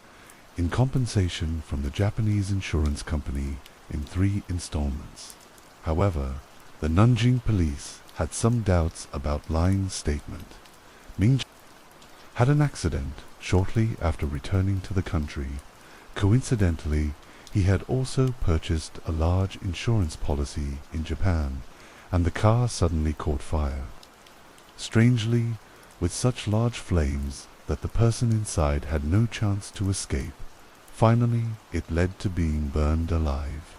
in compensation from the Japanese insurance company in 3 installments. However, the Nanjing police had some doubts about Liang's statement. Ming had an accident shortly after returning to the country. Coincidentally, he had also purchased a large insurance policy in Japan, and the car suddenly caught fire. Strangely, with such large flames that the person inside had no chance to escape, finally it led to being burned alive.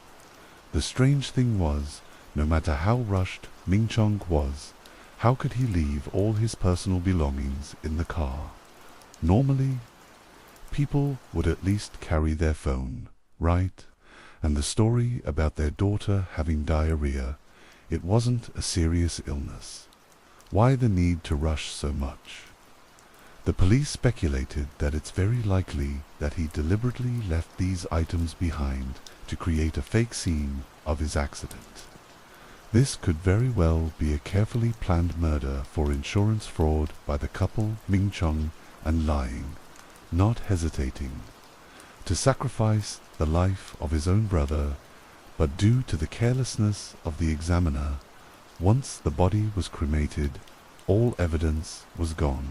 The strange thing was, no matter how rushed Ming Chong was, how could he leave all his personal belongings in the car? Normally, people would at least carry their phone, right? And the story about their daughter having diarrhea, it wasn't a serious illness. Why the need to rush so much? The police speculated that it's very likely that he deliberately left these items behind to create a fake scene of his accident. This could very well be a carefully planned murder for insurance fraud by the couple Ming Chong and Liang, not hesitating to sacrifice the life of his own brother, but due to the carelessness of the examiner, once the body was cremated, all evidence was gone,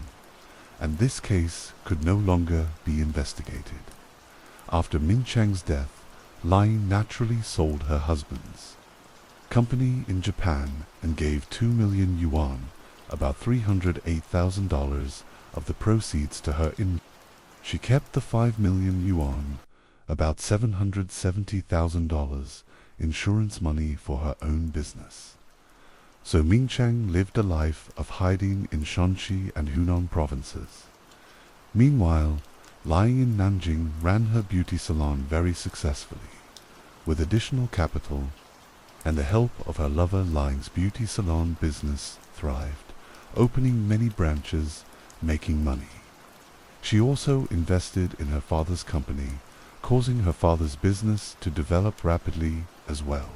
and this case could no longer be investigated. After Ming Chang's death, Liang naturally sold her husband's company in Japan and gave 2 million yuan, about $308,000 of the proceeds to her in. She kept the 5 million yuan, about $770,000, insurance money for her own business. So Ming Chang lived a life of hiding in Shanxi and Hunan provinces. Meanwhile, Liang in Nanjing ran her beauty salon very successfully. With additional capital and the help of her lover, Liang's beauty salon business thrived, opening many branches, making money. She also invested in her father's company, causing her father's business to develop rapidly as well.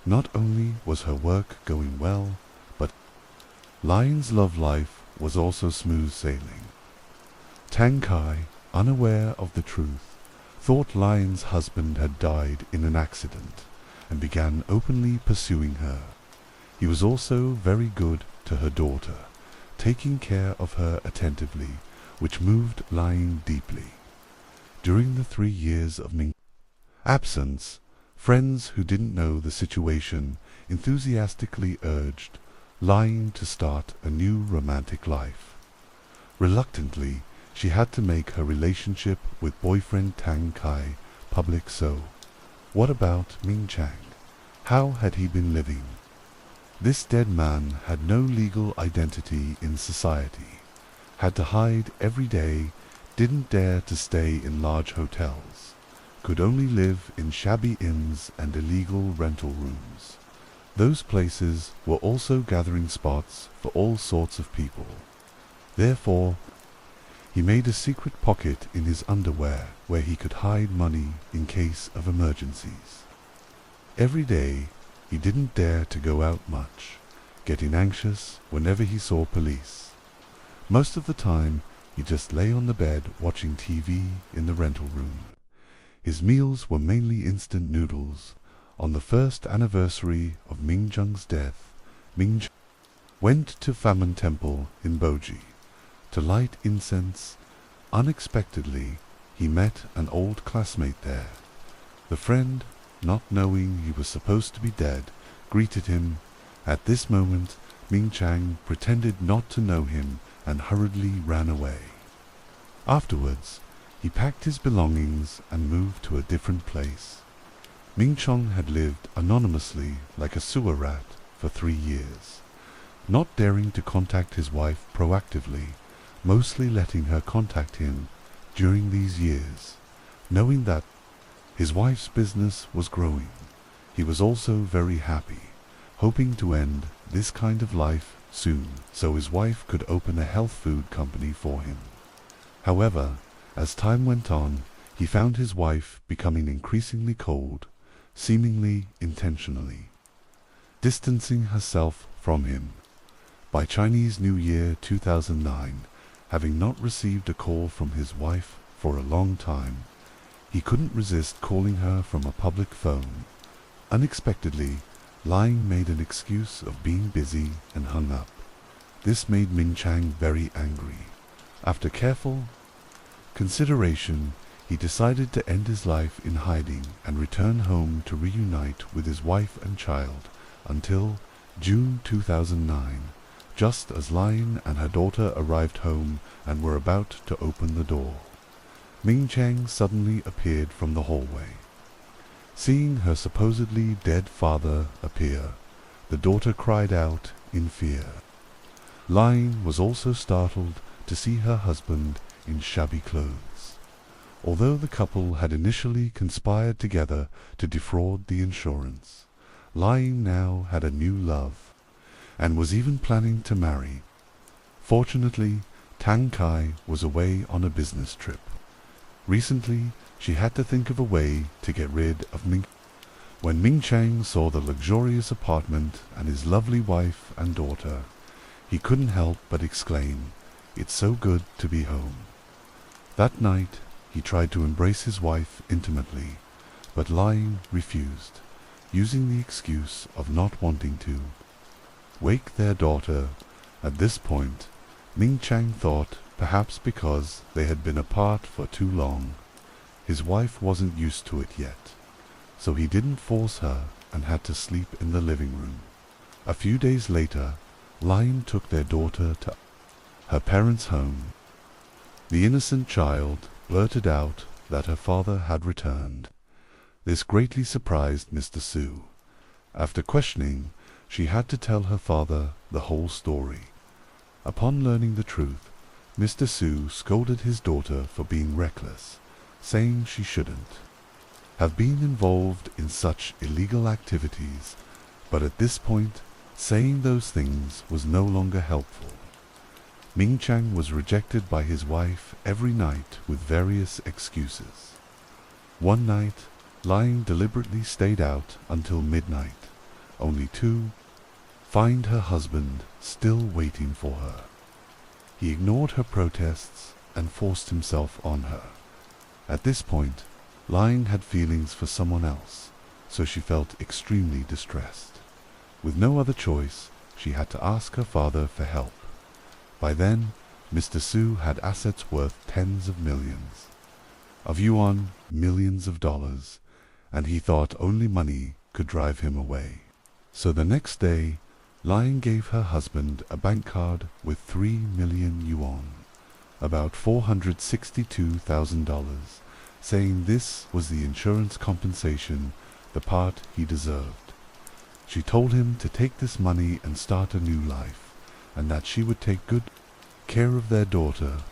Not only was her work going well, but Liang's love life was also smooth sailing. Tang Kai, unaware of the truth, thought Liang's husband had died in an accident and began openly pursuing her. He was also very good to her daughter, taking care of her attentively, which moved Liang deeply. During the 3 years of Ming's absence, friends who didn't know the situation enthusiastically urged Liang to start a new romantic life. Reluctantly, she had to make her relationship with boyfriend Tang Kai public. So, what about Ming Chang? How had he been living? This dead man had no legal identity in society, had to hide every day, didn't dare to stay in large hotels, could only live in shabby inns and illegal rental rooms. Those places were also gathering spots for all sorts of people. Therefore, he made a secret pocket in his underwear where he could hide money in case of emergencies. Every day, he didn't dare to go out much, getting anxious whenever he saw police. Most of the time, he just lay on the bed watching TV in the rental room. His meals were mainly instant noodles. On the first anniversary of Ming Chang's death, Ming Chang went to Famen Temple in Boji to light incense. Unexpectedly, he met an old classmate there. The friend, not knowing he was supposed to be dead, greeted him. At this moment, Ming Chang pretended not to know him and hurriedly ran away. Afterwards, he packed his belongings and moved to a different place. Ming Chang had lived anonymously like a sewer rat for 3 years, not daring to contact his wife proactively, mostly letting her contact him during these years. Knowing that his wife's business was growing, he was also very happy, hoping to end this kind of life soon so his wife could open a health food company for him. However, as time went on, he found his wife becoming increasingly cold, seemingly intentionally, distancing herself from him. By Chinese New Year 2009, having not received a call from his wife for a long time, he couldn't resist calling her from a public phone. Unexpectedly, Lying made an excuse of being busy and hung up. This made Ming Chang very angry. After careful consideration, he decided to end his life in hiding and return home to reunite with his wife and child until June 2009, just as Lion and her daughter arrived home and were about to open the door. Ming Chang suddenly appeared from the hallway. Seeing her supposedly dead father appear, the daughter cried out in fear. Lion was also startled to see her husband in shabby clothes. Although the couple had initially conspired together to defraud the insurance, Lion now had a new love, and was even planning to marry. Fortunately, Tang Kai was away on a business trip. Recently, she had to think of a way to get rid of Ming. When Ming Chang saw the luxurious apartment and his lovely wife and daughter, he couldn't help but exclaim, "It's so good to be home." That night, he tried to embrace his wife intimately, but Lying refused, using the excuse of not wanting to wake their daughter. At this point, Ming Chang thought perhaps because they had been apart for too long, his wife wasn't used to it yet, so he didn't force her and had to sleep in the living room. A few days later, Lion took their daughter to her parents' home. The innocent child blurted out that her father had returned. This greatly surprised Mr. Su. After questioning, she had to tell her father the whole story. Upon learning the truth, Mr. Su scolded his daughter for being reckless, saying she shouldn't have been involved in such illegal activities, but at this point, saying those things was no longer helpful. Ming Chang was rejected by his wife every night with various excuses. One night, Lying deliberately stayed out until midnight, only to find her husband still waiting for her. He ignored her protests and forced himself on her. At this point, Lying had feelings for someone else, so she felt extremely distressed. With no other choice, she had to ask her father for help. By then, Mr. Su had assets worth tens of millions of yuan, millions of dollars, and he thought only money could drive him away. So the next day, Lying gave her husband a bank card with 3 million yuan, about $462,000, saying this was the insurance compensation, the part he deserved. She told him to take this money and start a new life, and that she would take good care of their daughter.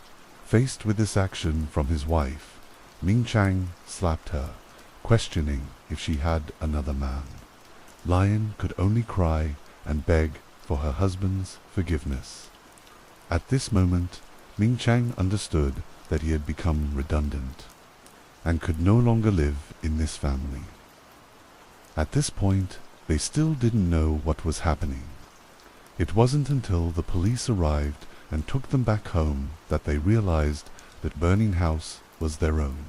Faced with this action from his wife, Ming Chang slapped her, questioning if she had another man. Lion could only cry and beg for her husband's forgiveness. At this moment, Ming Chang understood that he had become redundant and could no longer live in this family. At this point, they still didn't know what was happening. It wasn't until the police arrived and took them back home that they realized that burning house was their own.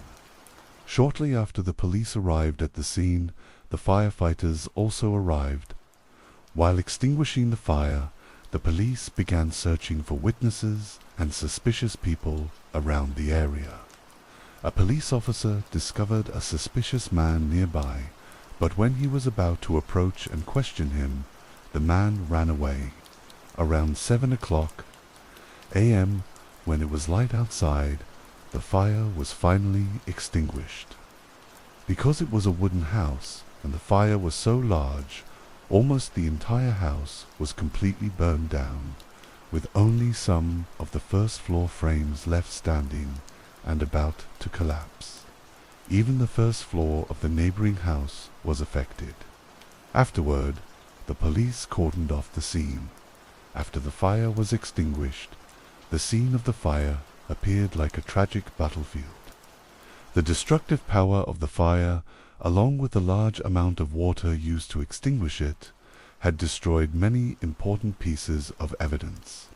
Shortly after the police arrived at the scene, the firefighters also arrived. While extinguishing the fire, the police began searching for witnesses and suspicious people around the area. A police officer discovered a suspicious man nearby, but when he was about to approach and question him, the man ran away. around 7 o'clock a.m., when it was light outside, the fire was finally extinguished. Because it was a wooden house and the fire was so large, almost the entire house was completely burned down, with only some of the first floor frames left standing and about to collapse. Even the first floor of the neighboring house was affected. Afterward, the police cordoned off the scene. After the fire was extinguished, the scene of the fire appeared like a tragic battlefield. The destructive power of the fire, along with the large amount of water used to extinguish it, had destroyed many important pieces of evidence.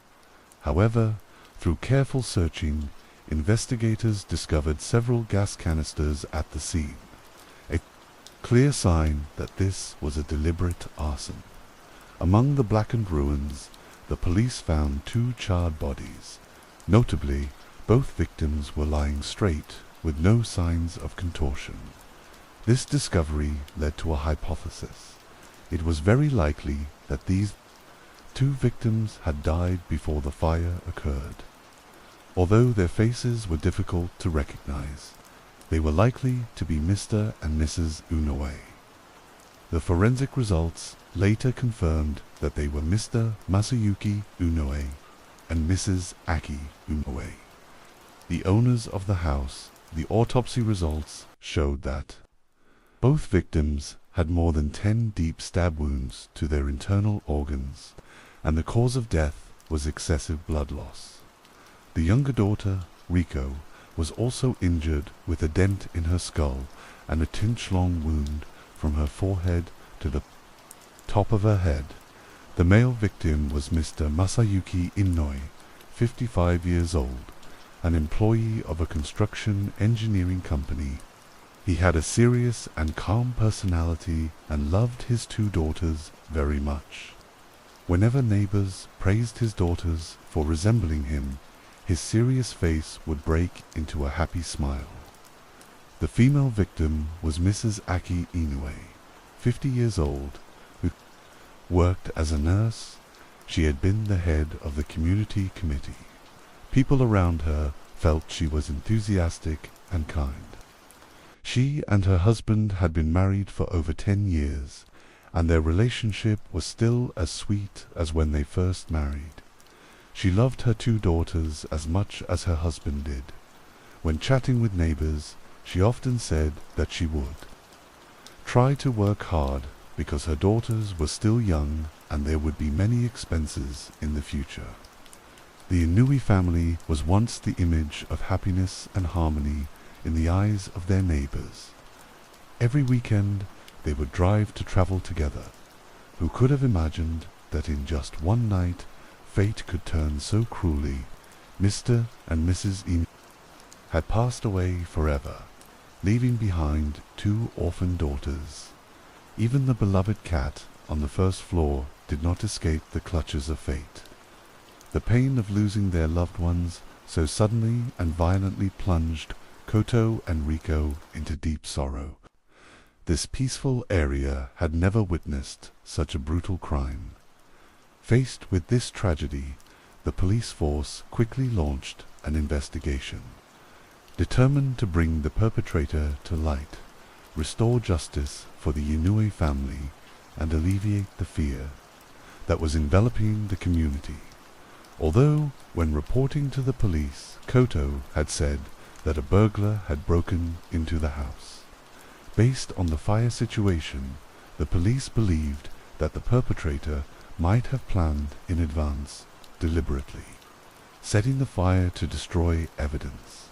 However, through careful searching, investigators discovered several gas canisters at the scene, a clear sign that this was a deliberate arson. Among the blackened ruins, the police found 2 charred bodies. Notably, both victims were lying straight, with no signs of contortion. This discovery led to a hypothesis. It was very likely that these 2 victims had died before the fire occurred. Although their faces were difficult to recognize, they were likely to be Mr. and Mrs. Inoue. The forensic results later confirmed that they were Mr. Masayuki Inoue and Mrs. Aki Inoue, the owners of the house. The autopsy results showed that both victims had more than 10 deep stab wounds to their internal organs, and the cause of death was excessive blood loss. The younger daughter, Riko, was also injured with a dent in her skull and a 2-inch-long wound from her forehead to the top of her head. The male victim was Mr. Masayuki Inoue, 55 years old, an employee of a construction engineering company. He had a serious and calm personality and loved his 2 daughters very much. Whenever neighbors praised his daughters for resembling him, his serious face would break into a happy smile. The female victim was Mrs. Aki Inoue, 50 years old, who worked as a nurse. She had been the head of the community committee. People around her felt she was enthusiastic and kind. She and her husband had been married for over 10 years, and their relationship was still as sweet as when they first married. She loved her 2 daughters as much as her husband did. When chatting with neighbors, she often said that she would try to work hard because her daughters were still young and there would be many expenses in the future. The Inui family was once the image of happiness and harmony in the eyes of their neighbors. Every weekend they would drive to travel together. Who could have imagined that in just one night fate could turn so cruelly? Mr. and Mrs. Inoue had passed away forever, leaving behind 2 orphan daughters. Even the beloved cat on the first floor did not escape the clutches of fate. The pain of losing their loved ones so suddenly and violently plunged Koto and Riko into deep sorrow. This peaceful area had never witnessed such a brutal crime. Faced with this tragedy, the police force quickly launched an investigation. Determined to bring the perpetrator to light, restore justice for the Inoue family, and alleviate the fear that was enveloping the community. Although, when reporting to the police, Koto had said that a burglar had broken into the house. Based on the fire situation, the police believed that the perpetrator might have planned in advance, deliberately, setting the fire to destroy evidence.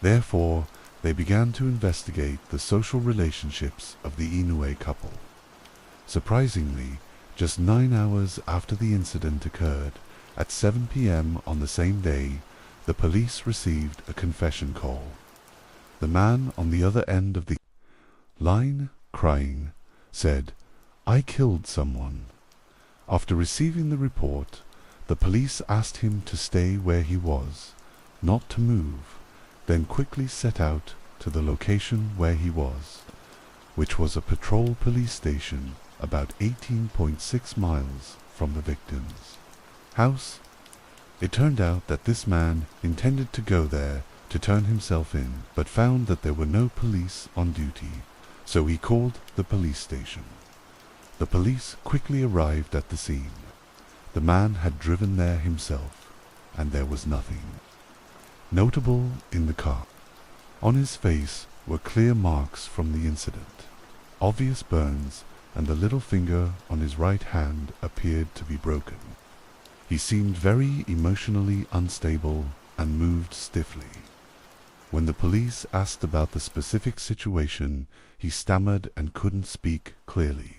Therefore, they began to investigate the social relationships of the Inoue couple. Surprisingly, just 9 hours after the incident occurred, at 7 p.m. on the same day, the police received a confession call. The man on the other end of the line, crying, said, "I killed someone." After receiving the report, the police asked him to stay where he was, not to move, then quickly set out to the location where he was, which was a patrol police station about 18.6 miles from the victims. house. It turned out that this man intended to go there to turn himself in, but found that there were no police on duty, so he called the police station. The police quickly arrived at the scene. The man had driven there himself, and there was nothing notable in the car. On his face were clear marks from the incident, obvious burns, and the little finger on his right hand appeared to be broken. He seemed very emotionally unstable and moved stiffly. When the police asked about the specific situation, he stammered and couldn't speak clearly.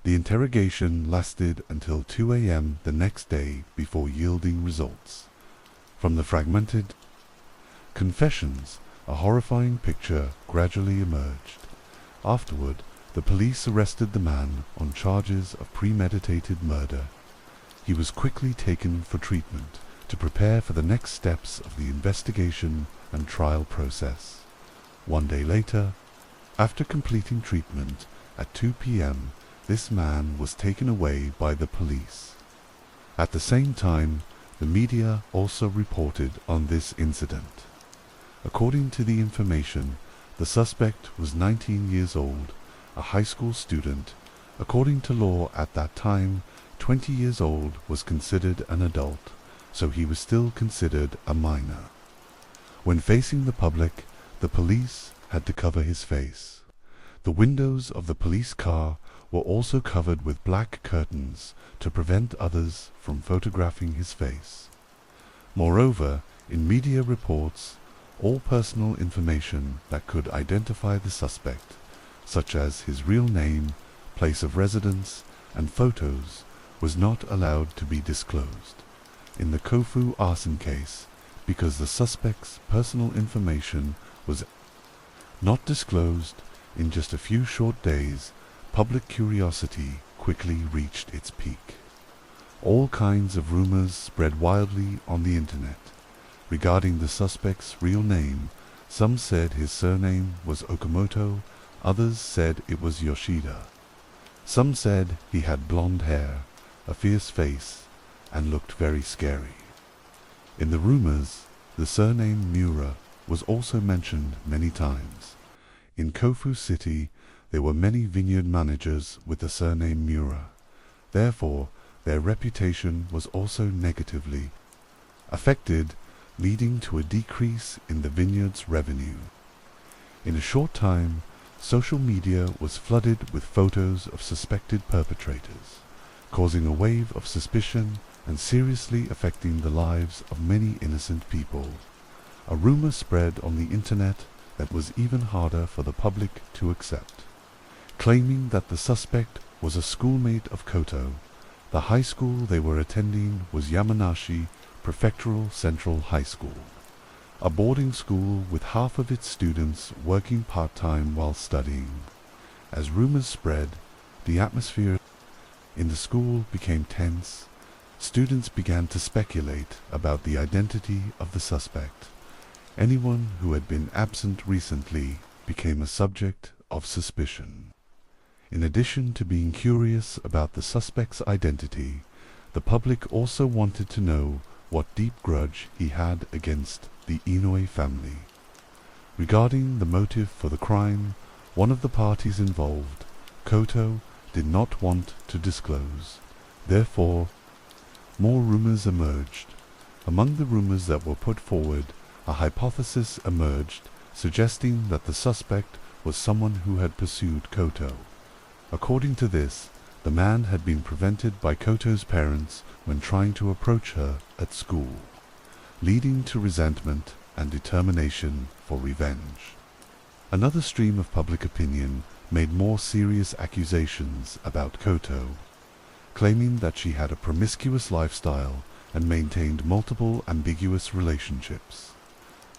The interrogation lasted until 2 a.m. the next day before yielding results. From the fragmented confessions, a horrifying picture gradually emerged. Afterward, the police arrested the man on charges of premeditated murder. He was quickly taken for treatment to prepare for the next steps of the investigation and trial process. 1 day later, after completing treatment at 2 p.m., this man was taken away by the police. At the same time, the media also reported on this incident. According to the information, the suspect was 19 years old, a high school student. According to law at that time, 20 years old was considered an adult, so he was still considered a minor. When facing the public, the police had to cover his face. The windows of the police car were also covered with black curtains to prevent others from photographing his face. Moreover, in media reports, all personal information that could identify the suspect, such as his real name, place of residence, and photos, was not allowed to be disclosed. In the Kofu arson case, because the suspect's personal information was not disclosed, in just a few short days, public curiosity quickly reached its peak. All kinds of rumors spread wildly on the internet. Regarding the suspect's real name, some said his surname was Okamoto, others said it was Yoshida. Some said he had blonde hair, a fierce face, and looked very scary. In the rumors, the surname Miura was also mentioned many times. In Kofu City, there were many vineyard managers with the surname Miura. Therefore, their reputation was also negatively affected, leading to a decrease in the vineyard's revenue. In a short time, social media was flooded with photos of suspected perpetrators, causing a wave of suspicion and seriously affecting the lives of many innocent people. A rumor spread on the internet that was even harder for the public to accept, claiming that the suspect was a schoolmate of Koto. The high school they were attending was Yamanashi Prefectural Central High School, a boarding school with half of its students working part-time while studying. As rumors spread, the atmosphere in the school became tense. Students began to speculate about the identity of the suspect. Anyone who had been absent recently became a subject of suspicion. In addition to being curious about the suspect's identity, the public also wanted to know what deep grudge he had against the Inouye family. Regarding the motive for the crime, one of the parties involved, Koto, did not want to disclose. Therefore, more rumors emerged. Among the rumors that were put forward, a hypothesis emerged suggesting that the suspect was someone who had pursued Koto. According to this, the man had been prevented by Koto's parents when trying to approach her at school, leading to resentment and determination for revenge. Another stream of public opinion made more serious accusations about Koto, claiming that she had a promiscuous lifestyle and maintained multiple ambiguous relationships.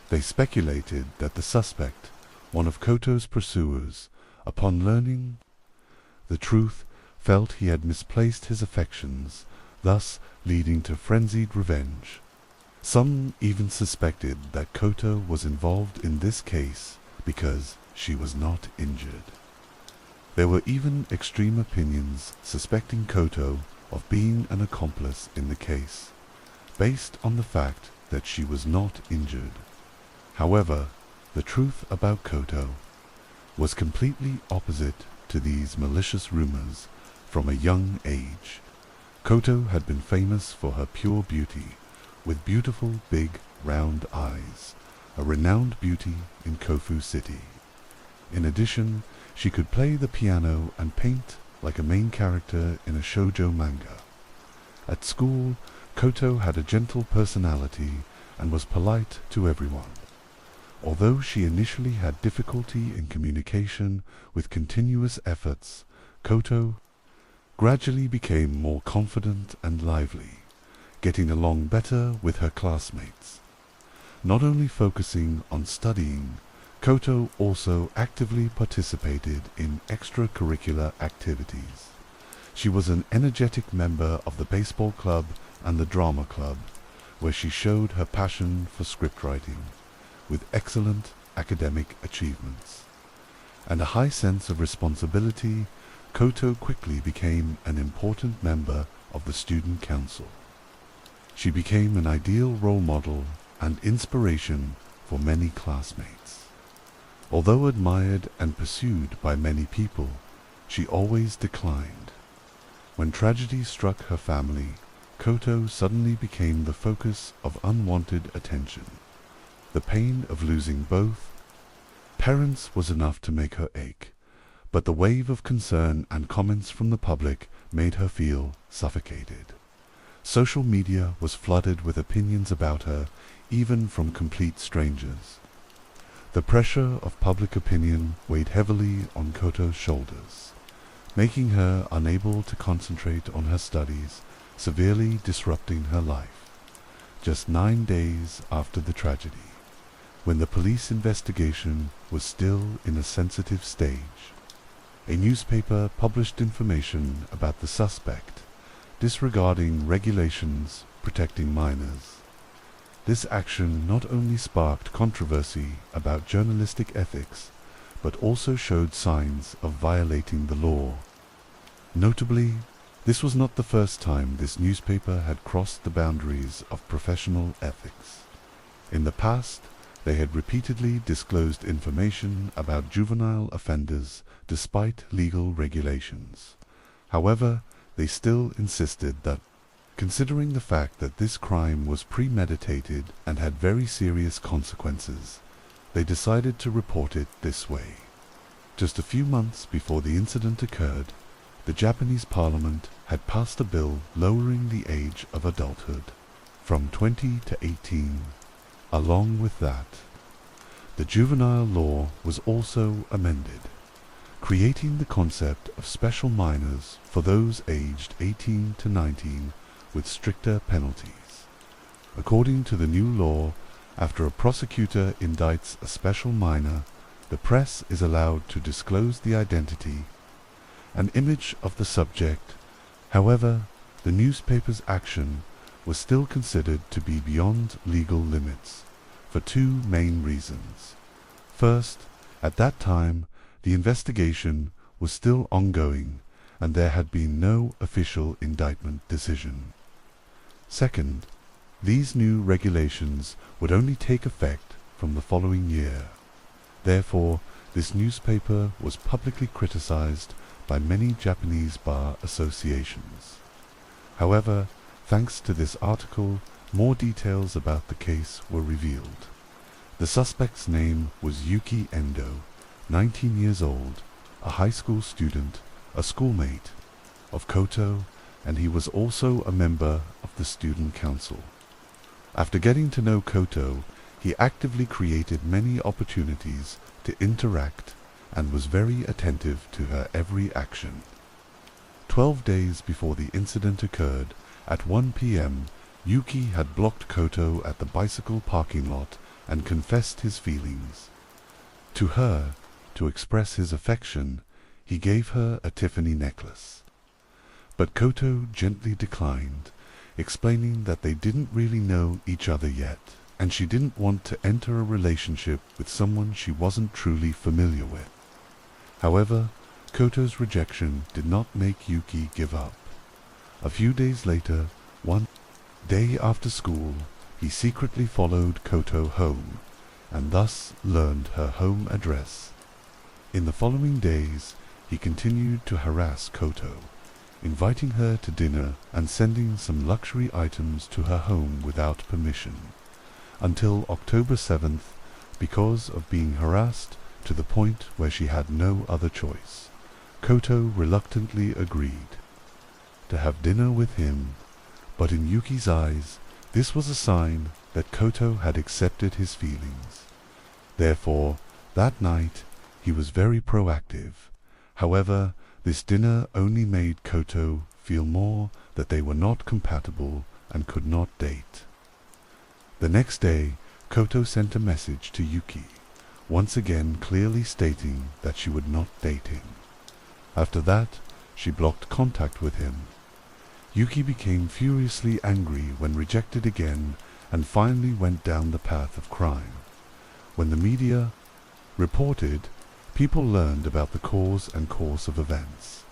They speculated that the suspect, one of Koto's pursuers, upon learning the truth, felt he had misplaced his affections, thus leading to frenzied revenge. Some even suspected that Koto was involved in this case because she was not injured. There were even extreme opinions suspecting Koto of being an accomplice in the case, based on the fact that she was not injured. However, the truth about Koto was completely opposite to these malicious rumors. From a young age, Koto had been famous for her pure beauty, with beautiful big round eyes, a renowned beauty in Kofu City. In addition, she could play the piano and paint like a main character in a shoujo manga. At school, Koto had a gentle personality and was polite to everyone. Although she initially had difficulty in communication with continuous efforts, Koto gradually became more confident and lively, getting along better with her classmates. Not only focusing on studying, Koto also actively participated in extracurricular activities. She was an energetic member of the baseball club and the drama club, where she showed her passion for scriptwriting, with excellent academic achievements. And a high sense of responsibility, Koto quickly became an important member of the student council. She became an ideal role model and inspiration for many classmates. Although admired and pursued by many people, she always declined. When tragedy struck her family, Koto suddenly became the focus of unwanted attention. The pain of losing both parents was enough to make her ache, but the wave of concern and comments from the public made her feel suffocated. Social media was flooded with opinions about her, even from complete strangers. The pressure of public opinion weighed heavily on Koto's shoulders, making her unable to concentrate on her studies, severely disrupting her life. Just 9 days after the tragedy, when the police investigation was still in a sensitive stage, a newspaper published information about the suspect, disregarding regulations protecting minors. This action not only sparked controversy about journalistic ethics, but also showed signs of violating the law. Notably, this was not the first time this newspaper had crossed the boundaries of professional ethics. In the past, they had repeatedly disclosed information about juvenile offenders despite legal regulations. However, they still insisted that, considering the fact that this crime was premeditated and had very serious consequences, they decided to report it this way. Just a few months before the incident occurred, the Japanese parliament had passed a bill lowering the age of adulthood from 20 to 18. Along with that, the juvenile law was also amended, creating the concept of special minors for those aged 18 to 19 with stricter penalties. According to the new law, after a prosecutor indicts a special minor, the press is allowed to disclose the identity and image of the subject. However, the newspaper's action was still considered to be beyond legal limits for two main reasons. First, at that time, the investigation was still ongoing and there had been no official indictment decision. Second, these new regulations would only take effect from the following year. Therefore, this newspaper was publicly criticized by many Japanese bar associations. However, thanks to this article, more details about the case were revealed. The suspect's name was Yuki Endo, 19 years old, a high school student, a schoolmate of Koto, and he was also a member of the student council. After getting to know Koto, he actively created many opportunities to interact and was very attentive to her every action. 12 days before the incident occurred, at 1 p.m., Yuki had blocked Koto at the bicycle parking lot and confessed his feelings. To her, to express his affection, he gave her a Tiffany necklace. But Koto gently declined, explaining that they didn't really know each other yet, and she didn't want to enter a relationship with someone she wasn't truly familiar with. However, Koto's rejection did not make Yuki give up. A few days later, one day after school, he secretly followed Koto home, and thus learned her home address. In the following days, he continued to harass Koto, inviting her to dinner and sending some luxury items to her home without permission, until October 7th, because of being harassed to the point where she had no other choice. Koto reluctantly agreed to have dinner with him, but in Yuki's eyes, this was a sign that Koto had accepted his feelings. Therefore, that night, he was very proactive. However, this dinner only made Koto feel more that they were not compatible and could not date. The next day, Koto sent a message to Yuki, once again clearly stating that she would not date him. After that, she blocked contact with him. Yuki became furiously angry when rejected again and finally went down the path of crime. When the media reported, people learned about the cause and course of events.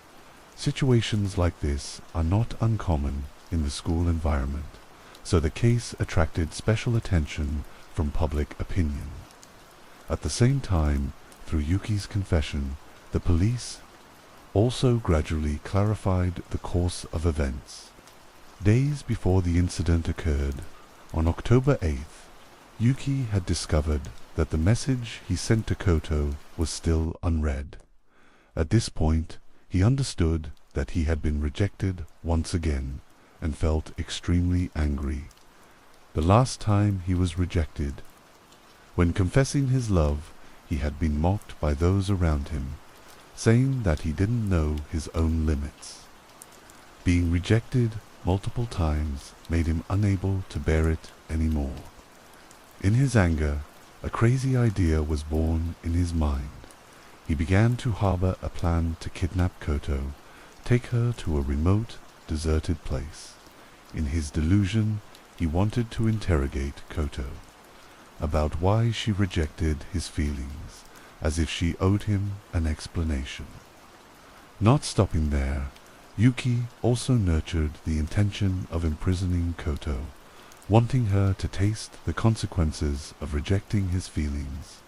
Situations like this are not uncommon in the school environment, so the case attracted special attention from public opinion. At the same time, through Yuki's confession, the police also gradually clarified the course of events. Days before the incident occurred, on October 8th, Yuki had discovered that the message he sent to Koto was still unread. At this point, he understood that he had been rejected once again and felt extremely angry. The last time he was rejected, when confessing his love, he had been mocked by those around him, saying that he didn't know his own limits. Being rejected multiple times made him unable to bear it anymore. In his anger, a crazy idea was born in his mind. He began to harbor a plan to kidnap Koto, take her to a remote, deserted place. In his delusion, he wanted to interrogate Koto about why she rejected his feelings, as if she owed him an explanation. Not stopping there, Yuki also nurtured the intention of imprisoning Koto, wanting her to taste the consequences of rejecting his feelings.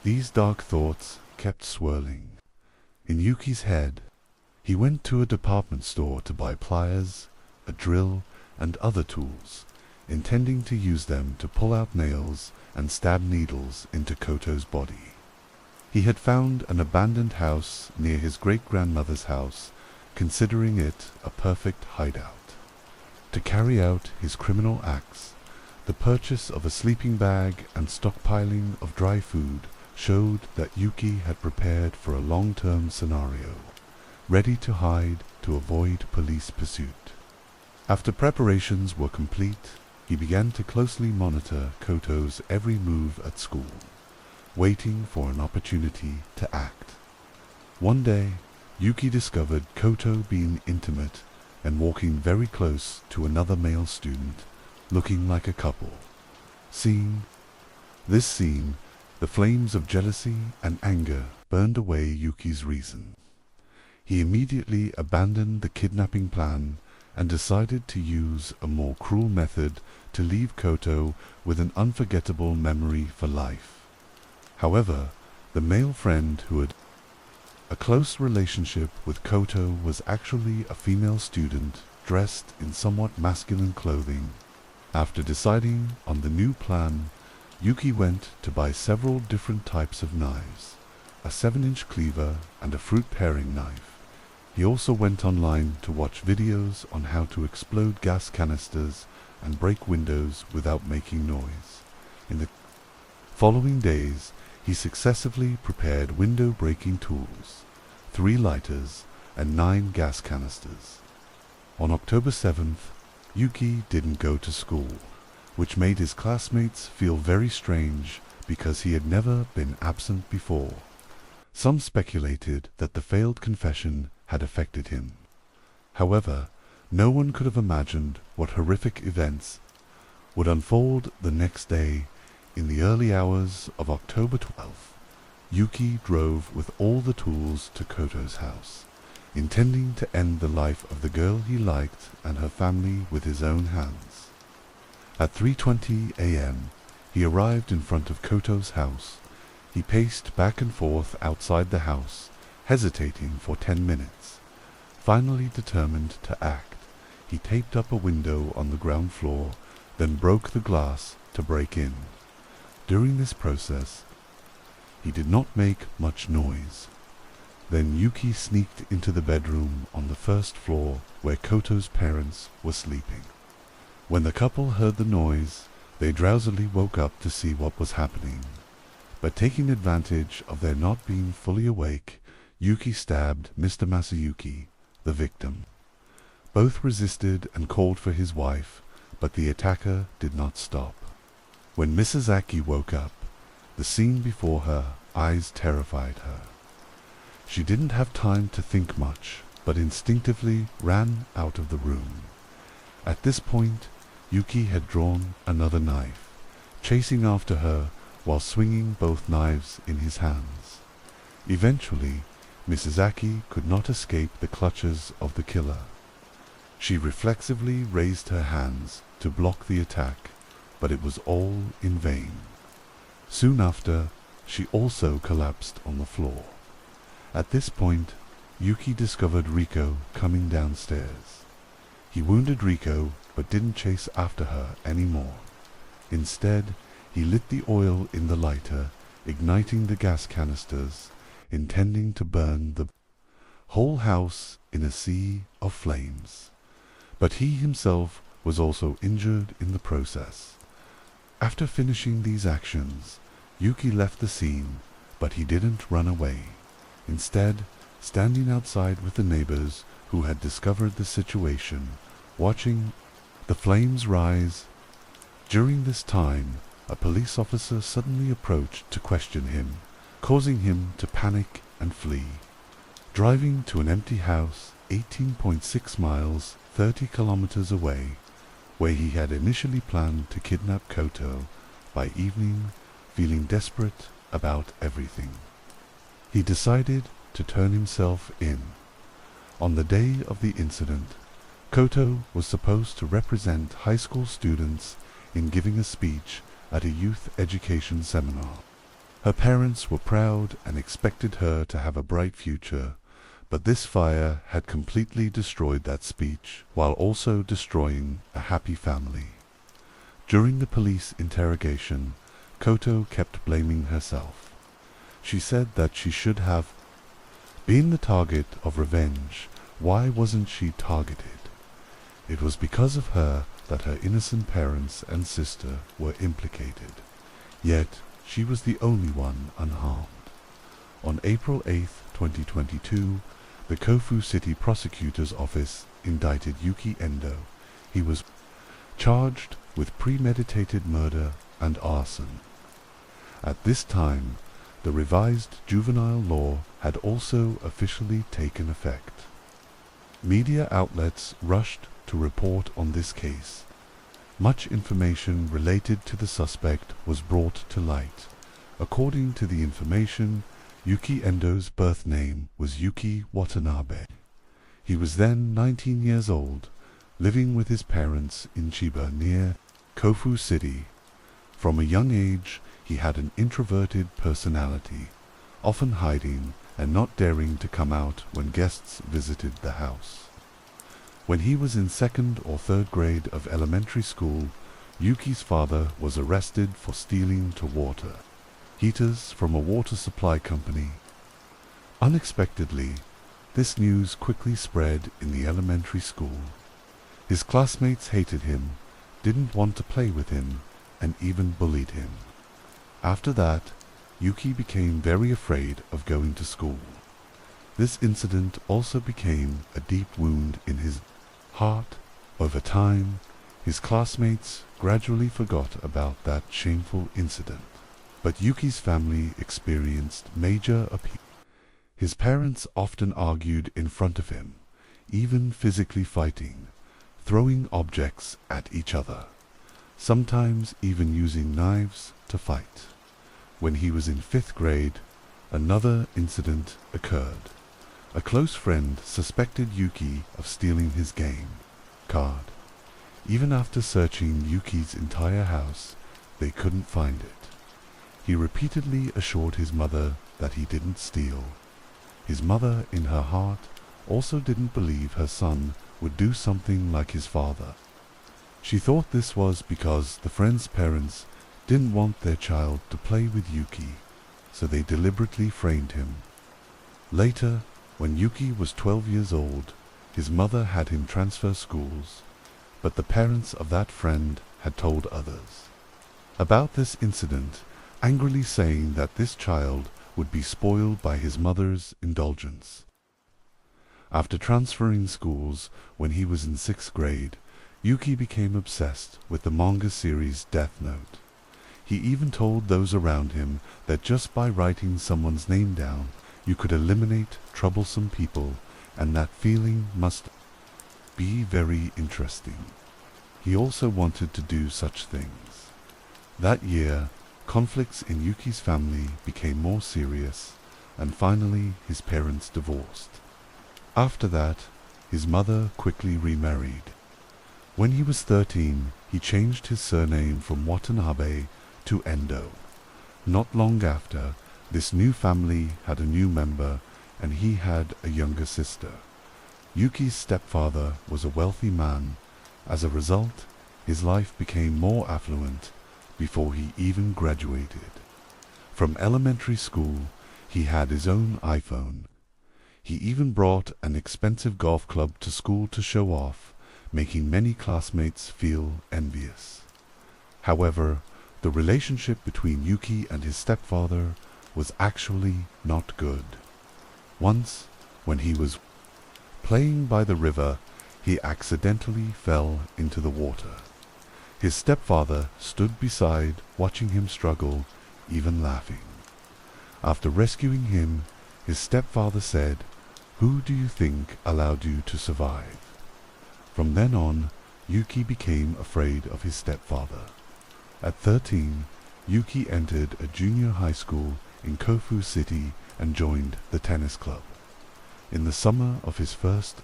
These dark thoughts kept swirling. In Yuki's head, he went to a department store to buy pliers, a drill, and other tools, intending to use them to pull out nails and stab needles into Koto's body. He had found an abandoned house near his great-grandmother's house, considering it a perfect hideout. To carry out his criminal acts, the purchase of a sleeping bag and stockpiling of dry food showed that Yuki had prepared for a long-term scenario, ready to hide to avoid police pursuit. After preparations were complete, he began to closely monitor Koto's every move at school, waiting for an opportunity to act. One day, Yuki discovered Koto being intimate and walking very close to another male student, looking like a couple. Seeing this scene, the flames of jealousy and anger burned away Yuki's reason. He immediately abandoned the kidnapping plan and decided to use a more cruel method to leave Koto with an unforgettable memory for life. However, the male friend who had a close relationship with Koto was actually a female student dressed in somewhat masculine clothing. After deciding on the new plan, Yuki went to buy several different types of knives, a 7-inch cleaver and a fruit paring knife. He also went online to watch videos on how to explode gas canisters and break windows without making noise. In the following days, he successively prepared window-breaking tools, 3 lighters, and 9 gas canisters. On October 7th, Yuki didn't go to school, which made his classmates feel very strange because he had never been absent before. Some speculated that the failed confession had affected him. However, no one could have imagined what horrific events would unfold the next day. In the early hours of October 12th, Yuki drove with all the tools to Koto's house, intending to end the life of the girl he liked and her family with his own hands. At 3:20 a.m., he arrived in front of Koto's house. He paced back and forth outside the house, hesitating for 10 minutes. Finally determined to act, he taped up a window on the ground floor, then broke the glass to break in. During this process, he did not make much noise. Then Yuki sneaked into the bedroom on the first floor where Koto's parents were sleeping. When the couple heard the noise, they drowsily woke up to see what was happening. But taking advantage of their not being fully awake, Yuki stabbed Mr. Masayuki, the victim. Both resisted and called for his wife, but the attacker did not stop. When Mrs. Aki woke up, the scene before her eyes terrified her. She didn't have time to think much, but instinctively ran out of the room. At this point, Yuki had drawn another knife, chasing after her while swinging both knives in his hands. Eventually, Mrs. Aki could not escape the clutches of the killer. She reflexively raised her hands to block the attack, but it was all in vain. Soon after, she also collapsed on the floor. At this point, Yuki discovered Riko coming downstairs. He wounded Riko, but didn't chase after her anymore. Instead, he lit the oil in the lighter, igniting the gas canisters, intending to burn the whole house in a sea of flames. But he himself was also injured in the process. After finishing these actions, Yuki left the scene, but he didn't run away. Instead, standing outside with the neighbors who had discovered the situation, watching the flames rise. During this time, a police officer suddenly approached to question him, causing him to panic and flee. Driving to an empty house 18.6 miles, 30 kilometers away, where he had initially planned to kidnap Koto, by evening, feeling desperate about everything, he decided to turn himself in. On the day of the incident, Koto was supposed to represent high school students in giving a speech at a youth education seminar. Her parents were proud and expected her to have a bright future, but this fire had completely destroyed that speech while also destroying a happy family. During the police interrogation, Koto kept blaming herself. She said that she should have been the target of revenge. Why wasn't she targeted? It was because of her that her innocent parents and sister were implicated. Yet, she was the only one unharmed. On April 8, 2022, the Kofu City Prosecutor's Office indicted Yuki Endo. He was charged with premeditated murder and arson. At this time, the revised juvenile law had also officially taken effect. Media outlets rushed to report on this case. Much information related to the suspect was brought to light. According to the information, Yuki Endo's birth name was Yuki Watanabe. He was then 19 years old, living with his parents in Chiba near Kofu City. From a young age, he had an introverted personality, often hiding and not daring to come out when guests visited the house. When he was in second or third grade of elementary school, Yuki's father was arrested for stealing water heaters from a water supply company. Unexpectedly, this news quickly spread in the elementary school. His classmates hated him, didn't want to play with him, and even bullied him. After that, Yuki became very afraid of going to school. This incident also became a deep wound in his heart. Over time, his classmates gradually forgot about that shameful incident. But Yuki's family experienced major upheaval. His parents often argued in front of him, even physically fighting, throwing objects at each other, sometimes even using knives to fight. When he was in 5th grade, another incident occurred. A close friend suspected Yuki of stealing his game card. Even after searching Yuki's entire house, they couldn't find it. He repeatedly assured his mother that he didn't steal. His mother, in her heart, also didn't believe her son would do something like his father. She thought this was because the friend's parents didn't want their child to play with Yuki, so they deliberately framed him. Later, when Yuki was 12 years old, his mother had him transfer schools, but the parents of that friend had told others about this incident, angrily saying that this child would be spoiled by his mother's indulgence. After transferring schools when he was in 6th grade, Yuki became obsessed with the manga series Death Note. He even told those around him that just by writing someone's name down, you could eliminate troublesome people, and that feeling must be very interesting. He also wanted to do such things. That year, conflicts in Yuki's family became more serious, and finally his parents divorced. After that, his mother quickly remarried. When he was 13, he changed his surname from Watanabe to Endo. Not long after, this new family had a new member, and he had a younger sister. Yuki's stepfather was a wealthy man. As a result, his life became more affluent before he even graduated. From elementary school, he had his own iPhone. He even brought an expensive golf club to school to show off, making many classmates feel envious. However, the relationship between Yuki and his stepfather was actually not good. Once, when he was playing by the river, he accidentally fell into the water. His stepfather stood beside, watching him struggle, even laughing. After rescuing him, his stepfather said, "Who do you think allowed you to survive?" From then on, Yuki became afraid of his stepfather. At 13, Yuki entered a junior high school in Kofu City and joined the tennis club. In the summer of his first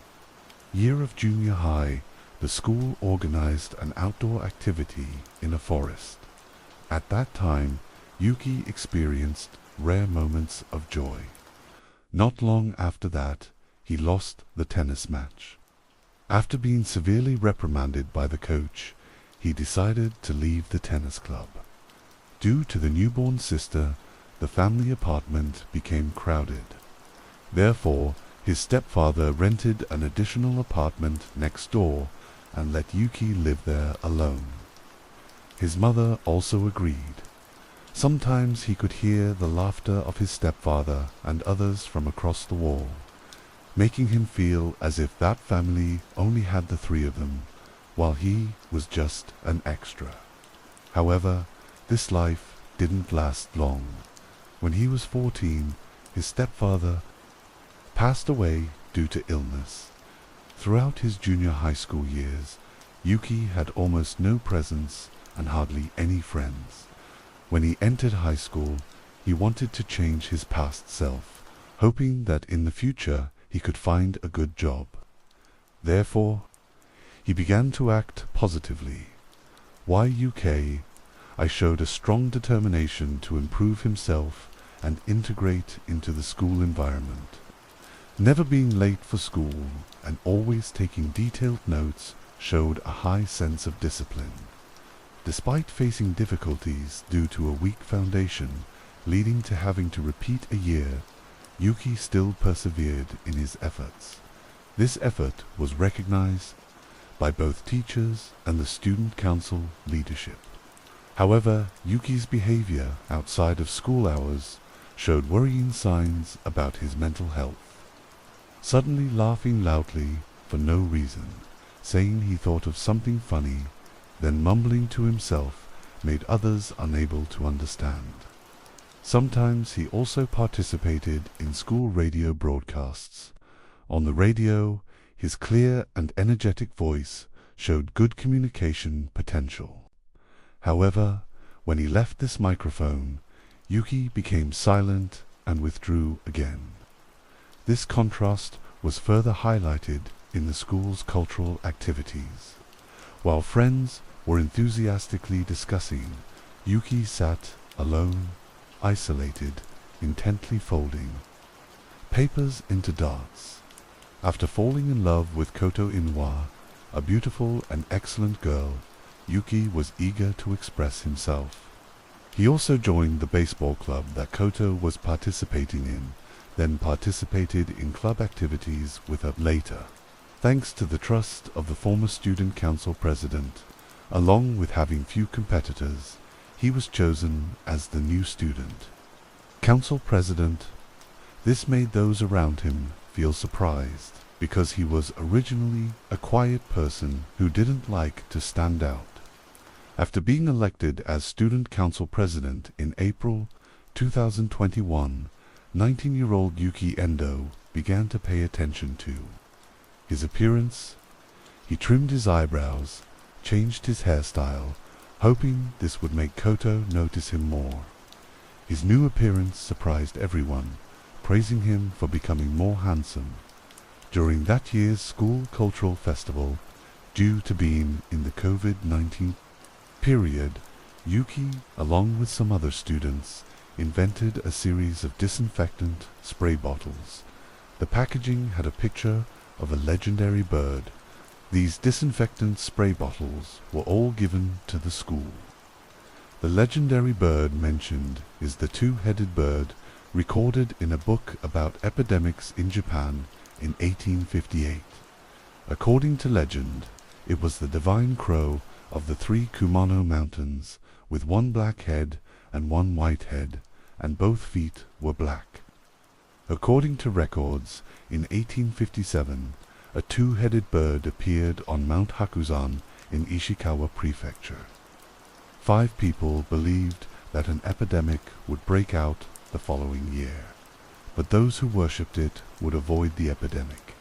year of junior high, the school organized an outdoor activity in a forest. At that time, Yuki experienced rare moments of joy. Not long after that, he lost the tennis match. After being severely reprimanded by the coach, he decided to leave the tennis club. Due to the newborn sister, the family apartment became crowded. Therefore, his stepfather rented an additional apartment next door and let Yuki live there alone. His mother also agreed. Sometimes he could hear the laughter of his stepfather and others from across the wall, making him feel as if that family only had the three of them, while he was just an extra. However, this life didn't last long. When he was 14, his stepfather passed away due to illness. Throughout his junior high school years, Yuki had almost no presence and hardly any friends. When he entered high school, he wanted to change his past self, hoping that in the future he could find a good job. Therefore, he began to act positively. I showed a strong determination to improve himself and integrate into the school environment. Never being late for school and always taking detailed notes showed a high sense of discipline. Despite facing difficulties due to a weak foundation, leading to having to repeat a year, Yuki still persevered in his efforts. This effort was recognized by both teachers and the student council leadership. However, Yuki's behavior outside of school hours showed worrying signs about his mental health. Suddenly laughing loudly for no reason, saying he thought of something funny, then mumbling to himself made others unable to understand. Sometimes he also participated in school radio broadcasts. On the radio, his clear and energetic voice showed good communication potential. However, when he left this microphone, Yuki became silent and withdrew again. This contrast was further highlighted in the school's cultural activities. While friends were enthusiastically discussing, Yuki sat alone, isolated, intently folding papers into darts. After falling in love with Koto Inwa, a beautiful and excellent girl, Yuki was eager to express himself. He also joined the baseball club that Koto was participating in, then participated in club activities with her later. Thanks to the trust of the former student council president, along with having few competitors, he was chosen as the new student council president. This made those around him feel surprised, because he was originally a quiet person who didn't like to stand out. After being elected as student council president in April 2021, 19-year-old Yuki Endo began to pay attention to his appearance. He trimmed his eyebrows, changed his hairstyle, hoping this would make Koto notice him more. His new appearance surprised everyone, praising him for becoming more handsome. During that year's school cultural festival, due to being in the COVID-19 period, Yuki, along with some other students, invented a series of disinfectant spray bottles. The packaging had a picture of a legendary bird. These disinfectant spray bottles were all given to the school. The legendary bird mentioned is the two-headed bird recorded in a book about epidemics in Japan in 1858. According to legend, it was the divine crow of the three Kumano Mountains, with one black head and one white head, and both feet were black. According to records, in 1857, a two-headed bird appeared on Mount Hakuzan in Ishikawa Prefecture. 5 people believed that an epidemic would break out the following year, but those who worshipped it would avoid the epidemic.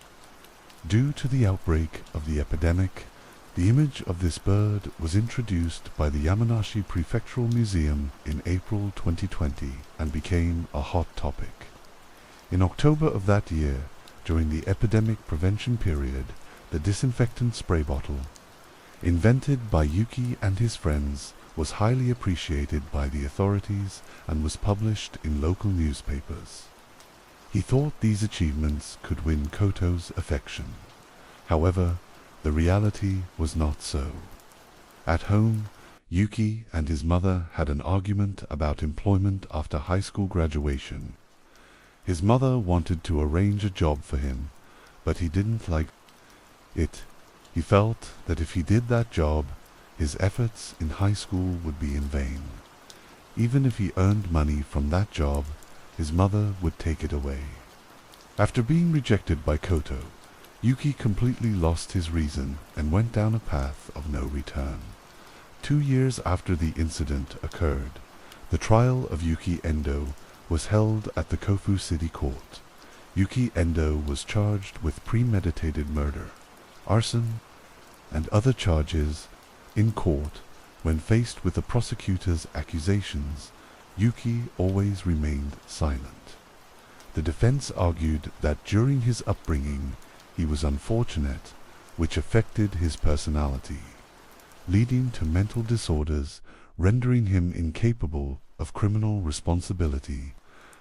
Due to the outbreak of the epidemic, the image of this bird was introduced by the Yamanashi Prefectural Museum in April 2020 and became a hot topic. In October of that year, during the epidemic prevention period, the disinfectant spray bottle, invented by Yuki and his friends, was highly appreciated by the authorities and was published in local newspapers. He thought these achievements could win Koto's affection. However, the reality was not so. At home, Yuki and his mother had an argument about employment after high school graduation. His mother wanted to arrange a job for him, but he didn't like it. He felt that if he did that job, his efforts in high school would be in vain. Even if he earned money from that job, his mother would take it away. After being rejected by Koto, Yuki completely lost his reason and went down a path of no return. 2 years after the incident occurred, the trial of Yuki Endo was held at the Kofu City Court. Yuki Endo was charged with premeditated murder, arson, and other charges. In court, when faced with the prosecutor's accusations, Yuki always remained silent. The defense argued that during his upbringing, he was unfortunate, which affected his personality, leading to mental disorders, rendering him incapable of criminal responsibility.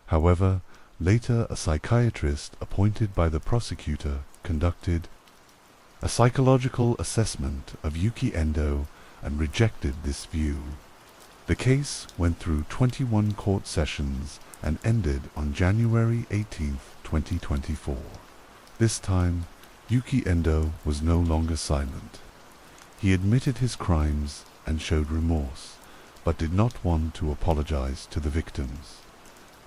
However, later a psychiatrist appointed by the prosecutor conducted a psychological assessment of Yuki Endo and rejected this view. The case went through 21 court sessions and ended on January 18, 2024. This time, Yuki Endo was no longer silent. He admitted his crimes and showed remorse, but did not want to apologize to the victims.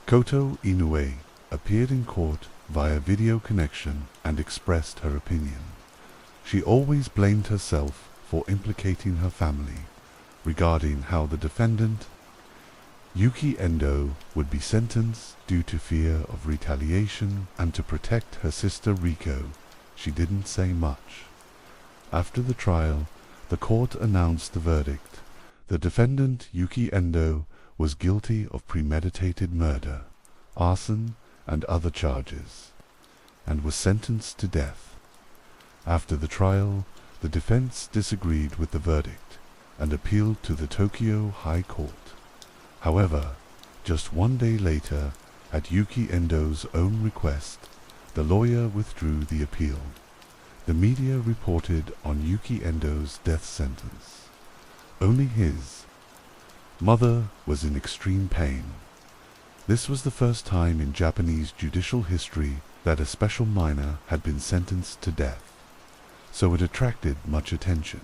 Koto Inoue appeared in court via video connection and expressed her opinion. She always blamed herself for implicating her family regarding how the defendant, Yuki Endo, would be sentenced due to fear of retaliation and to protect her sister Riko. She didn't say much. After the trial, the court announced the verdict. The defendant, Yuki Endo, was guilty of premeditated murder, arson, and other charges. and was sentenced to death. After the trial, the defense disagreed with the verdict and appealed to the Tokyo High Court. However, just one day later, at Yuki Endo's own request, the lawyer withdrew the appeal. The media reported on Yuki Endo's death sentence. Only his mother was in extreme pain. This was the first time in Japanese judicial history that a special minor had been sentenced to death, so it attracted much attention.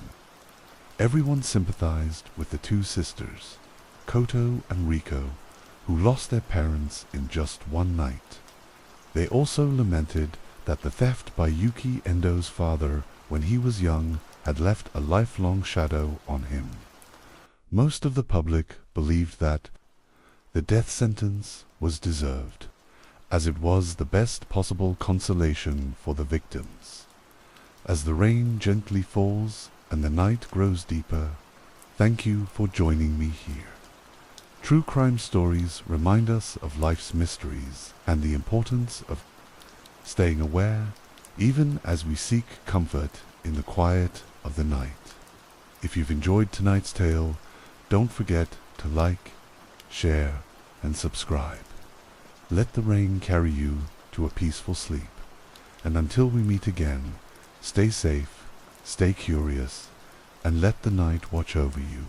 Everyone sympathized with the two sisters, Koto and Riko, who lost their parents in just one night. They also lamented that the theft by Yuki Endo's father when he was young had left a lifelong shadow on him. Most of the public believed that the death sentence was deserved, as it was the best possible consolation for the victims. As the rain gently falls and the night grows deeper, thank you for joining me here. True crime stories remind us of life's mysteries and the importance of staying aware, even as we seek comfort in the quiet of the night. If you've enjoyed tonight's tale, don't forget to like, share, and subscribe. Let the rain carry you to a peaceful sleep. And until we meet again, stay safe, stay curious, and let the night watch over you.